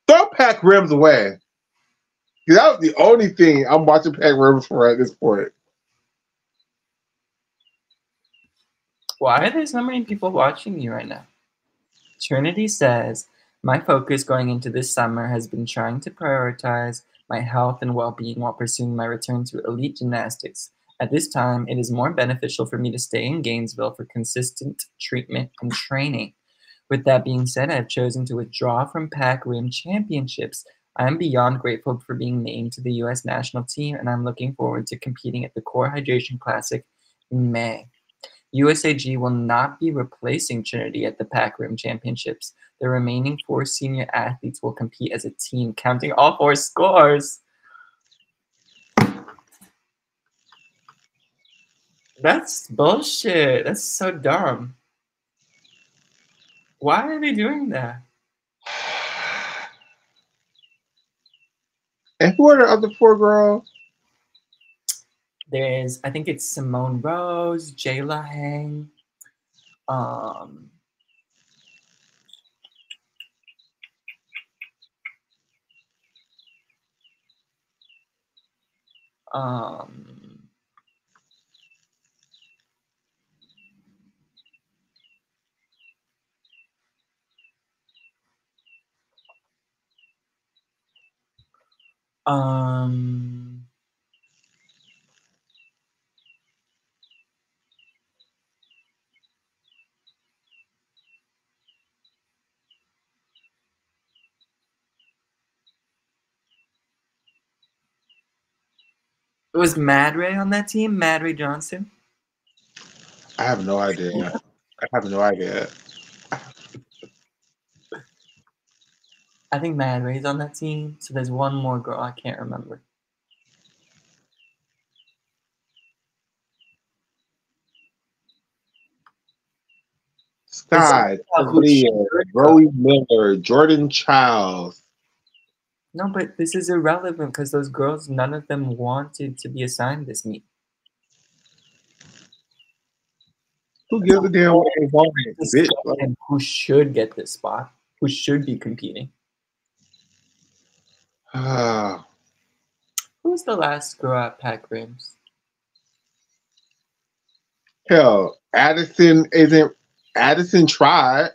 Speaker 1: throw Pac Rims away, that was the only thing I'm watching Pac Rims for at this point.
Speaker 2: Why are there so many people watching you right now? Trinity says, my focus going into this summer has been trying to prioritize my health and well-being while pursuing my return to elite gymnastics. At this time, it is more beneficial for me to stay in Gainesville for consistent treatment and training. With that being said, I have chosen to withdraw from Pac Rim Championships. I am beyond grateful for being named to the U.S. national team, and I'm looking forward to competing at the Core Hydration Classic in May. USAG will not be replacing Trinity at the Pac Rim Championships. The remaining 4 senior athletes will compete as a team, counting all 4 scores. That's bullshit. That's so dumb. Why are they doing that?
Speaker 1: And who are the other four girls?
Speaker 2: There's, I think it's Simone Rose, Jayla Hang, um, um, um, was Mad Ray on that team? Mad Ray Johnson?
Speaker 1: I have no idea. I have no idea.
Speaker 2: I think Mad Ray's on that team. So there's one more girl I can't remember.
Speaker 1: Sky, Talia, Roe Miller, Jordan Childs.
Speaker 2: No, but this is irrelevant because those girls, none of them wanted to be assigned this meet.
Speaker 1: Who gives a damn what they want, bitch?
Speaker 2: And who should get this spot? Who should be competing? Who's the last girl at Pack Rims?
Speaker 1: Hell, Addison tried.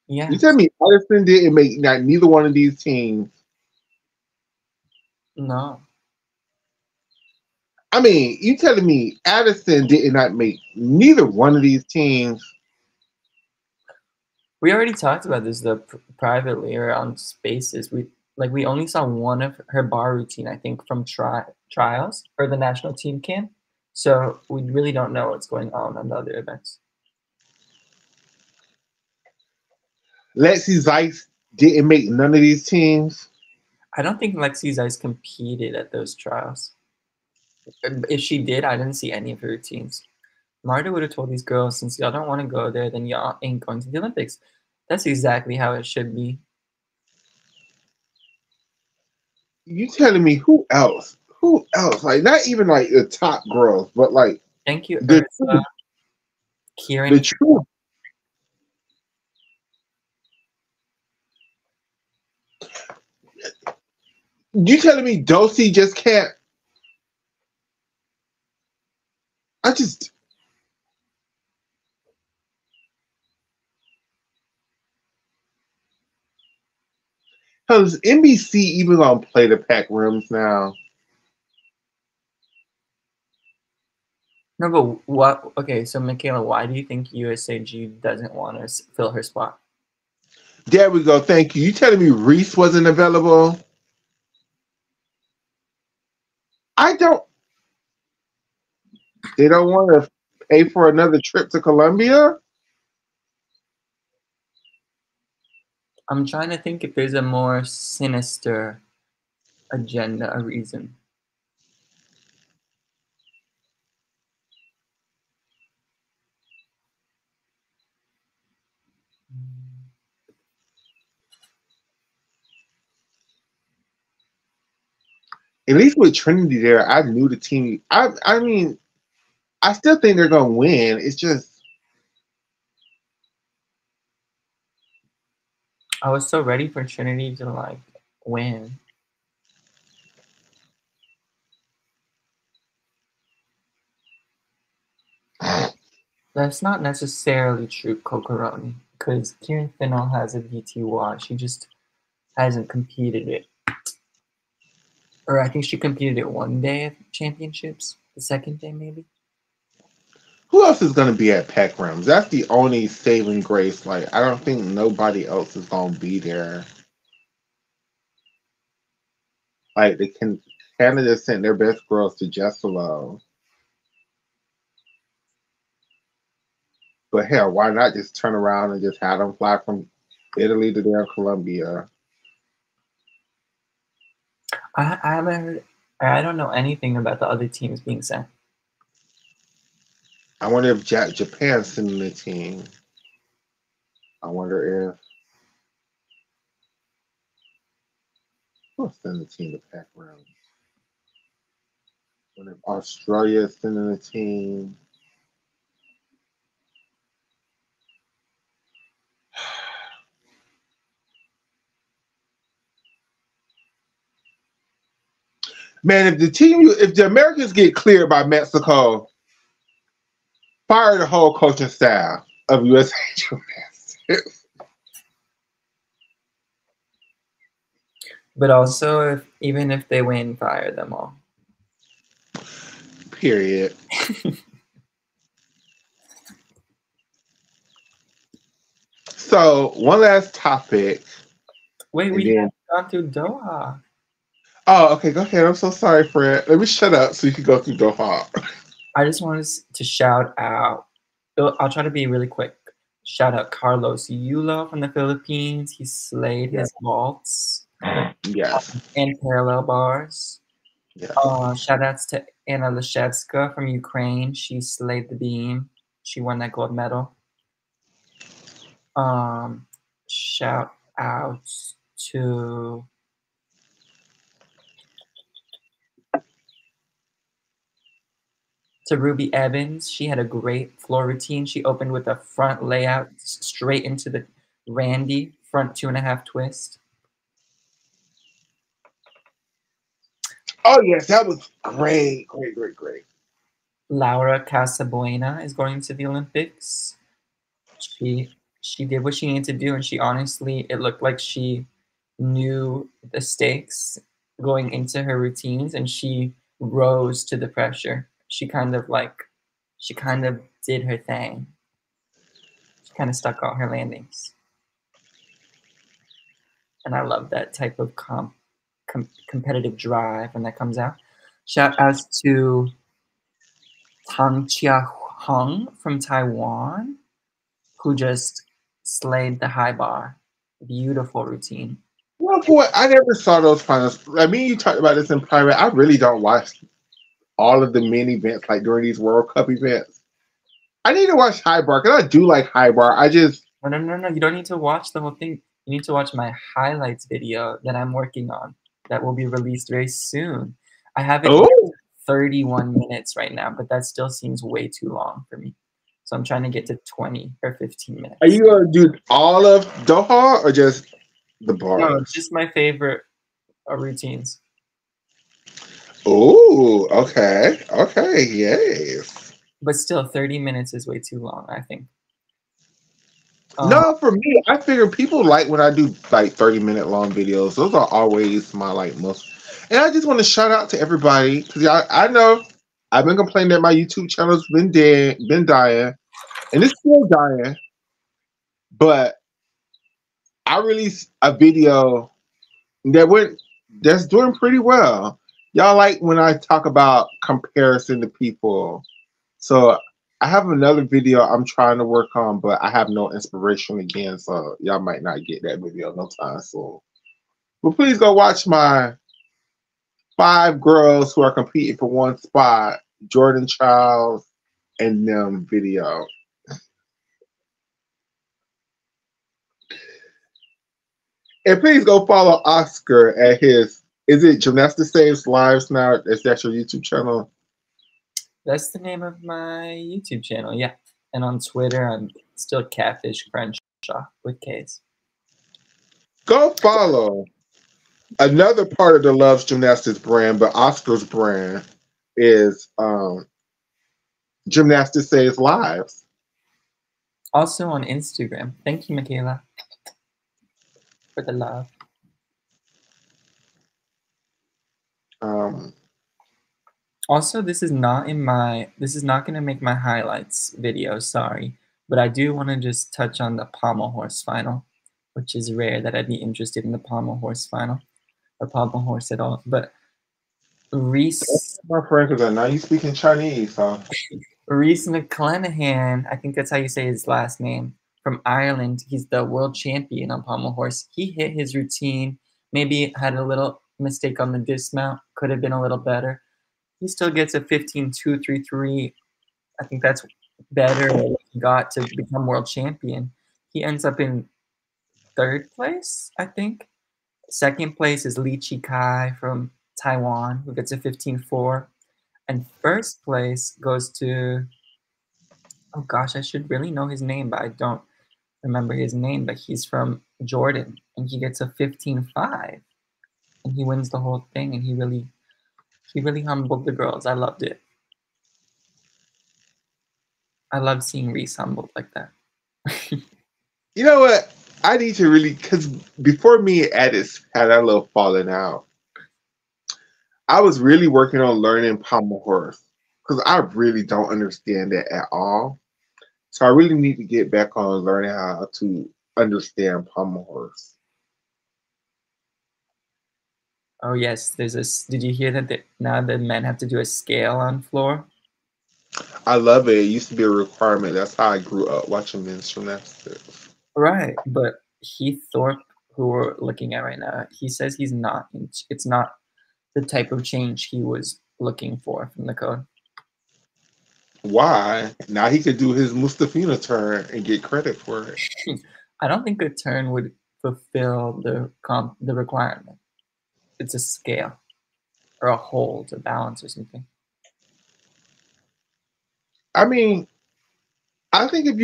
Speaker 2: Yeah.
Speaker 1: You tell me Addison didn't make neither one of these teams.
Speaker 2: No.
Speaker 1: I mean, you telling me Addison did not make neither one of these teams?
Speaker 2: We already talked about this privately or on Spaces. We only saw one of her bar routine, I think, from trials or the national team camp. So we really don't know what's going on the other events.
Speaker 1: Lexi Zeiss didn't make none of these teams.
Speaker 2: I don't think Lexi Zeiss competed at those trials. If she did, I didn't see any of her routines. Marta would have told these girls, since y'all don't want to go there, then y'all ain't going to the Olympics. That's exactly how it should be.
Speaker 1: You telling me who else? Who else? Like, not even like the top girls, but like.
Speaker 2: Thank you, Ursula. Kieran.
Speaker 1: The truth. You telling me Dulcie just can't? I just. Does NBC even gonna play the Pack Rims now?
Speaker 2: No, but what? Okay, so Makayla, why do you think USAG doesn't want to fill her spot?
Speaker 1: There we go. Thank you. You telling me Reese wasn't available? I don't. They don't want to pay for another trip to Colombia?
Speaker 2: I'm trying to think if there's a more sinister agenda, a reason.
Speaker 1: At least with Trinity there, I knew the team. I mean, I still think they're gonna win. It's just.
Speaker 2: I was so ready for Trinity to like win. That's not necessarily true, Kokoroni, because Kieran Finnell has a DTY. She just hasn't competed it. Or I think she competed it one day at championships. The second day, maybe.
Speaker 1: Who else is gonna be at Pack Rims? That's the only saving grace. Like, I don't think nobody else is gonna be there. Like, Canada sent their best girls to Jessalo. But hell, why not just turn around and just have them fly from Italy to there, Colombia?
Speaker 2: I haven't heard. I don't know anything about the other teams being sent.
Speaker 1: I wonder if Japan's sending a team. I wonder if who's sending a team to pack round. I wonder if Australia is sending a team. Man, if the Americans get cleared by Mexico, fire the whole coaching staff of USA Gymnastics.
Speaker 2: But also, even if they win, fire them all.
Speaker 1: Period. So, one last topic.
Speaker 2: Wait, we haven't gone through Doha.
Speaker 1: Oh, okay, go ahead. I'm so sorry, Fred. Let me shut up so you can go through Doha.
Speaker 2: I just wanted to shout out. I'll try to be really quick. Shout out Carlos Yulo from the Philippines. He slayed his vaults.
Speaker 1: Yes.
Speaker 2: And parallel bars.
Speaker 1: Yes.
Speaker 2: Shout outs to Anna Leshevska from Ukraine. She slayed the beam. She won that gold medal. Shout outs to Ruby Evans. She had a great floor routine. She opened with a front layout straight into the Randy front 2.5 twist.
Speaker 1: Oh, yes, that was great. Great.
Speaker 2: Laura Casabuena is going to the Olympics. She did what she needed to do, and she honestly, it looked like she knew the stakes going into her routines, and she rose to the pressure. She kind of did her thing. She kind of stuck out her landings. And I love that type of competitive drive when that comes out. Shout outs to Tang Chia Hung from Taiwan, who just slayed the high bar. Beautiful routine.
Speaker 1: Well, boy, I never saw those finals. I mean, you talked about this in private. I really don't watch all of the main events, like during these World Cup events. I need to watch high bar because I do like high bar. I just
Speaker 2: No. You don't need to watch the whole thing. You need to watch my highlights video that I'm working on that will be released very soon. I have it 31 minutes right now, but that still seems way too long for me. So I'm trying to get to 20 or 15 minutes.
Speaker 1: Are you going to do all of Doha or just the bars?
Speaker 2: No, just my favorite routines.
Speaker 1: Oh, okay, yes.
Speaker 2: But still, 30 minutes is way too long, I think.
Speaker 1: No, for me, I figure people like when I do like 30-minute long videos. Those are always my like most. And I just want to shout out to everybody because I know I've been complaining that my YouTube channel's been dying, and it's still dying. But I released a video that's doing pretty well. Y'all like when I talk about comparison to people. So I have another video I'm trying to work on, but I have no inspiration again, so y'all might not get that video no time soon. But please go watch my 5 girls who are competing for one spot, Jordan Charles and them video. And please go follow Oscar at his, is it Gymnastics Saves Lives now? Is that your YouTube channel?
Speaker 2: That's the name of my YouTube channel, yeah. And on Twitter, I'm still Catfish Crenshaw with K's.
Speaker 1: Go follow. Another part of the Loves Gymnastics brand, but Oscar's brand is Gymnastics Saves Lives.
Speaker 2: Also on Instagram. Thank you, Makayla, for the love. Also, this is not going to make my highlights video, sorry. But I do want to just touch on the pommel horse final, which is rare that I'd be interested in the pommel horse final or pommel horse at all. But Reese,
Speaker 1: my friend, because now you speaking Chinese, so
Speaker 2: Reese McClanahan, I think that's how you say his last name, from Ireland. He's the world champion on pommel horse. He hit his routine, maybe had a little mistake on the dismount, could have been a little better. He still gets a 15.233. I think that's better what he got to become world champion. He ends up in 3rd place, I think. 2nd place is Li Chikai from Taiwan, who gets a 15.4. And 1st place goes to, oh gosh, I should really know his name, but I don't remember his name. But he's from Jordan, and he gets a 15.5. And he wins the whole thing, and he really humbled the girls. I loved it. I love seeing Reese humbled like that.
Speaker 1: You know what? I need to really, because before me and Addis had that little falling out, I was really working on learning pommel horse because I really don't understand that at all. So I really need to get back on learning how to understand pommel horse.
Speaker 2: Oh yes, there's this. Did you hear that now the men have to do a scale on floor?
Speaker 1: I love it. It used to be a requirement. That's how I grew up watching men's gymnastics.
Speaker 2: Right, but Heath Thorpe, who we're looking at right now, he says he's not. It's not the type of change he was looking for from the code.
Speaker 1: Why? Now he could do his Mustafina turn and get credit for it.
Speaker 2: I don't think a turn would fulfill the requirement. It's a scale or a hold, a balance or something.
Speaker 1: I mean, I think if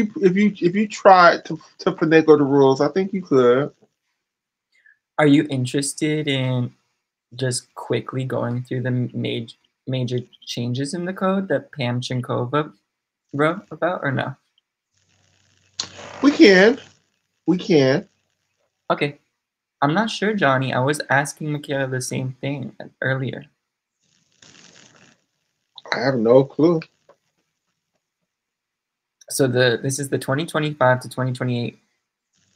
Speaker 1: you tried to finagle the rules, I think you could.
Speaker 2: Are you interested in just quickly going through the major changes in the code that Pam Chinkova wrote about, or no?
Speaker 1: We can. We can.
Speaker 2: Okay. I'm not sure, Johnny. I was asking Makayla the same thing earlier.
Speaker 1: I have no clue.
Speaker 2: So this is the 2025 to 2028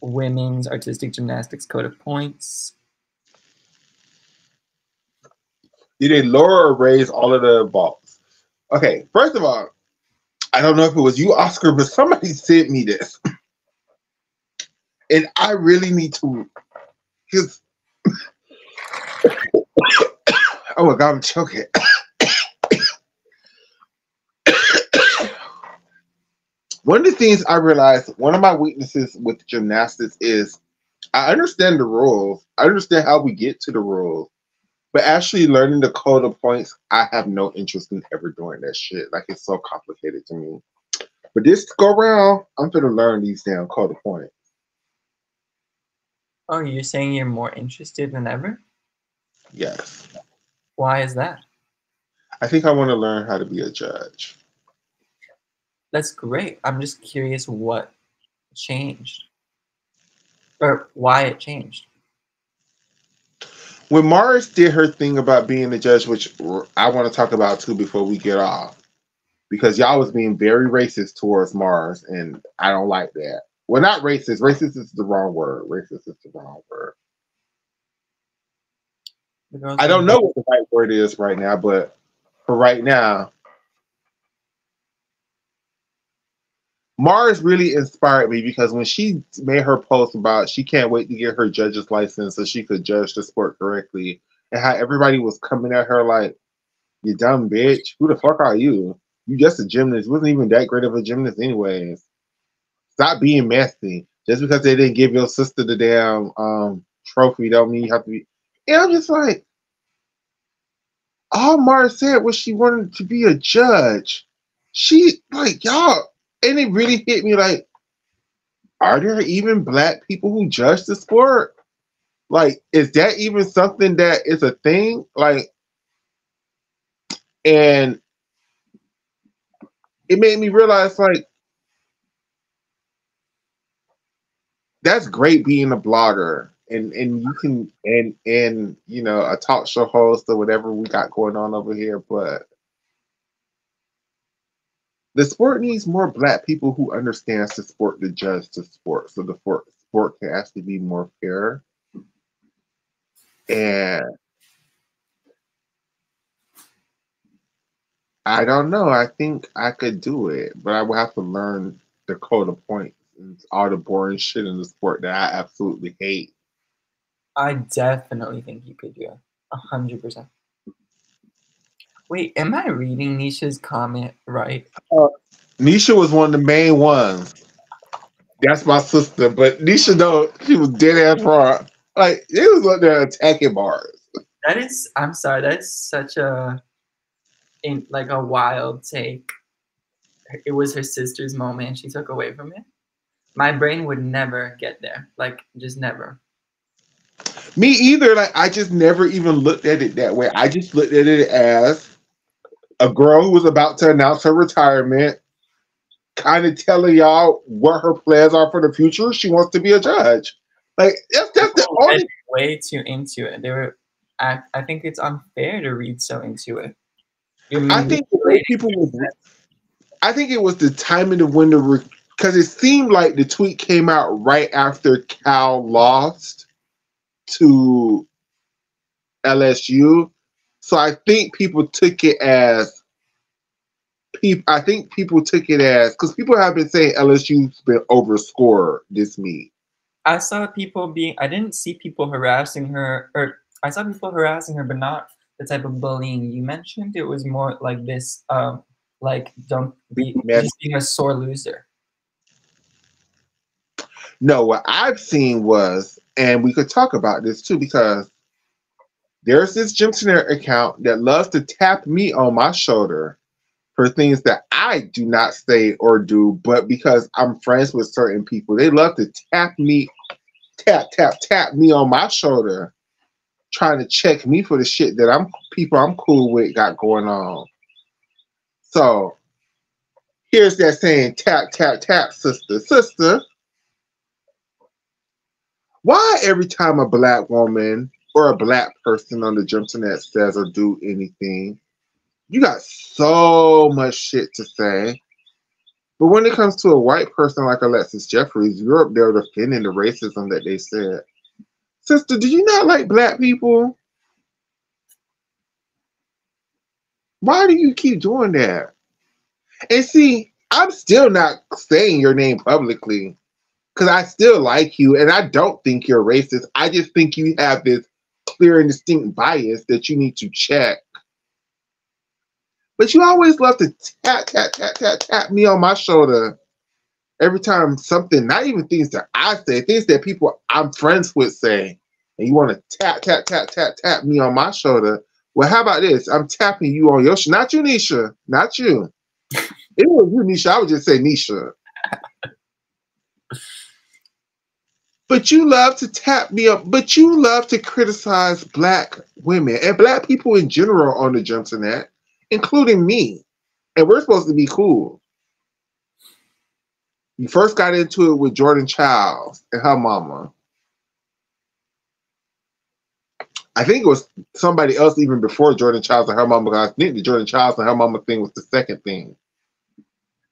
Speaker 2: Women's Artistic Gymnastics Code of Points.
Speaker 1: Did they lower or raise all of the balls? Okay, first of all, I don't know if it was you, Oscar, but somebody sent me this. And I really need to, because, oh my God, I'm choking. One of the things I realized, one of my weaknesses with gymnastics is I understand the rules. I understand how we get to the rules. But actually learning the code of points, I have no interest in ever doing that shit. Like, it's so complicated to me. But this go around, I'm gonna learn these damn code of points.
Speaker 2: Oh, you're saying you're more interested than ever?
Speaker 1: Yes.
Speaker 2: Why is that?
Speaker 1: I think I want to learn how to be a judge.
Speaker 2: That's great. I'm just curious what changed or why it changed.
Speaker 1: When Mars did her thing about being a judge, which I want to talk about too before we get off, because y'all was being very racist towards Mars, and I don't like that. Well, not racist. Racist is the wrong word. Racist is the wrong word. I don't know what the right word is right now, but for right now, Mars really inspired me because when she made her post about she can't wait to get her judge's license so she could judge the sport correctly, and how everybody was coming at her like, "You dumb bitch, who the fuck are you? You just a gymnast. Wasn't even that great of a gymnast anyways. Stop being messy. Just because they didn't give your sister the damn trophy don't mean you have to be." And I'm just like, all Mars said was she wanted to be a judge. She like y'all, and it really hit me like, are there even black people who judge the sport? Like, is that even something that is a thing? Like, and it made me realize like that's great being a blogger and you can and you know a talk show host or whatever we got going on over here, but the sport needs more black people who understands the sport to judge the sport so the sport can actually be more fair. And I don't know, I think I could do it, but I would have to learn the code of points and all the boring shit in the sport that I absolutely hate.
Speaker 2: I definitely think you could do it. 100%. Wait, am I reading Nisha's comment right?
Speaker 1: Nisha was one of the main ones. That's my sister, but Nisha though she was dead ass wrong. Like it was up there attacking Mars.
Speaker 2: That is, I'm sorry, that's such a like a wild take. It was her sister's moment and she took away from it. My brain would never get there. Like just never.
Speaker 1: Me either. Like I just never even looked at it that way. I just looked at it as a girl who was about to announce her retirement, kind of telling y'all what her plans are for the future. She wants to be a judge. Like that's the only
Speaker 2: way too into it. They were. I think it's unfair to read so into it.
Speaker 1: I think people were. I think it was the timing of when because it seemed like the tweet came out right after Cal lost to LSU. So I think people took it as I think people took it as because people have been saying LSU's been overscored this meet.
Speaker 2: I saw people being. I didn't see people harassing her, or I saw people harassing her, but not the type of bullying you mentioned. It was more like this, like don't be just being a sore loser.
Speaker 1: No, what I've seen was, and we could talk about this too, because there's this Gymnastics account that loves to tap me on my shoulder for things that I do not say or do, but because I'm friends with certain people, they love to tap me on my shoulder, trying to check me for the shit that I'm cool with got going on. So here's that saying, tap, sister. Why every time a black woman or a black person on the Gymnastics says or do anything, you got so much shit to say. But when it comes to a white person like Alexis Jeffries, you're up there defending the racism that they said. Sister, do you not like black people? Why do you keep doing that? And see, I'm still not saying your name publicly because I still like you and I don't think you're racist. I just think you have this clear and distinct bias that you need to check. But you always love to tap me on my shoulder every time something, not even things that I say, things that people I'm friends with say, and you want to tap me on my shoulder. Well, how about this? I'm tapping you on your shoulder. Not you, Nisha. Not you. It was you, Nisha. I would just say Nisha. But you love to tap me up. But you love to criticize black women and black people in general on the Gymnastics, including me. And we're supposed to be cool. You first got into it with Jordan Childs and her mama. I think it was somebody else even before Jordan Childs and her mama, because I think the Jordan Childs and her mama thing was the second thing.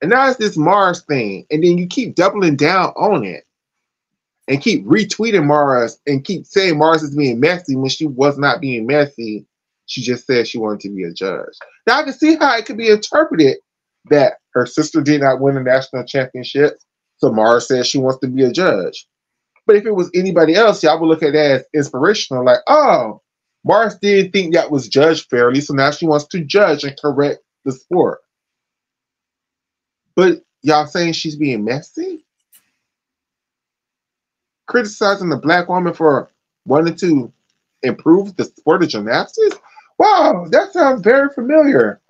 Speaker 1: And now it's this Mars thing. And then you keep doubling down on it and keep retweeting Mars and keep saying Mars is being messy when she was not being messy. She just said she wanted to be a judge. Now I can see how it could be interpreted that her sister did not win a national championship, so Mars says she wants to be a judge. But if it was anybody else, y'all would look at that as inspirational, like, oh, Mars didn't think that was judged fairly, so now she wants to judge and correct the sport. But y'all saying she's being messy? Criticizing the black woman for wanting to improve the sport of gymnastics? Wow, that sounds very familiar.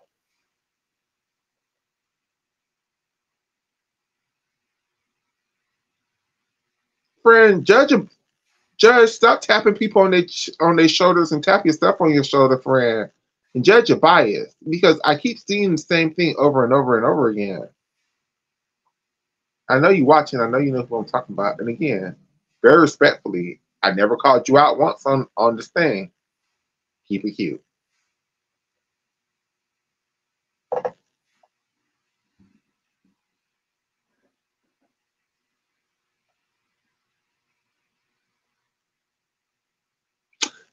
Speaker 1: Friend, judge, stop tapping people on their shoulders and tap yourself on your shoulder, friend. And judge your bias. Because I keep seeing the same thing over and over and over again. I know you watching, I know you know who I'm talking about. And again, very respectfully, I never called you out once on this thing. Keep it cute.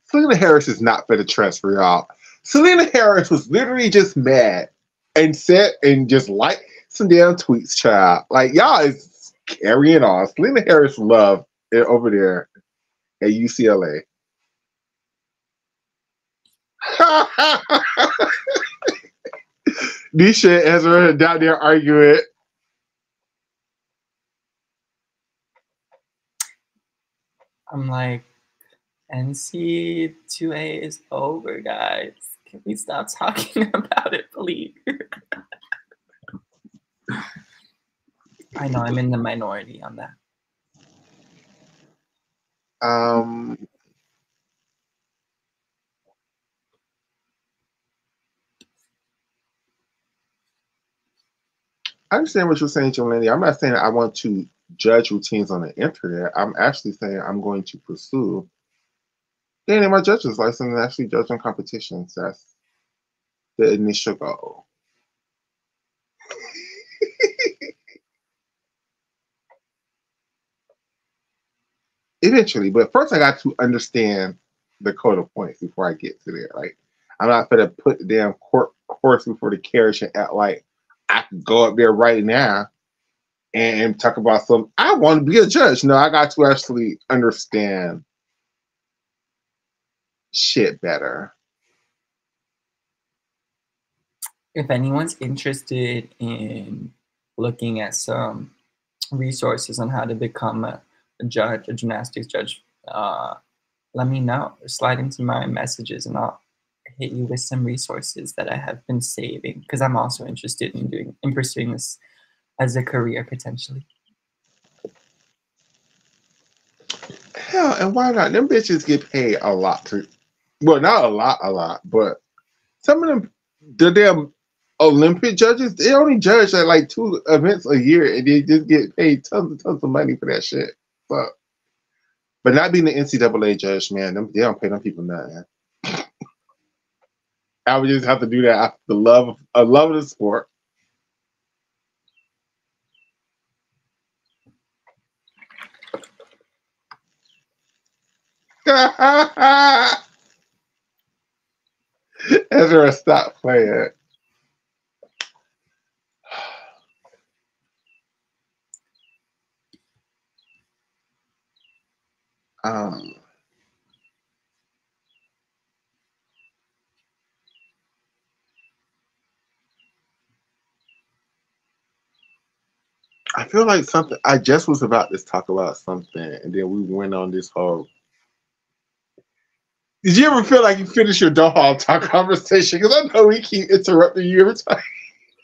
Speaker 1: Selena Harris is not for the transfer, y'all. Selena Harris was literally just mad and said and just liked some damn tweets, child. Like, y'all is carrying on. Selena Harris love it over there at UCLA. Nisha and Ezra down there arguing.
Speaker 2: I'm like, NC2A is over, guys. Can we stop talking about it, please? I know I'm in the minority on that.
Speaker 1: I understand what you're saying, Jolene. I'm not saying I want to judge routines on the internet. I'm actually saying I'm going to pursue gaining my judge's license and actually judging competitions. That's the initial goal. Eventually, but first I got to understand the code of points before I get to there. Like, I'm not gonna put the damn horse before the carriage and act like I can go up there right now and talk about some. I want to be a judge. No, I got to actually understand shit better.
Speaker 2: If anyone's interested in looking at some resources on how to become a judge, a gymnastics judge, let me know. Slide into my messages and I'll hit you with some resources that I have been saving because I'm also interested in pursuing this as a career potentially.
Speaker 1: Hell, and why not? Them bitches get paid a lot well, not a lot, but some of them, the damn Olympic judges, they only judge at like 2 events a year and they just get paid tons and tons of money for that shit. But not being the NCAA judge, man, they don't pay them people nothing. I would just have to do that out of the love of the sport. Ezra, stop playing. I feel like something. I just was about to talk about something, and then we went on this whole. Did you ever feel like you finished your Doha talk conversation? Because I know we keep interrupting you every time.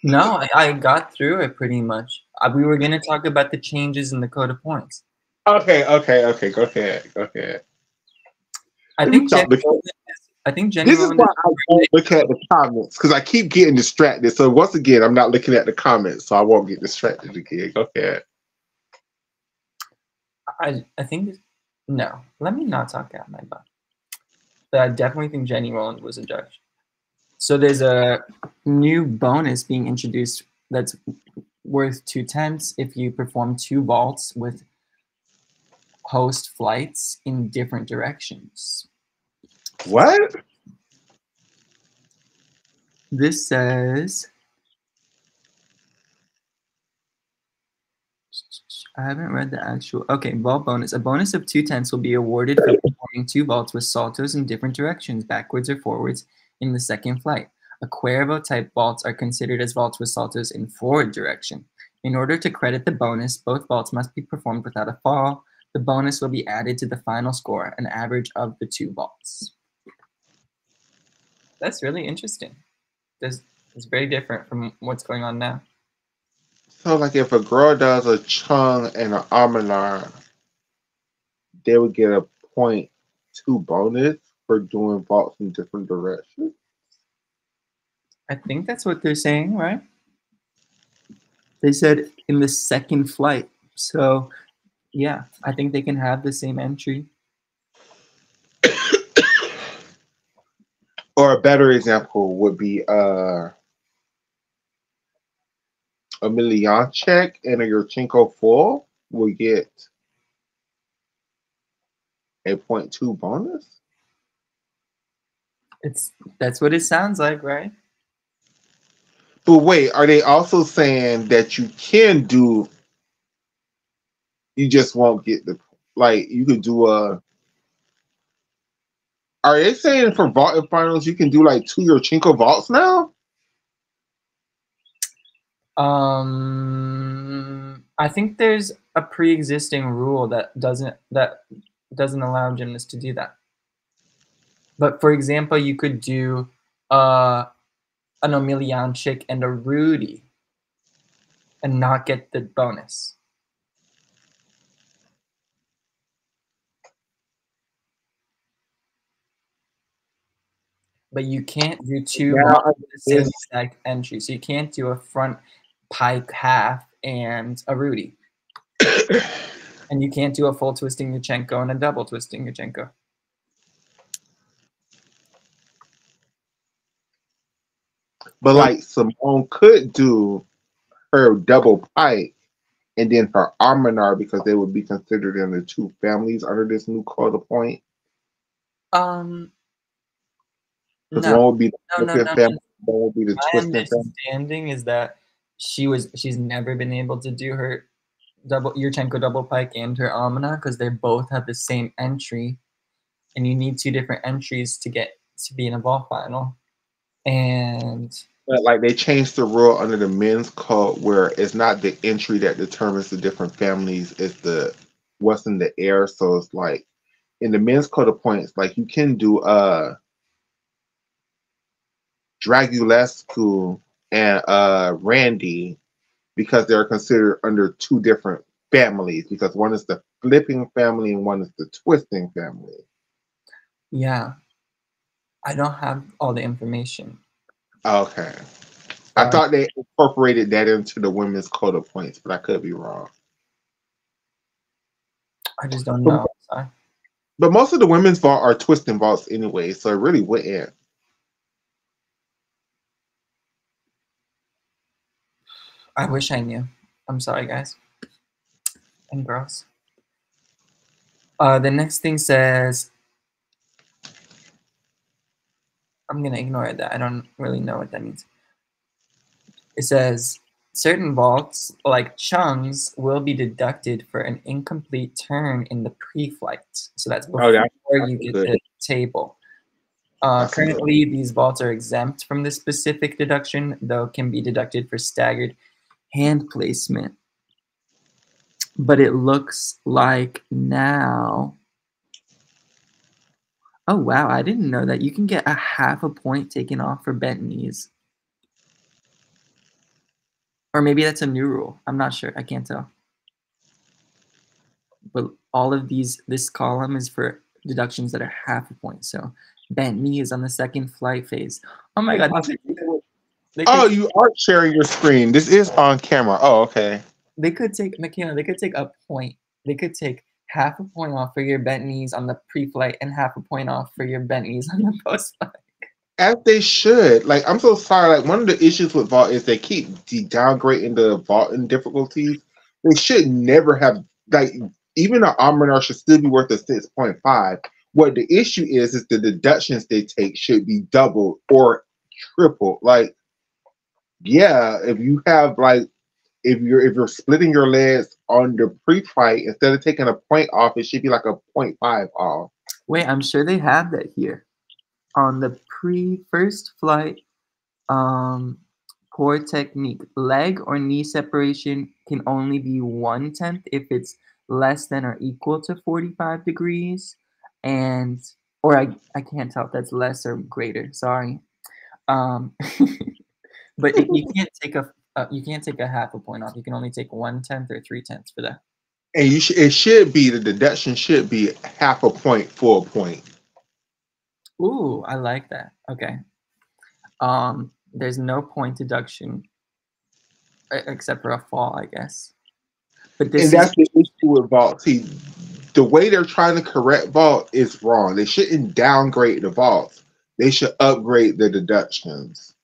Speaker 2: No, I got through it pretty much. We were going to talk about the changes in the code of points.
Speaker 1: Okay. Go ahead.
Speaker 2: I think Jenny
Speaker 1: this is why I won't look at the comments because I keep getting distracted. So once again, I'm not looking at the comments, so I won't get distracted again. Go ahead.
Speaker 2: I think no. Let me not talk out my butt. But I definitely think Jenny Rowland was a judge. So there's a new bonus being introduced that's worth 2/10 if you perform 2 vaults with host flights in different directions.
Speaker 1: What?
Speaker 2: This says, I haven't read the actual, okay, vault bonus. A bonus of 2/10 will be awarded for performing 2 vaults with saltos in different directions, backwards or forwards, in the second flight. A Cuervo type vaults are considered as vaults with saltos in forward direction. In order to credit the bonus, both vaults must be performed without a fall. The bonus will be added to the final score, an average of the 2 vaults. That's really interesting. It's very different from what's going on now.
Speaker 1: So, like, if a girl does a chung and an arminar, they would get a 0.2 bonus for doing vaults in different directions.
Speaker 2: I think that's what they're saying, right? They said in the second flight. So, yeah, I think they can have the same entry.
Speaker 1: Or a better example would be a Miljanček and a Yurchenko full will get a 0.2 bonus.
Speaker 2: That's what it sounds like, right?
Speaker 1: But wait, are they also saying that you can do? You just won't get the you could do a. Are they saying for vault finals you can do like 2 Yurchenko vaults now?
Speaker 2: I think there's a pre-existing rule that doesn't allow gymnasts to do that. But for example, you could do an Omelianchik and a Rudy and not get the bonus. But you can't do two the same exact entry. So you can't do a front pike half and a Rudy. And you can't do a full twisting Yurchenko and a double twisting Yurchenko.
Speaker 1: But like Simone could do her double pike and then her Arminar because they would be considered in the two families under this new code of point.
Speaker 2: No.
Speaker 1: One would be the family, one would be the twisting family.
Speaker 2: My understanding is that she's never been able to do her Yurchenko double pike and her Arminar because they both have the same entry, and you need two different entries to get to be in a ball final. And
Speaker 1: but like they changed the rule under the men's code where it's not the entry that determines the different families, it's the what's in the air. So it's like in the men's code of points, like you can do Dragulescu and Randy because they're considered under two different families because one is the flipping family and one is the twisting family.
Speaker 2: Yeah. I don't have all the information.
Speaker 1: Okay. I thought they incorporated that into the women's code of points, but I could be wrong.
Speaker 2: I just don't know. Sorry.
Speaker 1: But most of the women's vault are twisting vaults anyway, so it really wouldn't.
Speaker 2: I wish I knew. I'm sorry, guys and girls. The next thing says, I'm going to ignore that. I don't really know what that means. It says, certain vaults, like Chung's, will be deducted for an incomplete turn in the pre-flight. So that's before you get the table. Currently, these vaults are exempt from this specific deduction, though can be deducted for staggered hand placement. But it looks like now... Oh, wow. I didn't know that. You can get a half a point taken off for bent knees. Or maybe that's a new rule. I'm not sure. I can't tell. But all of this column is for deductions that are half a point. So bent knee is on the second flight phase. Oh, my God.
Speaker 1: You are sharing your screen. This is on camera. Oh, okay.
Speaker 2: They could take, Makayla, they could take a point. They could take half a point off for your bent knees on the pre-flight and half a point off for your bent knees on the post-flight.
Speaker 1: As they should. Like, I'm so sorry. Like, one of the issues with vault is they keep downgrading the vaulting difficulties. They should never have, like, even an Arminar should still be worth a 6.5. What the issue is the deductions they take should be doubled or tripled. Like, yeah, if you have, like, if you're splitting your legs on the pre-flight, instead of taking a point off, it should be like a 0.5 off.
Speaker 2: Wait, I'm sure they have that here. On the first flight, core technique, leg or knee separation can only be 1/10 if it's less than or equal to 45 degrees. Or I can't tell if that's less or greater, sorry. But you can't take a half a point off. You can only take 1/10 or 3/10 for that.
Speaker 1: And it should be, the deduction should be half a point, full point.
Speaker 2: Ooh, I like that. Okay. There's no point deduction except for a fall, I guess. But that's
Speaker 1: the issue with vault. See, the way they're trying to correct vault is wrong. They shouldn't downgrade the vaults. They should upgrade the deductions.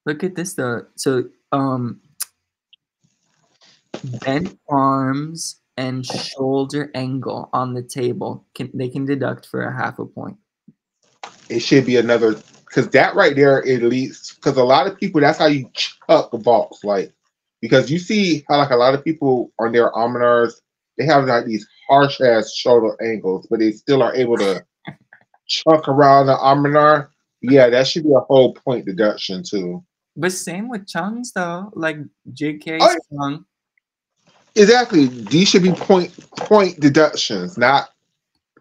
Speaker 2: Look at this though. So bent arms and shoulder angle on the table they can deduct for a half a point.
Speaker 1: It should be another, because that right there, at least, because a lot of people, that's how you chuck vaults, like, because you see how, like, a lot of people on their Arminars, they have like these harsh ass shoulder angles, but they still are able to chuck around the Arminar. Yeah, that should be a whole point deduction too.
Speaker 2: But same with Chung's though, like JK's
Speaker 1: Oh,
Speaker 2: Chung.
Speaker 1: exactly. These should be point deductions, not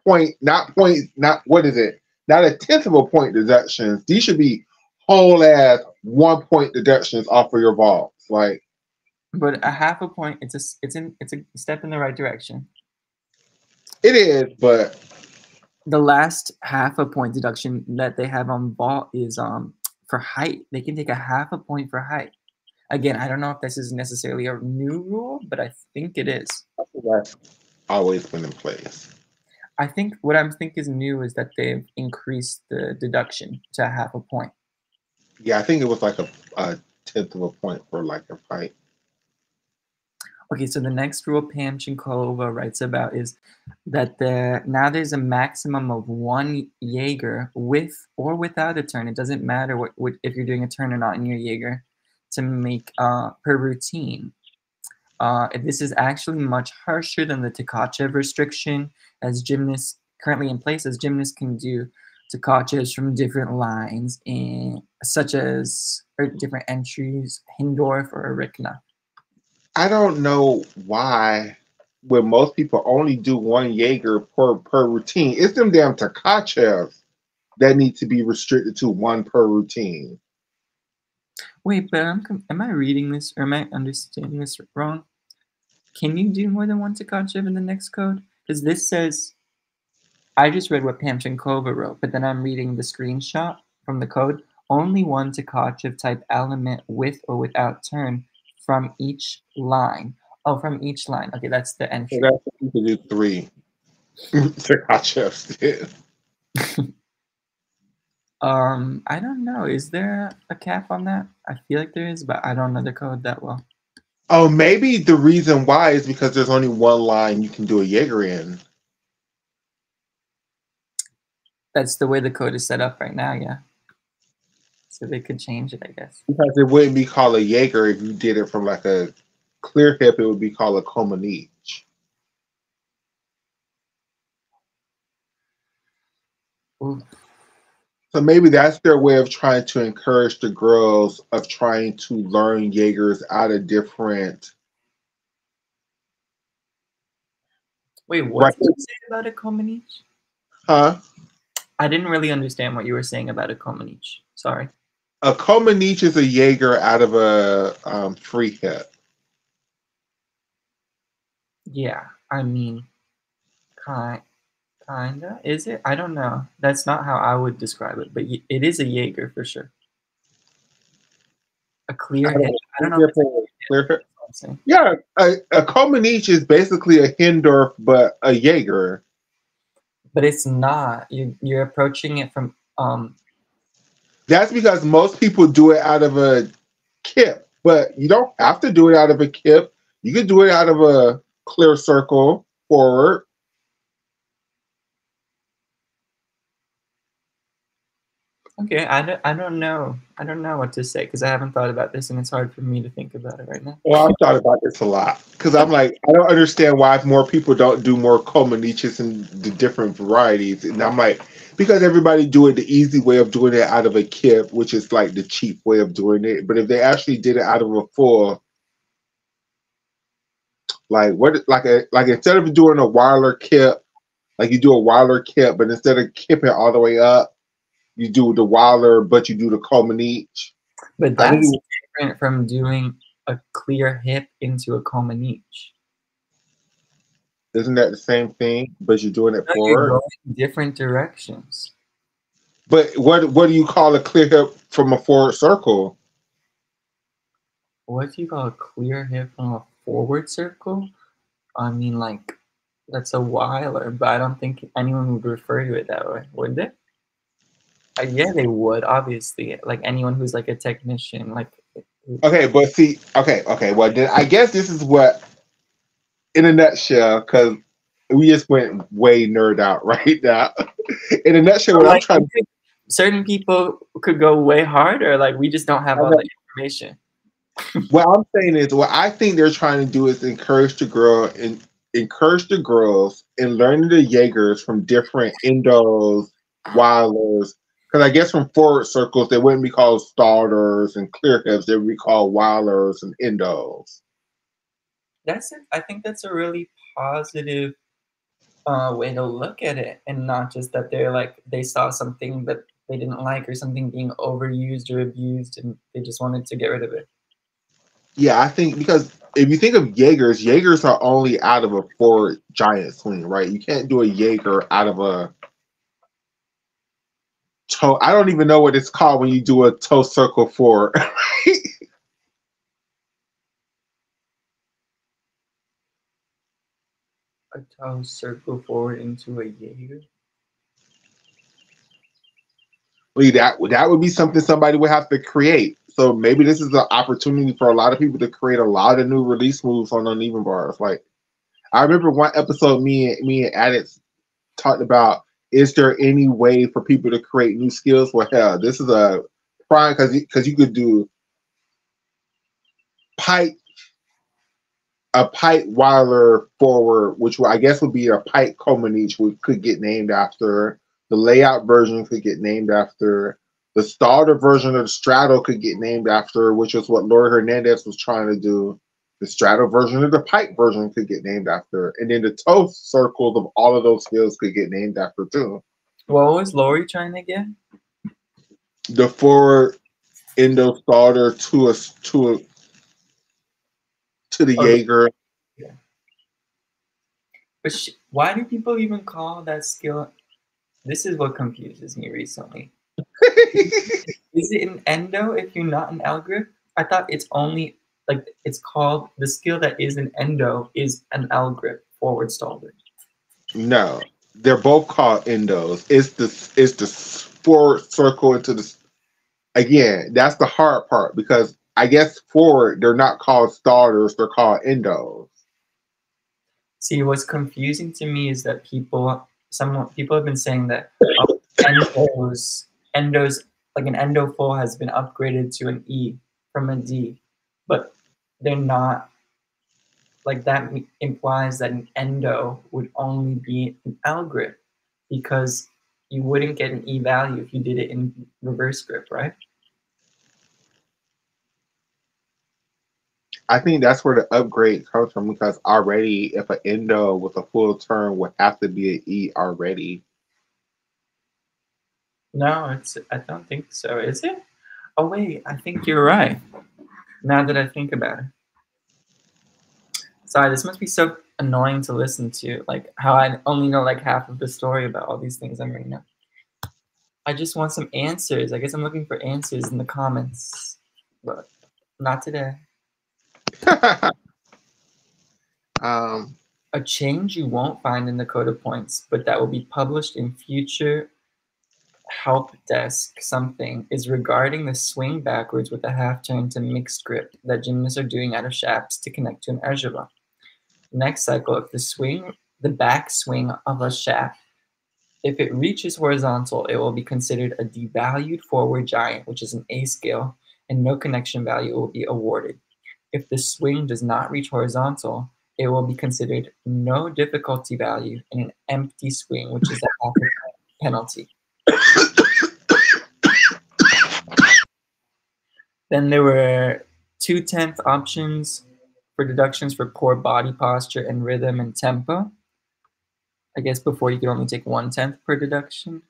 Speaker 1: what is it? Not a tenth of a point deductions. These should be whole ass 1 point deductions off of your vaults. Like,
Speaker 2: But a half a point, it's a step in the right direction.
Speaker 1: it is, but
Speaker 2: The last half a point deduction that they have on vault is for height. They can take a half a point for height. Again, I don't know if this is necessarily a new rule, but I think it is.
Speaker 1: that's always been in place.
Speaker 2: I think what I think is new is that they've increased the deduction to a half a point.
Speaker 1: Yeah, I think it was like a tenth of a point for like a fight.
Speaker 2: Okay, so the next rule Pam Chinkova writes about is that now there's a maximum of 1 Jaeger with or without a turn. It doesn't matter what if you're doing a turn or not in your Jaeger to make per routine. This is actually much harsher than the Tkachev restriction as gymnasts currently in place, as gymnasts can do Tkachevs from different lines, such as different entries, Hindorf or Rikna.
Speaker 1: I don't know why when most people only do 1 Jaeger per routine. It's them damn Tkachevs that need to be restricted to 1 per routine.
Speaker 2: Wait, but am I reading this or am I understanding this wrong? Can you do more than 1 Tkachev in the next code? Because this says, I just read what Pam Chinkova wrote, but then I'm reading the screenshot from the code. Only 1 Tkachev type element with or without turn from each line. Oh, from each line. Okay, that's the entry.
Speaker 1: So that's you can do 3 Tkachevs.
Speaker 2: I don't know. Is there a cap on that? I feel like there is, but I don't know the code that well.
Speaker 1: Oh, maybe the reason why is because there's only 1 line you can do a Jaeger in.
Speaker 2: That's the way the code is set up right now, yeah. So they could change it, I guess.
Speaker 1: Because it wouldn't be called a Jaeger if you did it from like a clear hip, it would be called a Comanche.
Speaker 2: Ooh.
Speaker 1: So maybe that's their way of trying to encourage the girls of trying to learn Jaegers out of different.
Speaker 2: Wait, what did you say about a Comanche?
Speaker 1: Huh?
Speaker 2: I didn't really understand what you were saying about a Comanche. Sorry.
Speaker 1: A Comanche is a Jaeger out of a free hip.
Speaker 2: Yeah, I mean, kinda. Is it? I don't know. That's not how I would describe it, but it is a Jaeger for sure. A clear hip. I don't know.
Speaker 1: Clear hip. Yeah, a Comanche is basically a Hindorf, but a Jaeger.
Speaker 2: But it's not. You're approaching it from
Speaker 1: That's because most people do it out of a kip, but you don't have to do it out of a kip. You can do it out of a clear circle forward.
Speaker 2: Okay, I don't know. I don't know what to say because I haven't thought about this and it's hard for me to think about it right now.
Speaker 1: Well, I've thought about this a lot because I'm like, I don't understand why more people don't do more Comanches and the different varieties. And I'm like, because everybody do it the easy way of doing it out of a kip, which is like the cheap way of doing it. But if they actually did it out of a full, like instead of doing a Weiler kip, like you do a Weiler kip, but instead of kipping all the way up, you do the Weiler, but you do the Comanche.
Speaker 2: But that's different from doing a clear hip into a Comanche.
Speaker 1: Isn't that the same thing? But you're doing it
Speaker 2: No,
Speaker 1: forward.
Speaker 2: you're going in different directions.
Speaker 1: But what do you call a clear hip from a forward circle?
Speaker 2: What do you call a clear hip from a forward circle? I mean, like, that's a Weiler, but I don't think anyone would refer to it that way, would they? Yeah, they would, obviously. Like anyone who's like a technician, like.
Speaker 1: Okay, but see, okay. Well, then I guess this is what, in a nutshell, because we just went way nerd out right now. In a nutshell, what I'm trying to.
Speaker 2: Certain people could go way harder. Like we just don't have all the information.
Speaker 1: What I'm saying is, what I think they're trying to do is encourage the girls in learning the Jaegers from different Indos, Weilers, Because I guess from forward circles, they wouldn't be called starters and clear hips. They would be called wilders and endos.
Speaker 2: That's it. I think that's a really positive way to look at it, and not just that they're like they saw something that they didn't like or something being overused or abused, and they just wanted to get rid of it.
Speaker 1: Yeah, I think because if you think of Jaegers are only out of a forward giant swing, right? You can't do a Jaeger out of a toe. I don't even know what it's called when you do a toe circle forward.
Speaker 2: A toe circle forward into a Jaeger.
Speaker 1: That would be something somebody would have to create. So maybe this is an opportunity for a lot of people to create a lot of new release moves on uneven bars. Like I remember one episode, me and Addicts talked about: is there any way for people to create new skills? Well, hell, this is a prime because you could do pipe a Pike Weiler forward, which I guess would be a Pike Komenich, which could get named after. The layout version could get named after. The starter version of the straddle could get named after, which is what Lori Hernandez was trying to do. The straddle version of the Pike version could get named after. And then the toe circles of all of those skills could get named after too.
Speaker 2: What was Lori trying to get?
Speaker 1: The forward endo starter to the Jaeger.
Speaker 2: Yeah. But why do people even call that skill? This is what confuses me recently. Is it an endo if you're not an L grip? I thought it's only like it's called the skill that is an endo is an L grip forward stalder.
Speaker 1: No, they're both called endos. It's the forward circle into the. Again, that's the hard part because I guess forward they're not called starters; they're called endos.
Speaker 2: See, what's confusing to me is that people have been saying that endos like an endo full has been upgraded to an E from a D, but they're not. Like that implies that an endo would only be an L grip because you wouldn't get an E value if you did it in reverse grip, right?
Speaker 1: I think that's where the upgrade comes from because already, if an endo with a full turn would have to be an E already.
Speaker 2: No, I don't think so. Is it? Oh wait, I think you're right. Now that I think about it. Sorry, this must be so annoying to listen to. Like how I only know like half of the story about all these things I'm reading up. I just want some answers. I guess I'm looking for answers in the comments, but not today. A change you won't find in the code of points, but that will be published in future help desk something is regarding the swing backwards with a half turn to mixed grip that gymnasts are doing out of shafts to connect to an ejaba. Next cycle, if the back swing of a shaft, if it reaches horizontal, it will be considered a devalued forward giant, which is an A scale, and no connection value will be awarded. If the swing does not reach horizontal, it will be considered no difficulty value and an empty swing, which is a half a penalty. Then there were 2/10 options for deductions for poor body posture and rhythm and tempo. I guess before you could only take 1/10 per deduction.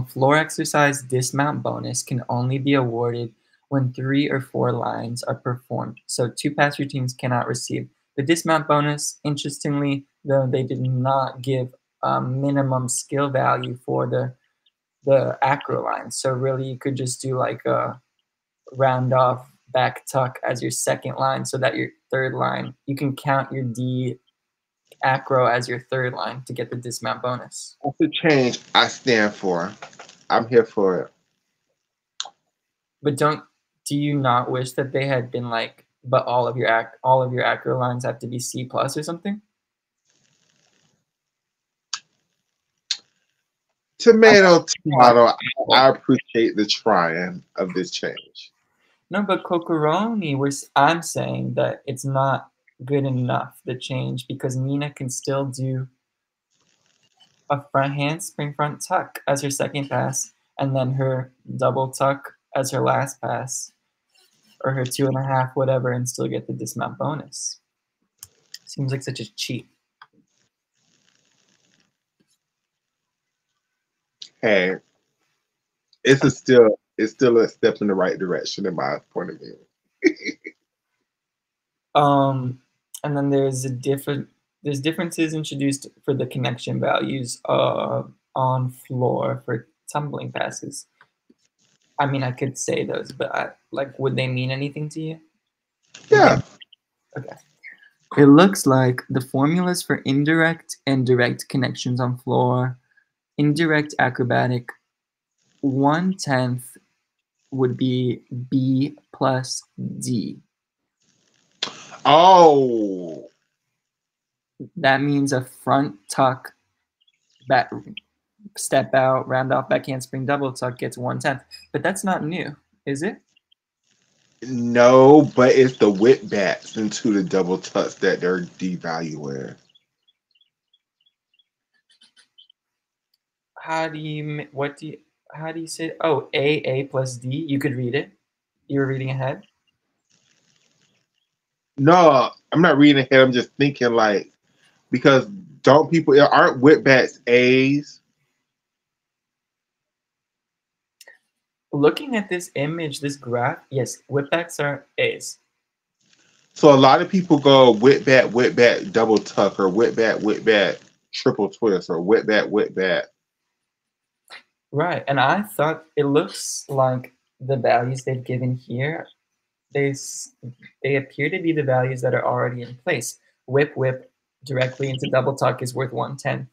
Speaker 2: Floor exercise dismount bonus can only be awarded when 3 or 4 lines are performed. So 2 pass routines cannot receive the dismount bonus. Interestingly, though, they did not give a minimum skill value for the acro line. So really you could just do like a round off back tuck as your second line so that your third line, you can count your D acro as your third line to get the dismount bonus.
Speaker 1: That's the change I stand for. I'm here for it.
Speaker 2: But do you not wish that they had been like, but all of your acro lines have to be C plus or something?
Speaker 1: Tomato. I appreciate the trying of this change.
Speaker 2: No, but Kokoroni, I'm saying that it's not good enough, the change, because Nina can still do a front handspring front tuck as her second pass, and then her double tuck as her last pass, or her 2.5, whatever, and still get the dismount bonus. Seems like such a cheat.
Speaker 1: Hey, it's still a step in the right direction in my point of view.
Speaker 2: And then there's differences introduced for the connection values on floor for tumbling passes. I mean, I could say those, but would they mean anything to you?
Speaker 1: Yeah.
Speaker 2: Okay. It looks like the formulas for indirect and direct connections on floor. Indirect acrobatic, 1/10 would be B plus D.
Speaker 1: Oh.
Speaker 2: That means a front tuck, back step out, round off back handspring double tuck gets 1/10. But that's not new, is it?
Speaker 1: No, but it's the whip backs into the double tucks that they're devaluing.
Speaker 2: How do you say? Oh, A plus D. You could read it. You were reading ahead.
Speaker 1: No, I'm not reading ahead. I'm just thinking because aren't whip backs A's?
Speaker 2: Looking at this image, this graph, yes, whipbacks are A's.
Speaker 1: So a lot of people go whip back, double tuck, or whip back, triple twist, or whip back.
Speaker 2: Right, and I thought it looks like the values they've given here, they appear to be the values that are already in place. Whip directly into double tuck is worth 1/10,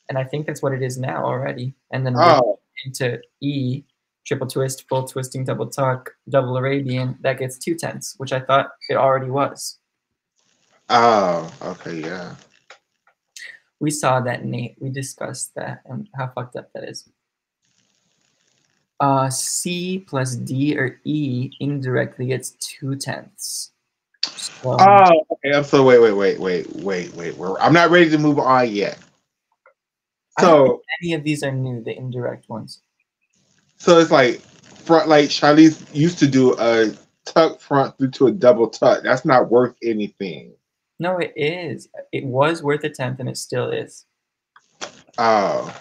Speaker 2: and I think that's what it is now already. And then whip into E, triple twist, full twisting double tuck, double Arabian, that gets 2/10, which I thought it already was.
Speaker 1: Oh, okay, yeah.
Speaker 2: We saw that, Nate. We discussed that and how fucked up that is. C plus D or E indirectly gets 2/10. So,
Speaker 1: oh, okay. I'm so wait. I'm not ready to move on yet.
Speaker 2: I don't think any of these are new, the indirect ones.
Speaker 1: So it's like Charlize used to do a tuck front through to a double tuck. That's not worth anything.
Speaker 2: No, it is. It was worth 1/10 and it still is.
Speaker 1: Oh.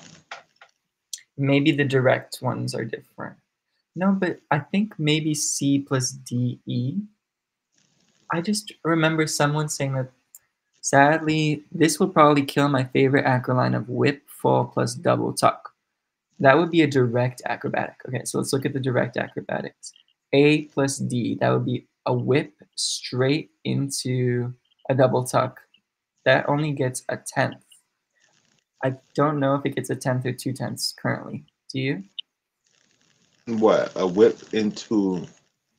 Speaker 2: Maybe the direct ones are different. No, but I think maybe C plus D, E. I just remember someone saying that, sadly, this will probably kill my favorite acro line of whip, full plus double tuck. That would be a direct acrobatic. Okay, so let's look at the direct acrobatics. A plus D, that would be a whip straight into a double tuck. That only gets 1/10. I don't know if it gets 1/10 or 2/10 currently. Do you?
Speaker 1: What? A whip into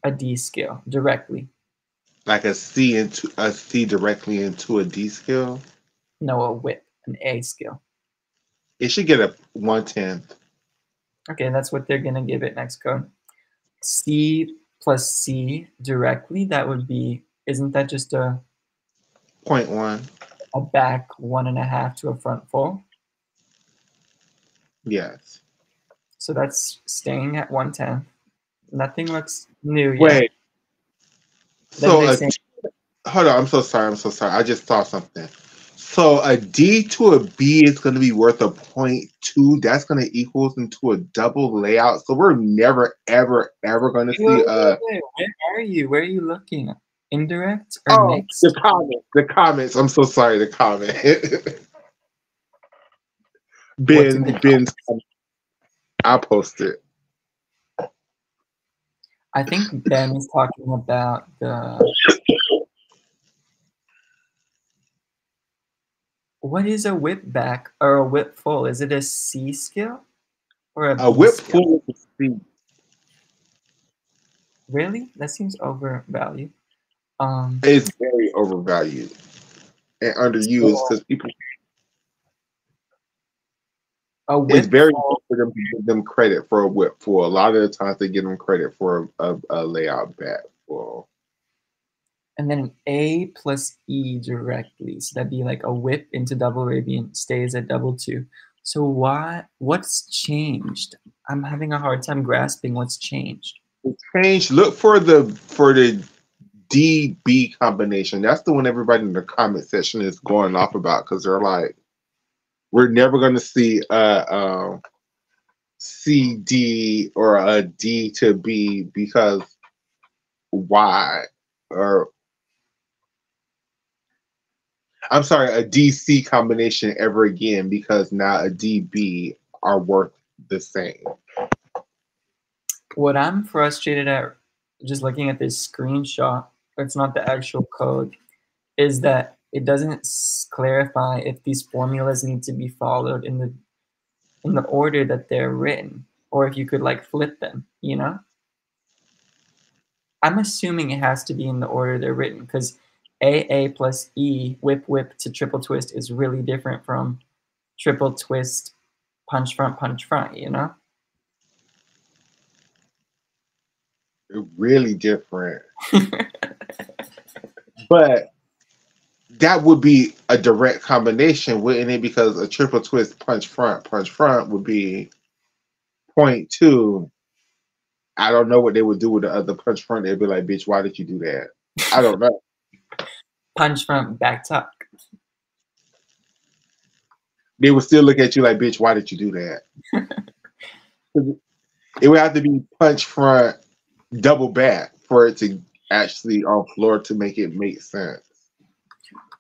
Speaker 2: a D scale directly.
Speaker 1: Like a C directly into a D scale?
Speaker 2: No, a whip, an A scale.
Speaker 1: It should get a 1/10.
Speaker 2: Okay, that's what they're gonna give it next code. C plus C directly, that would be, isn't that just a
Speaker 1: 0.1?
Speaker 2: A back 1.5 to a front full?
Speaker 1: Yes.
Speaker 2: So that's staying at 1/10. Nothing looks new yet.
Speaker 1: Wait. So hold on, I'm so sorry. I just saw something. So a D to a B is going to be worth a 0.2. That's going to equals into a double layout. So we're never, ever going to see.
Speaker 2: Wait, where are you looking? Indirect or mixed?
Speaker 1: The comments. I'm so sorry. The comment. Ben's. I'll post it.
Speaker 2: I think Ben is talking about the. What is a whip back or a whip full? Is it a C scale or a
Speaker 1: whip
Speaker 2: scale?
Speaker 1: full is a C.
Speaker 2: Really? That seems overvalued.
Speaker 1: It's very overvalued and underused because people. It's very hard for them to give them credit for a whip full. A lot of the times they give them credit for a layout back full.
Speaker 2: And then A plus E directly. So that'd be like a whip into double Arabian, stays at double 2. So what's changed? I'm having a hard time grasping what's changed.
Speaker 1: Change. Look for the DB combination. That's the one everybody in the comment section is going off about because they're like, we're never going to see a CD or a D to B because why? Or I'm sorry, a DC combination ever again because now a DB are worth the same.
Speaker 2: What I'm frustrated at, just looking at this screenshot, it's not the actual code, is that it doesn't clarify if these formulas need to be followed in the order that they're written, or if you could like flip them, you know? I'm assuming it has to be in the order they're written because AA plus E, whip whip to triple twist is really different from triple twist, punch front, you know?
Speaker 1: Really different. But that would be a direct combination, wouldn't it? Because a triple twist punch front would be 0.2. I don't know what they would do with the other punch front. They'd be like, bitch, why did you do that? I don't know.
Speaker 2: Punch front, back tuck.
Speaker 1: They would still look at you like, bitch, why did you do that? It would have to be punch front, double back for it to actually on floor to make it make sense.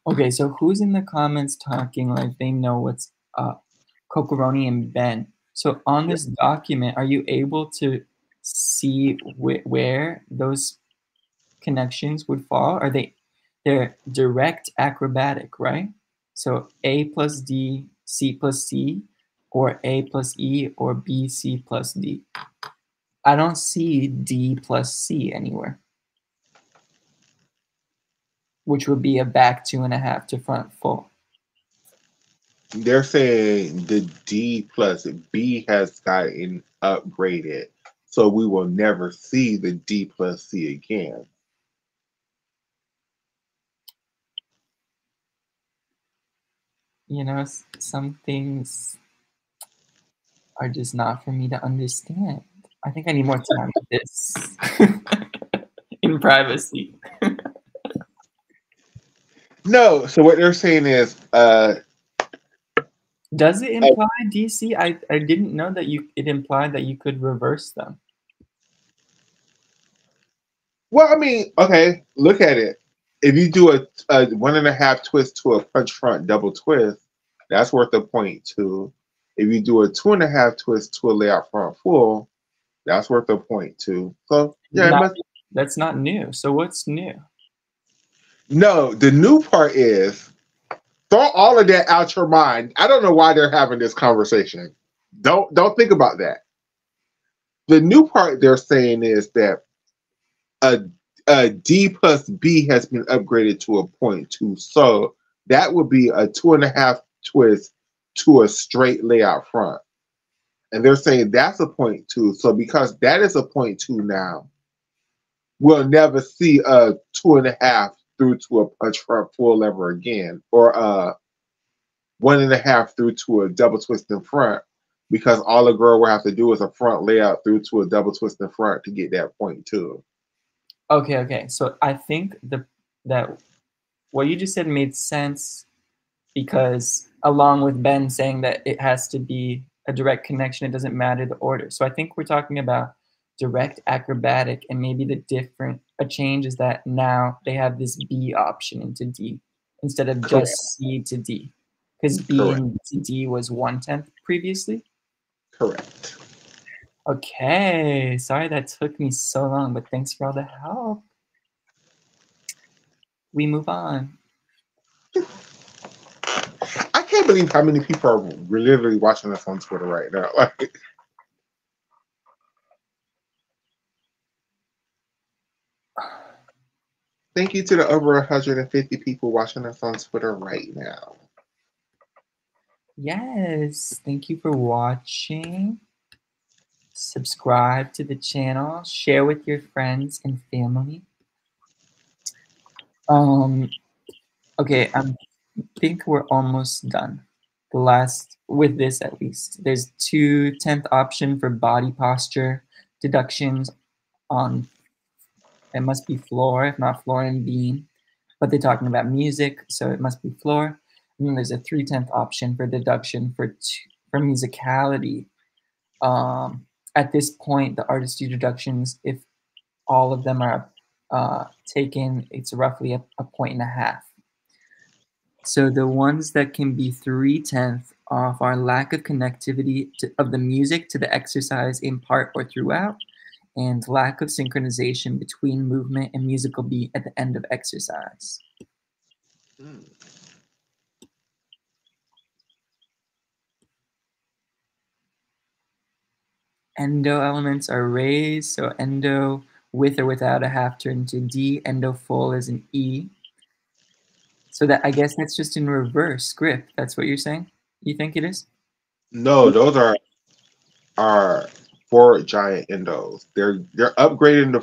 Speaker 2: Okay, so who's in the comments talking like they know what's up? Kokoroni and Ben. So on this document, are you able to see where those connections would fall? They're direct acrobatic, right? So A plus D, C plus C, or A plus E, or B, C plus D. I don't see D plus C anywhere, which would be a back 2.5 to front full.
Speaker 1: They're saying the D plus B has gotten upgraded, so we will never see the D plus C again.
Speaker 2: You know, some things are just not for me to understand. I think I need more time with this in privacy.
Speaker 1: No, so what they're saying is
Speaker 2: does it imply DC? I didn't know that it implied that you could reverse them.
Speaker 1: Well, I mean, okay, look at it. If you do a 1.5 twist to a punch front double twist, that's worth a 0.2. If you do a 2.5 twist to a layout front full, that's worth a 0.2. So yeah,
Speaker 2: that's not new. So what's new?
Speaker 1: No, the new part is throw all of that out your mind. I don't know why they're having this conversation. Don't think about that. The new part they're saying is that a D plus B has been upgraded to a 0.2. So that would be a 2.5 twist to a straight layout front. And they're saying that's a 0.2. So because that is a 0.2 now, we'll never see a 2.5 through to a punch front full ever again, or 1.5 through to a double twist in front, because all a girl will have to do is a front layout through to a double twist in front to get that 0.2.
Speaker 2: Okay. So I think that what you just said made sense because along with Ben saying that it has to be a direct connection, it doesn't matter the order. So I think we're talking about direct acrobatic, and maybe a change is that now they have this B option into D instead of just C to D, because B into D was 1/10 previously.
Speaker 1: Correct.
Speaker 2: Okay, sorry that took me so long, but thanks for all the help. We move on.
Speaker 1: I can't believe how many people are literally watching us on Twitter right now. Like, thank you to the over 150 people watching us on Twitter right now.
Speaker 2: Yes, thank you for watching. Subscribe to the channel, share with your friends and family. Okay, I think we're almost done. the last, with this at least, there's 10th option for body posture deductions on, it must be floor, if not floor and beam, but they're talking about music, so it must be floor. And then there's a 3/10 option for deduction for musicality. At this point, the artist do deductions, if all of them are taken, it's roughly a point and a half. So the ones that can be 3/10 off are lack of connectivity of the music to the exercise in part or throughout, and lack of synchronization between movement and musical beat at the end of exercise. Endo elements are raised, so endo with or without a half turn to D, endo full is an E. So that, I guess that's just in reverse grip. That's what you're saying? You think it is?
Speaker 1: No, those are four giant endos. They're upgrading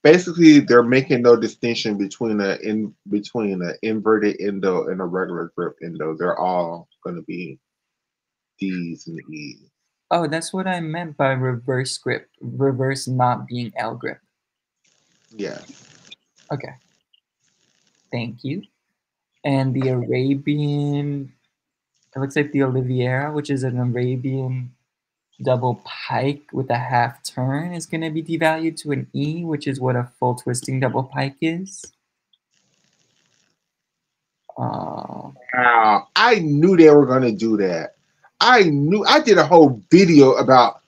Speaker 1: basically they're making no distinction between an inverted endo and a regular grip endo. They're all going to be D's and E's.
Speaker 2: Oh, that's what I meant by reverse grip. Reverse not being L grip.
Speaker 1: Yeah.
Speaker 2: Okay. Thank you. And the Arabian, it looks like the Oliveira, which is an Arabian double pike with a half turn, is going to be devalued to an E, which is what a full twisting double pike is.
Speaker 1: Wow, I knew they were going to do that. I did a whole video about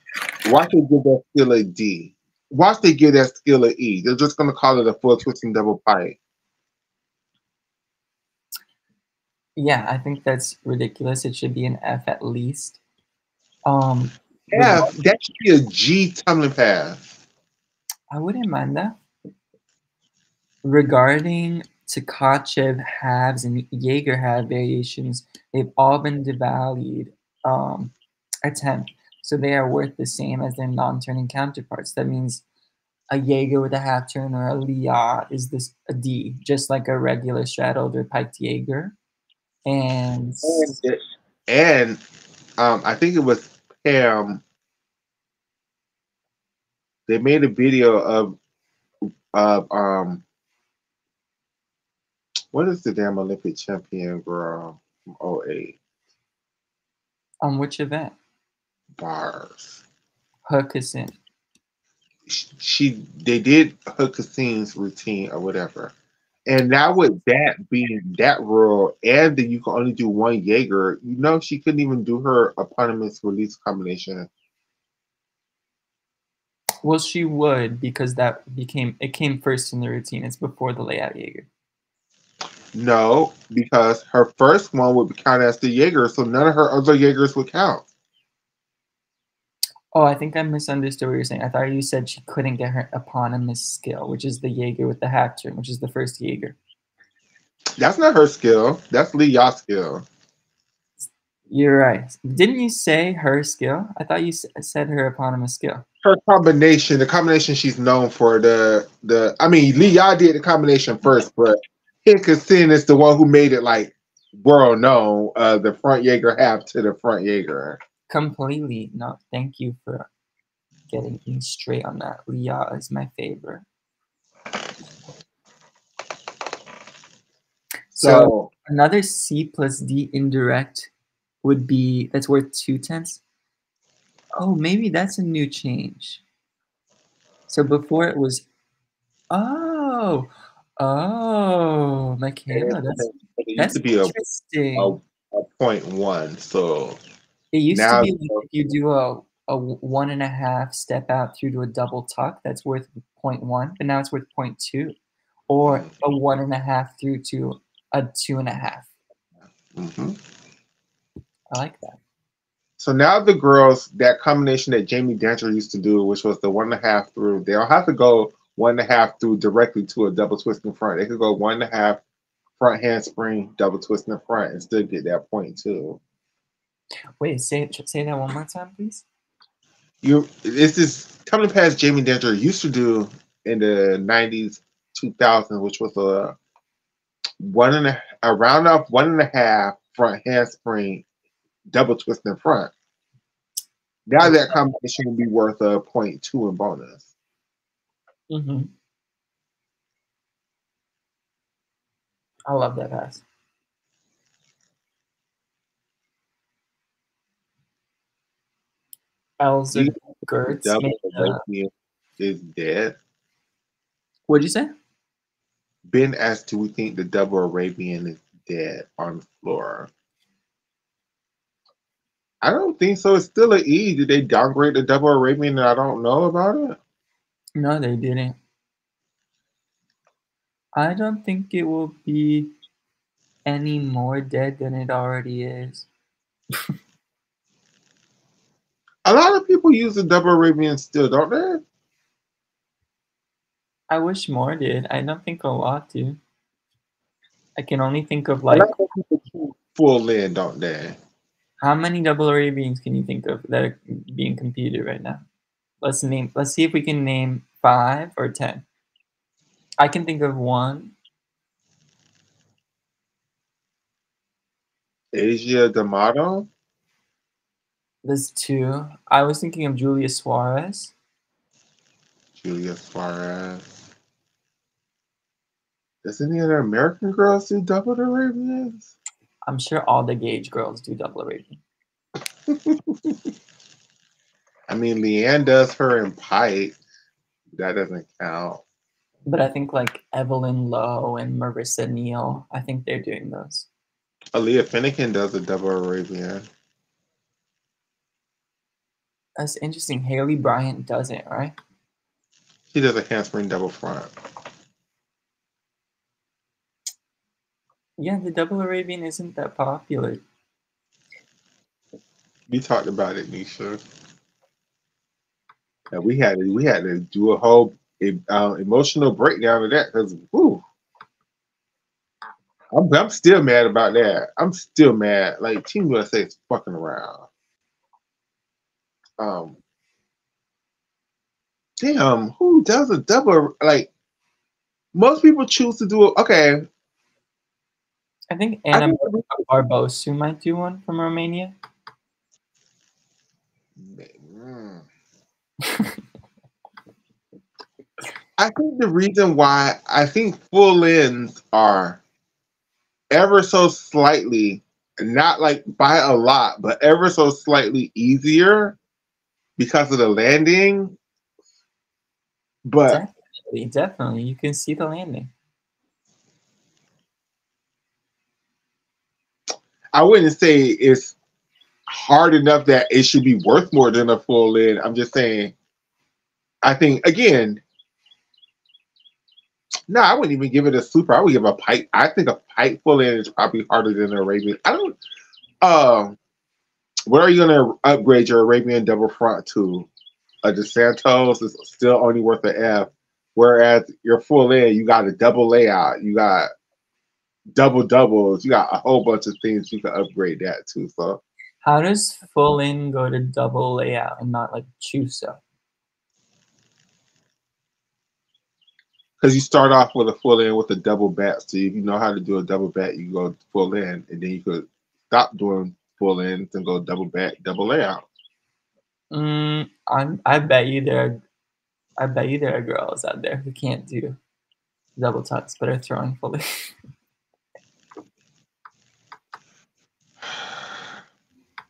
Speaker 1: watch they give that skill a D. Watch they give that skill a E. They're just going to call it a full twisting double pike.
Speaker 2: Yeah, I think that's ridiculous. It should be an F at least.
Speaker 1: Yeah, that should be a G tumbling pass.
Speaker 2: I wouldn't mind that. Regarding Tkachev halves and Jaeger half variations, they've all been devalued a tenth, so they are worth the same as their non-turning counterparts. That means a Jaeger with a half turn or a Lia is this a D, just like a regular straddled or piked Jaeger. And
Speaker 1: I think it was Pam. They made a video of what is the damn Olympic champion girl from 08?
Speaker 2: on which event?
Speaker 1: Bars.
Speaker 2: Huckerson.
Speaker 1: They did Huckassin's routine or whatever. And now with that being that rule, and then you can only do one Jaeger, she couldn't even do her eponymous release combination.
Speaker 2: Well, she would, because it came first in the routine. It's before the layout Jaeger.
Speaker 1: No, because her first one would count as the Jaeger, so none of her other Jaegers would count.
Speaker 2: Oh, I think I misunderstood what you're saying. I thought you said she couldn't get her eponymous skill, which is the Jaeger with the half turn, which is the first Jaeger.
Speaker 1: That's not her skill. That's Lee Ya's skill.
Speaker 2: You're right. Didn't you say her skill? I thought you said her eponymous skill.
Speaker 1: Her combination, the combination she's known for, Lee Ya did the combination first, but Hickerson is the one who made it like world known, the front Jaeger half to the front Jaeger.
Speaker 2: Completely. No, thank you for getting me straight on that. Lia is my favorite. So another C plus D indirect would be, that's worth 2/10. Oh, maybe that's a new change. So before it was, Makayla,
Speaker 1: it used to be
Speaker 2: interesting.
Speaker 1: a 0.1. So
Speaker 2: it used to be like if you do a 1.5 step out through to a double tuck, that's worth 0.1, but now it's worth 0.2, or a 1.5 through to a 2.5.
Speaker 1: Mm-hmm.
Speaker 2: I like that.
Speaker 1: So now the girls, that combination that Jamie Dancer used to do, which was the 1.5 through, they don't have to go 1.5 through directly to a double twist in front. They could go 1.5 front handspring, double twist in the front, and still get that 0.2.
Speaker 2: Wait, say that one more time, please.
Speaker 1: It's this coming past Jamie Dancer used to do in the 90s, 2000s, which was a round off 1.5 front handspring double twist in front. Now that combination will be worth a 0.2 in bonus.
Speaker 2: Mm-hmm. I love that pass. Elsa Gertz.
Speaker 1: Double Arabian is dead.
Speaker 2: What'd you say?
Speaker 1: Ben asked, do we think the double Arabian is dead on the floor? I don't think so. It's still an E. Did they downgrade the double Arabian and I don't know about it?
Speaker 2: No, they didn't. I don't think it will be any more dead than it already is.
Speaker 1: A lot of people use the double Arabian still, don't they?
Speaker 2: I wish more did. I don't think a lot do. I can only think of
Speaker 1: A
Speaker 2: like
Speaker 1: lot of people choose full in, don't they?
Speaker 2: how many double Arabians can you think of that are being competed right now? Let's see if we can name 5 or 10. I can think of 1.
Speaker 1: Asia D'Amato.
Speaker 2: There's 2. I was thinking of Julia Suarez.
Speaker 1: Julia Suarez. Does any other American girls do double Arabians?
Speaker 2: I'm sure all the Gage girls do double Arabian.
Speaker 1: I mean, Leanne does her in pipe. That doesn't count.
Speaker 2: But I think like Evelyn Lowe and Marissa Neal, I think they're doing those.
Speaker 1: Aaliyah Finnegan does a double Arabian.
Speaker 2: That's interesting. Haley Bryant doesn't, right?
Speaker 1: She does a handspring double front.
Speaker 2: Yeah, the double Arabian isn't that popular.
Speaker 1: We talked about it, Nisha. And we had to do a whole emotional breakdown of that because, I'm still mad about that. I'm still mad. Like Team USA is fucking around. Damn, who does a double? Like most people choose to do it. Okay,
Speaker 2: I think Anna Barbosu might do one from Romania.
Speaker 1: I think the reason why I think full ends are ever so slightly, not like by a lot, but ever so slightly easier because of the landing. But
Speaker 2: definitely, you can see the landing.
Speaker 1: I wouldn't say it's hard enough that it should be worth more than a full in. I'm just saying, I think, again, no, I wouldn't even give it a super. I would give a pipe. I think a pipe full in is probably harder than an Arabian. I don't, what are you going to upgrade your Arabian double front to? A DeSantos is still only worth an F. Whereas your full in, you got a double layout. You got double doubles. You got a whole bunch of things you can upgrade that to. So
Speaker 2: how does full in go to double layout and not like Chusa?
Speaker 1: because you start off with a full in with a double bat. So if you know how to do a double bat, you go full in, and then you could stop doing full ins and go double bat, double layout.
Speaker 2: I bet you there are girls out there who can't do double tucks but are throwing fully.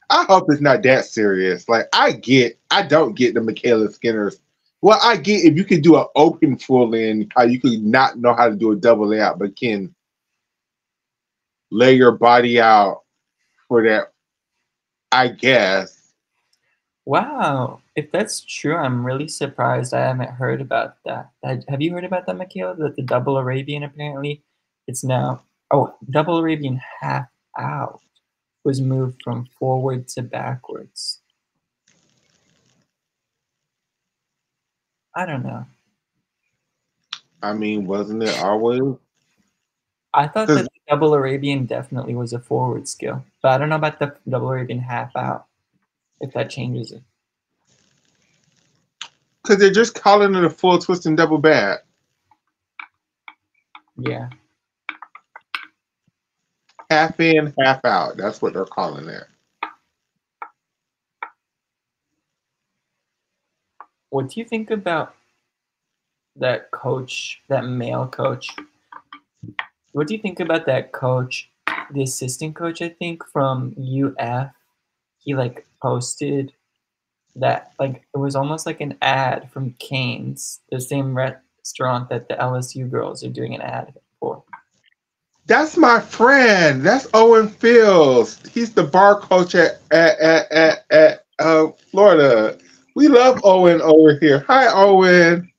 Speaker 1: I hope it's not that serious. Like I don't get the Makayla Skinners. Well, I get if you could do an open full in, how you could not know how to do a double layout, but can lay your body out for that. I guess.
Speaker 2: Wow, if that's true, I'm really surprised I haven't heard about that. Have you heard about that, Makayla? That the double Arabian apparently it's now double Arabian half out was moved from forward to backwards. I don't know.
Speaker 1: I mean, wasn't it always?
Speaker 2: I thought that the double Arabian definitely was a forward skill, but I don't know about the double Arabian half out, if that changes it.
Speaker 1: Because they're just calling it a full twist and double bat.
Speaker 2: Yeah.
Speaker 1: Half in, half out. That's what they're calling it.
Speaker 2: What do you think about that coach, that male coach? What do you think about that coach, the assistant coach, I think, from UF? He like posted that like it was almost like an ad from Cane's, the same restaurant that the LSU girls are doing an ad for.
Speaker 1: That's my friend. That's Owen Fields. He's the bar coach at Florida. We love Owen over here. Hi, Owen.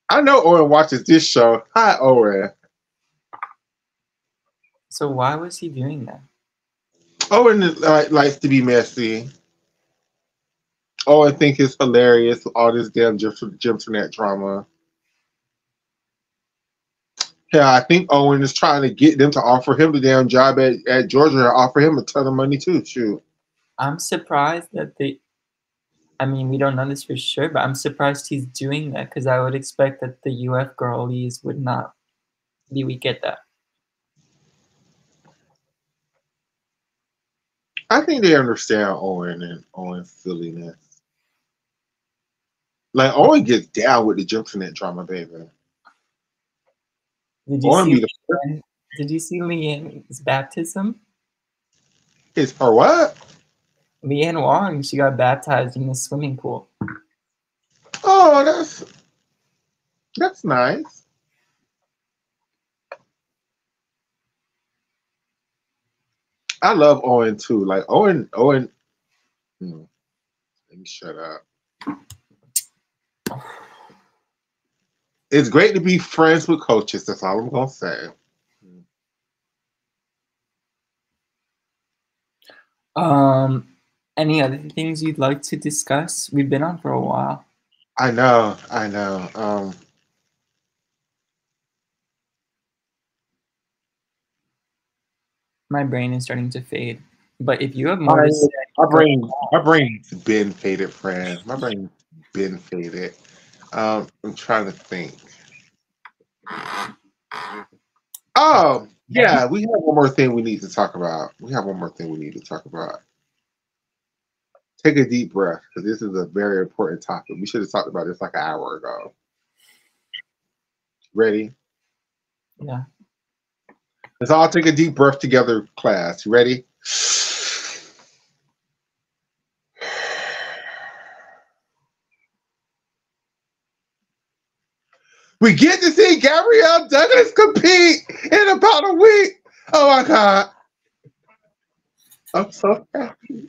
Speaker 1: I know Owen watches this show. Hi, Owen.
Speaker 2: So why was he doing that?
Speaker 1: Owen likes to be messy. Owen think it's hilarious all this damn Gymnastics drama. Yeah, I think Owen is trying to get them to offer him the damn job at Georgia and offer him a ton of money too. Shoot.
Speaker 2: I'm surprised that I mean, we don't know this for sure, but I'm surprised he's doing that because I would expect that the UF girlies would not be weak at that.
Speaker 1: I think they understand Owen and Owen's silliness. Like Owen gets down with the Gymnastics drama, baby.
Speaker 2: Did you
Speaker 1: Owen
Speaker 2: see?
Speaker 1: be
Speaker 2: Did you see Leanne's baptism?
Speaker 1: It's for what?
Speaker 2: Leanne Wong, she got baptized in the swimming pool.
Speaker 1: Oh, that's nice. I love Owen too. Like Owen. Let me shut up. It's great to be friends with coaches. That's all I'm gonna say.
Speaker 2: Any other things you'd like to discuss? We've been on for a while.
Speaker 1: I know.
Speaker 2: My brain is starting to fade. But if you have more to say,
Speaker 1: my brain's been faded, friend. My brain's been faded. I'm trying to think. Oh, yeah, we have one more thing we need to talk about. Take a deep breath, because this is a very important topic. We should have talked about this like an hour ago. Ready?
Speaker 2: Yeah.
Speaker 1: Let's all take a deep breath together, class. You ready? We get to see Gabrielle Douglas compete in about a week. Oh my God. I'm so happy.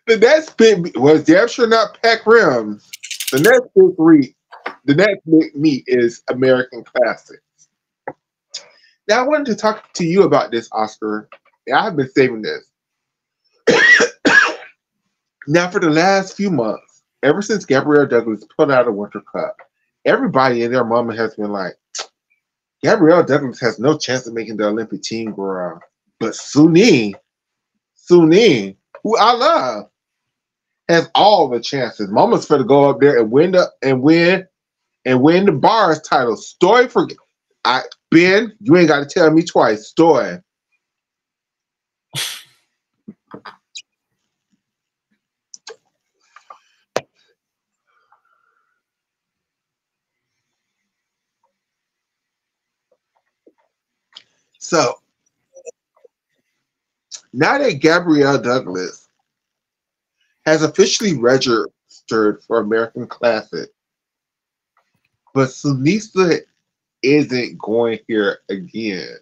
Speaker 1: The next big was damn sure not Pac Rims. The next big meet is American Classics. Now I wanted to talk to you about this, Oscar. I've been saving this. Now for the last few months, ever since Gabrielle Douglas pulled out of Winter Cup, everybody and their mama has been like, Gabrielle Douglas has no chance of making the Olympic team, girl. But Suning, who I love, has all the chances. Mama's for to go up there and win the bars title. Ben, you ain't got to tell me twice. Stoy. So now that Gabrielle Douglas has officially registered for American Classic, but Sunisa isn't going here again.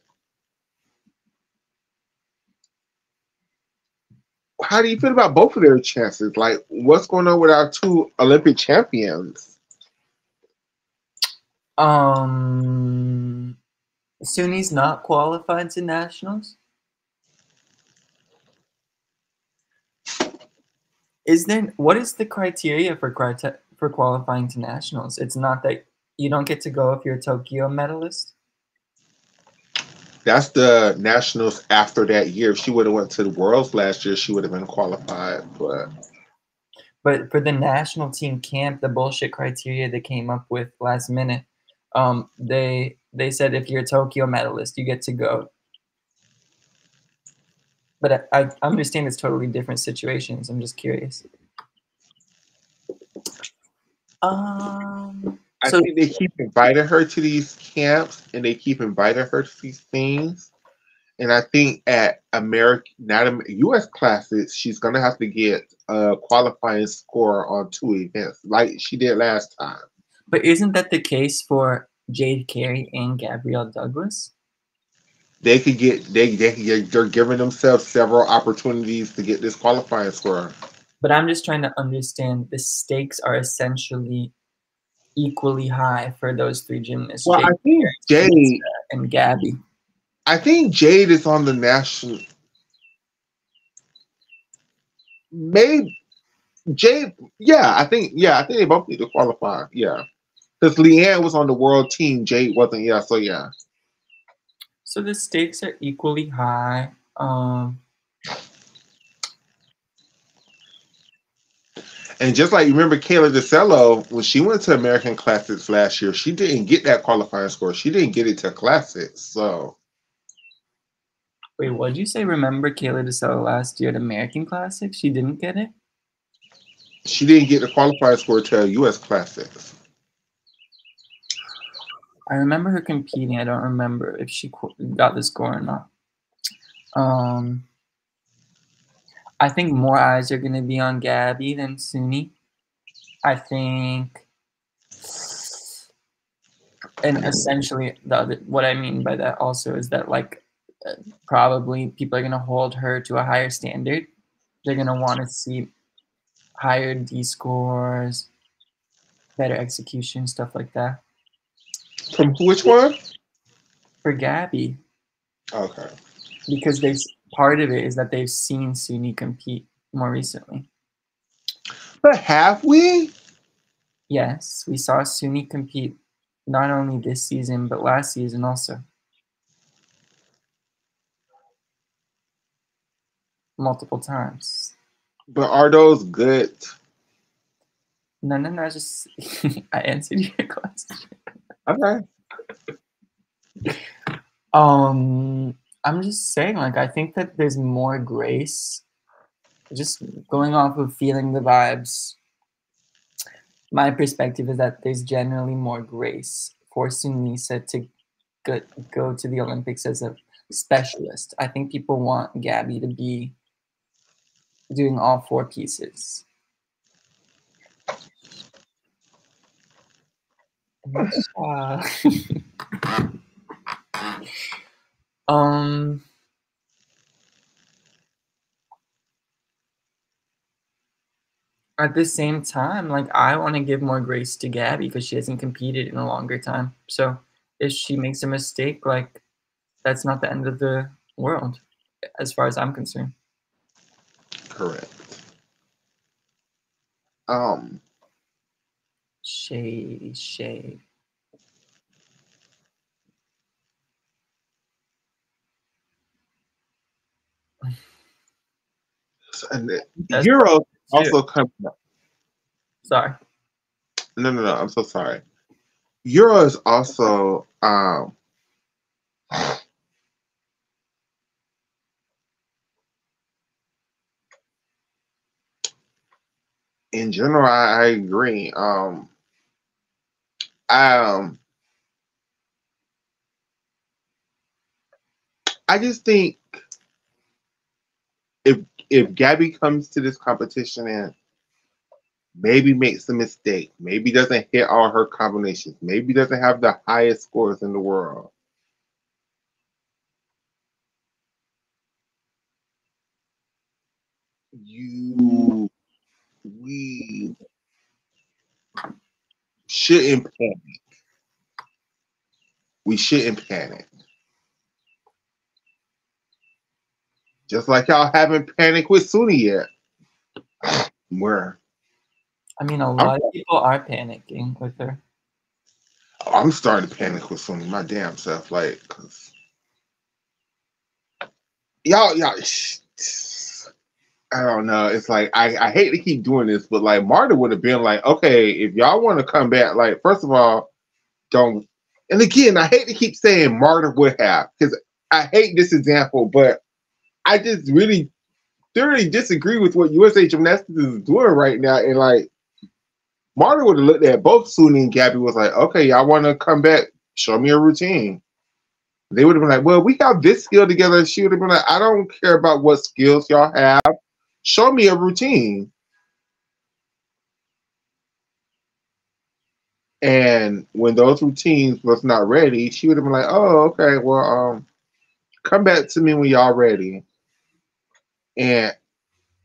Speaker 1: How do you feel about both of their chances? Like, what's going on with our two Olympic champions?
Speaker 2: Suni's not qualified to nationals. What is the criteria for qualifying to nationals? It's not that you don't get to go if you're a Tokyo medalist.
Speaker 1: That's the nationals after that year. If she would have went to the Worlds last year, she would have been qualified.
Speaker 2: But for the national team camp, the bullshit criteria they came up with last minute, they said if you're a Tokyo medalist, you get to go. But I understand it's totally different situations. I'm just curious.
Speaker 1: I
Speaker 2: So
Speaker 1: think they keep inviting her to these camps and they keep inviting her to these things. And I think at U.S. classes, she's gonna have to get a qualifying score on 2 events, like she did last time.
Speaker 2: but isn't that the case for Jade Carey and Gabrielle Douglas?
Speaker 1: They could get they're giving themselves several opportunities to get this qualifying score.
Speaker 2: But I'm just trying to understand the stakes are essentially equally high for those three gymnasts,
Speaker 1: Well,
Speaker 2: Jade
Speaker 1: I think Jade,
Speaker 2: and Gabby.
Speaker 1: I think Jade is on the national. Maybe Jade, I think they both need to qualify. Yeah, because Leanne was on the world team, Jade wasn't. Yeah, so yeah.
Speaker 2: So the stakes are equally high.
Speaker 1: And just like you remember Kayla DeCello, when she went to American Classics last year, she didn't get that qualifying score. She didn't get it to Classics. So
Speaker 2: wait, what did you say? Remember Kayla DeCello last year at American Classics? She didn't get it?
Speaker 1: she didn't get the qualifying score to US Classics.
Speaker 2: I remember her competing. I don't remember if she got the score or not. I think more eyes are going to be on Gabby than Suni. I think, and essentially, what I mean by that also is that like probably people are going to hold her to a higher standard. They're going to want to see higher D scores, better execution, stuff like that.
Speaker 1: From which one?
Speaker 2: For Gabby.
Speaker 1: Okay.
Speaker 2: Because part of it is that they've seen Suni compete more recently.
Speaker 1: But have we?
Speaker 2: Yes, we saw Suni compete not only this season, but last season also. Multiple times.
Speaker 1: But are those good?
Speaker 2: No, just I answered your question.
Speaker 1: Okay.
Speaker 2: I'm just saying, like, I think that there's more grace. Just going off of feeling the vibes, my perspective is that there's generally more grace for Sunisa to go to the Olympics as a specialist. I think people want Gabby to be doing all 4 pieces. At the same time, like I want to give more grace to Gabby because she hasn't competed in a longer time. So if she makes a mistake, like that's not the end of the world, as far as I'm concerned.
Speaker 1: Correct.
Speaker 2: Shade.
Speaker 1: And Euro also comes up.
Speaker 2: Sorry.
Speaker 1: No, I'm so sorry. Euro is also in general, I agree. I just think if Gabby comes to this competition and maybe makes a mistake, maybe doesn't hit all her combinations, maybe doesn't have the highest scores in the world, we shouldn't panic. We shouldn't panic. Just like y'all haven't panicked with Suni yet. Where?
Speaker 2: I mean, a lot of people are panicking with her.
Speaker 1: I'm starting to panic with Suni, my damn self. Like, cause y'all, I don't know. It's like I hate to keep doing this, but like Marta would have been like, okay, if y'all want to come back, like first of all, don't. And again, I hate to keep saying Marta would have because I hate this example, but I just really thoroughly disagree with what USA Gymnastics is doing right now. And like Marta would have looked at both Suni and Gabby was like, okay, y'all want to come back? Show me a routine. They would have been like, well, we got this skill together. She would have been like, I don't care about what skills y'all have. Show me a routine. And when those routines was not ready, she would have been like, oh, okay, well, come back to me when y'all ready. And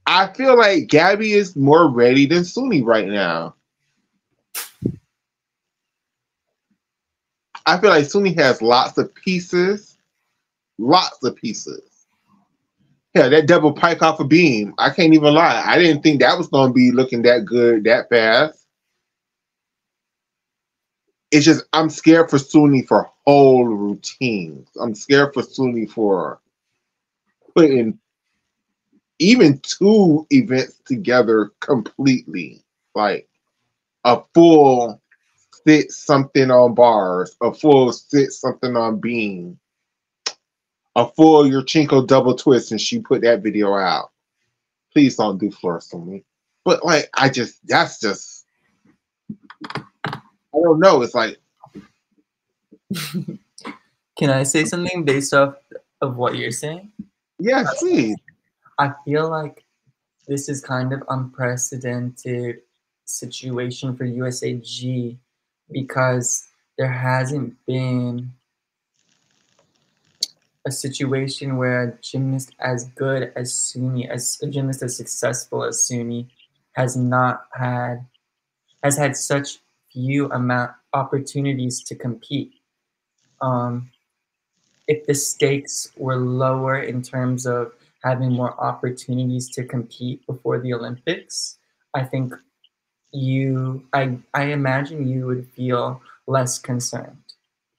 Speaker 1: I feel like Gabby is more ready than Suni right now. I feel like Suni has lots of pieces. Lots of pieces. Yeah, that double pike off a beam. I can't even lie. I didn't think that was going to be looking that good that fast. It's just I'm scared for Suni for whole routines. I'm scared for Suni for putting even two events together completely. Like a full sit something on bars, a full sit something on beam, a full Yurchenko double twist, and she put that video out. Please don't do floors for me. But like that's just I don't know. It's like
Speaker 2: Can I say something based off of what you're saying?
Speaker 1: yes, please.
Speaker 2: I feel like this is kind of unprecedented situation for USAG because there hasn't been a situation where a gymnast as good as Suni, as a gymnast as successful as Suni, has had such few amount opportunities to compete. If the stakes were lower in terms of having more opportunities to compete before the Olympics, I think I imagine you would feel less concerned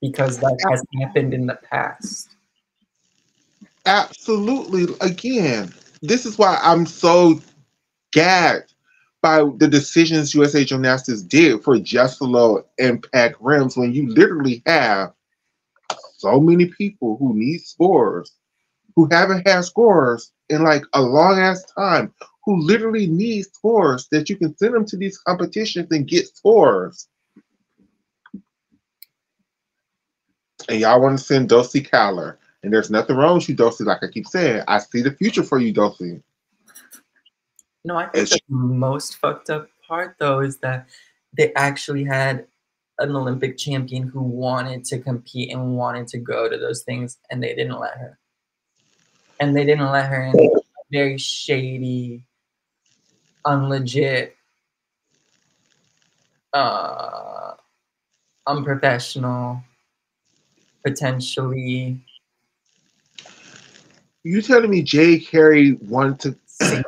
Speaker 2: because that has happened in the past.
Speaker 1: Absolutely. Again, this is why I'm so gagged by the decisions USA Gymnastics did for Jesselo and Pack Rims when you literally have so many people who need scores, who haven't had scores in like a long ass time, who literally need scores that you can send them to these competitions and get scores. And y'all want to send Dulcie Caller. And there's nothing wrong with you, Dulcie. Like I keep saying, I see the future for you, Dulcie.
Speaker 2: No, I think the most fucked up part, though, is that they actually had an Olympic champion who wanted to compete and wanted to go to those things, and they didn't let her. And they didn't let her in a very shady, unlegit, unprofessional, potentially.
Speaker 1: You telling me Jay Carey wanted to?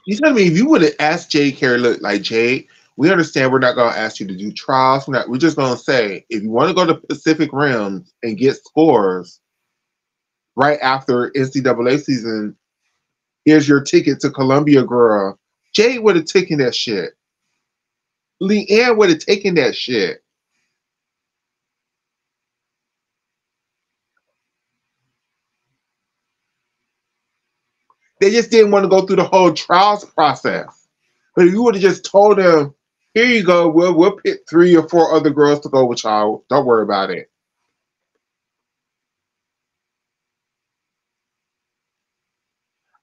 Speaker 1: You telling me if you would have asked Jay Carey, look, like Jay, we understand we're not going to ask you to do trials. We're just going to say if you want to go to Pacific Rims and get scores right after NCAA season, here's your ticket to Columbia, girl. Jay would have taken that shit. Leanne would have taken that shit. They just didn't want to go through the whole trials process. But if you would have just told them, here you go, we'll pick 3 or 4 other girls to go with y'all. Don't worry about it.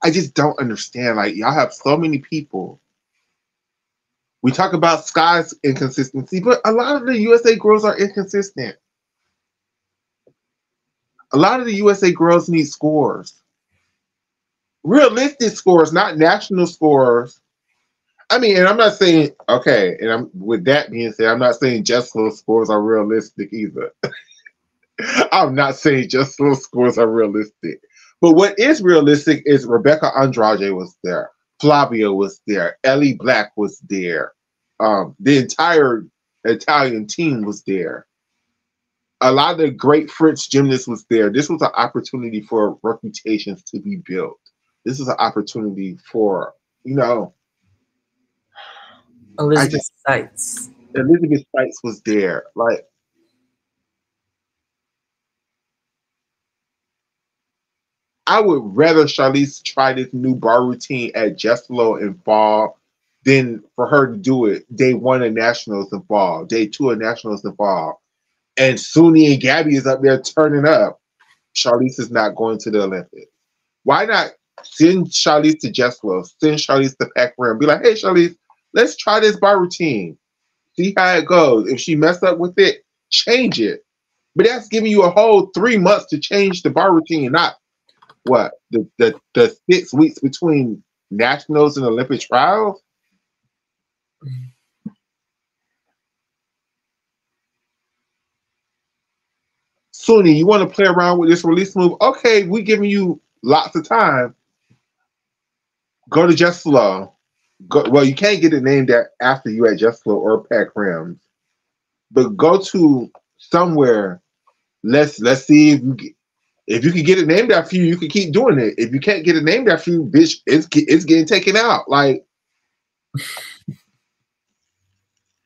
Speaker 1: I just don't understand. Like, y'all have so many people. We talk about Sky's inconsistency, but a lot of the USA girls are inconsistent. A lot of the USA girls need scores. Realistic scores, not national scores. I mean, and I'm not saying, okay, and I'm with that being said, I'm not saying just little scores are realistic either. I'm not saying just little scores are realistic. But what is realistic is Rebecca Andrade was there. Flavia was there. Ellie Black was there. The entire Italian team was there. A lot of the great French gymnasts was there. This was an opportunity for reputations to be built. This is an opportunity for,
Speaker 2: Elizabeth Seitz.
Speaker 1: Elizabeth Seitz was there. Like, I would rather Charlize try this new bar routine at Jesselo in fall than for her to do it day 1 of Nationals in fall, day 2 of Nationals in fall. And Suni and Gabby is up there turning up. Charlize is not going to the Olympics. Why not send Charlize to Jesselo, send Charlize to Pac Rim, be like, hey, Charlize, let's try this bar routine. See how it goes. If she messed up with it, change it. But that's giving you a whole 3 months to change the bar routine, not what the 6 weeks between nationals and Olympic trials. Suni, you want to play around with this release move? Okay, we giving you lots of time. Go to Jesselo. Well, you can't get it named after you at Jesselo or Pac Rims, but go to somewhere. Let's see if you can get it named after you. You can keep doing it. If you can't get it named after you, bitch, it's getting taken out. Like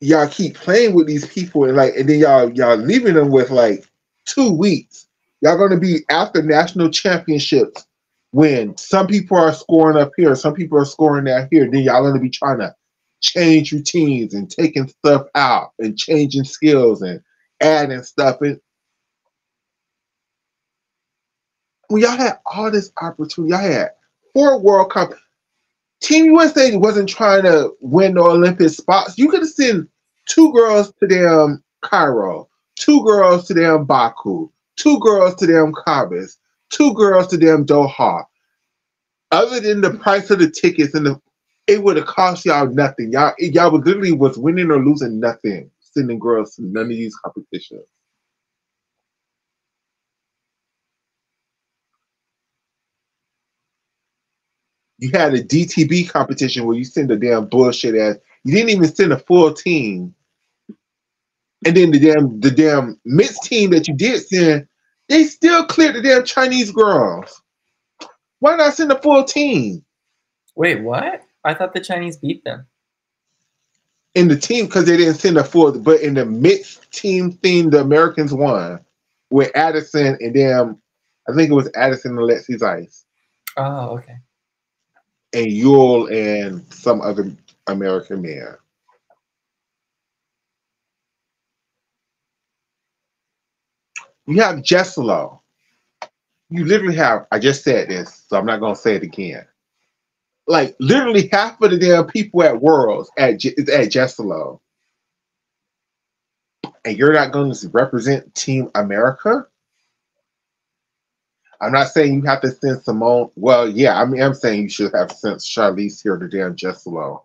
Speaker 1: y'all keep playing with these people and then y'all leaving them with like 2 weeks. Y'all gonna be after national championships when some people are scoring up here, some people are scoring down here. Then y'all gonna be trying to change routines and taking stuff out and changing skills and adding stuff. And when y'all had all this opportunity, y'all had 4 World Cup. Team USA wasn't trying to win the Olympic spots. You could have sent 2 girls to damn Cairo, 2 girls to damn Baku, 2 girls to damn Kabis, 2 girls to damn Doha. Other than the price of the tickets it would have cost y'all nothing. Y'all literally was winning or losing nothing sending girls to none of these competitions. You had a DTB competition where you send a damn bullshit ass. You didn't even send a full team. And then the damn mixed team that you did send, they still cleared the damn Chinese girls. Why not send a full team?
Speaker 2: Wait, what? I thought the Chinese beat them.
Speaker 1: In the team, because they didn't send a full, but in the mixed team thing, the Americans won with Addison and damn, I think it was Addison and Alexis Ice.
Speaker 2: Oh, okay.
Speaker 1: And Yule and some other American man. You have Jesselo. You literally have, I just said this, so I'm not going to say it again. Like, literally half of the damn people at Worlds is at Jesselo. And you're not going to represent Team America? I'm not saying you have to send Simone. Well, yeah, I'm saying you should have sent Charlize here to damn Jesselo.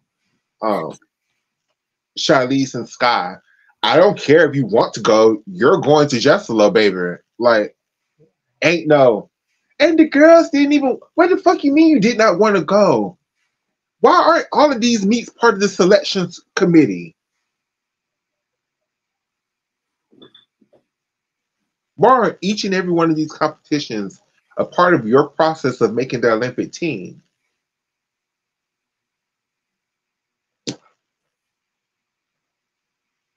Speaker 1: Charlize and Sky. I don't care if you want to go. You're going to Jesselo, baby. Like, ain't no. And the girls didn't even. What the fuck you mean you did not want to go? Why aren't all of these meets part of the selections committee? Why aren't each and every one of these competitions a part of your process of making the Olympic team?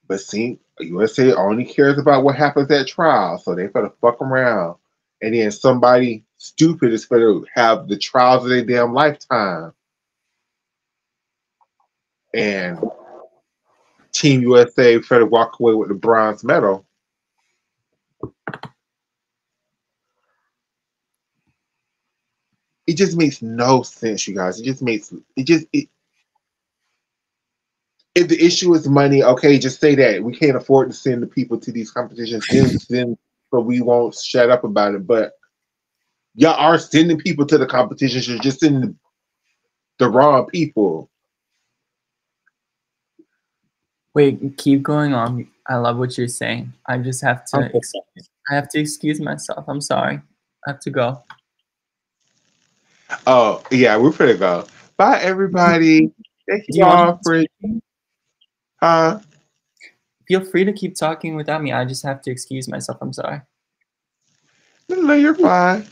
Speaker 1: But see, USA only cares about what happens at trial, so they better fuck around. And then somebody stupid is going to have the trials of their damn lifetime. And Team USA better walk away with the bronze medal. It just makes no sense, you guys. If the issue is money, okay, just say that. We can't afford to send the people to these competitions, then so we won't shut up about it. But y'all are sending people to the competitions. You're just sending the wrong people.
Speaker 2: Wait, keep going on. I love what you're saying. I just have to. I have to excuse myself. I'm sorry. I have to go.
Speaker 1: Oh yeah, we're gonna go. Bye, everybody. Thank you all for.
Speaker 2: Feel free to keep talking without me. I just have to excuse myself. I'm sorry.
Speaker 1: No, you're fine.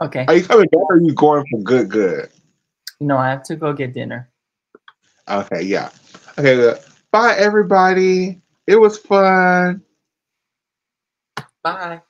Speaker 2: Okay.
Speaker 1: Are you coming back or are you going for good?
Speaker 2: No, I have to go get dinner.
Speaker 1: Okay, yeah. Okay, good. Bye, everybody. It was fun.
Speaker 2: Bye.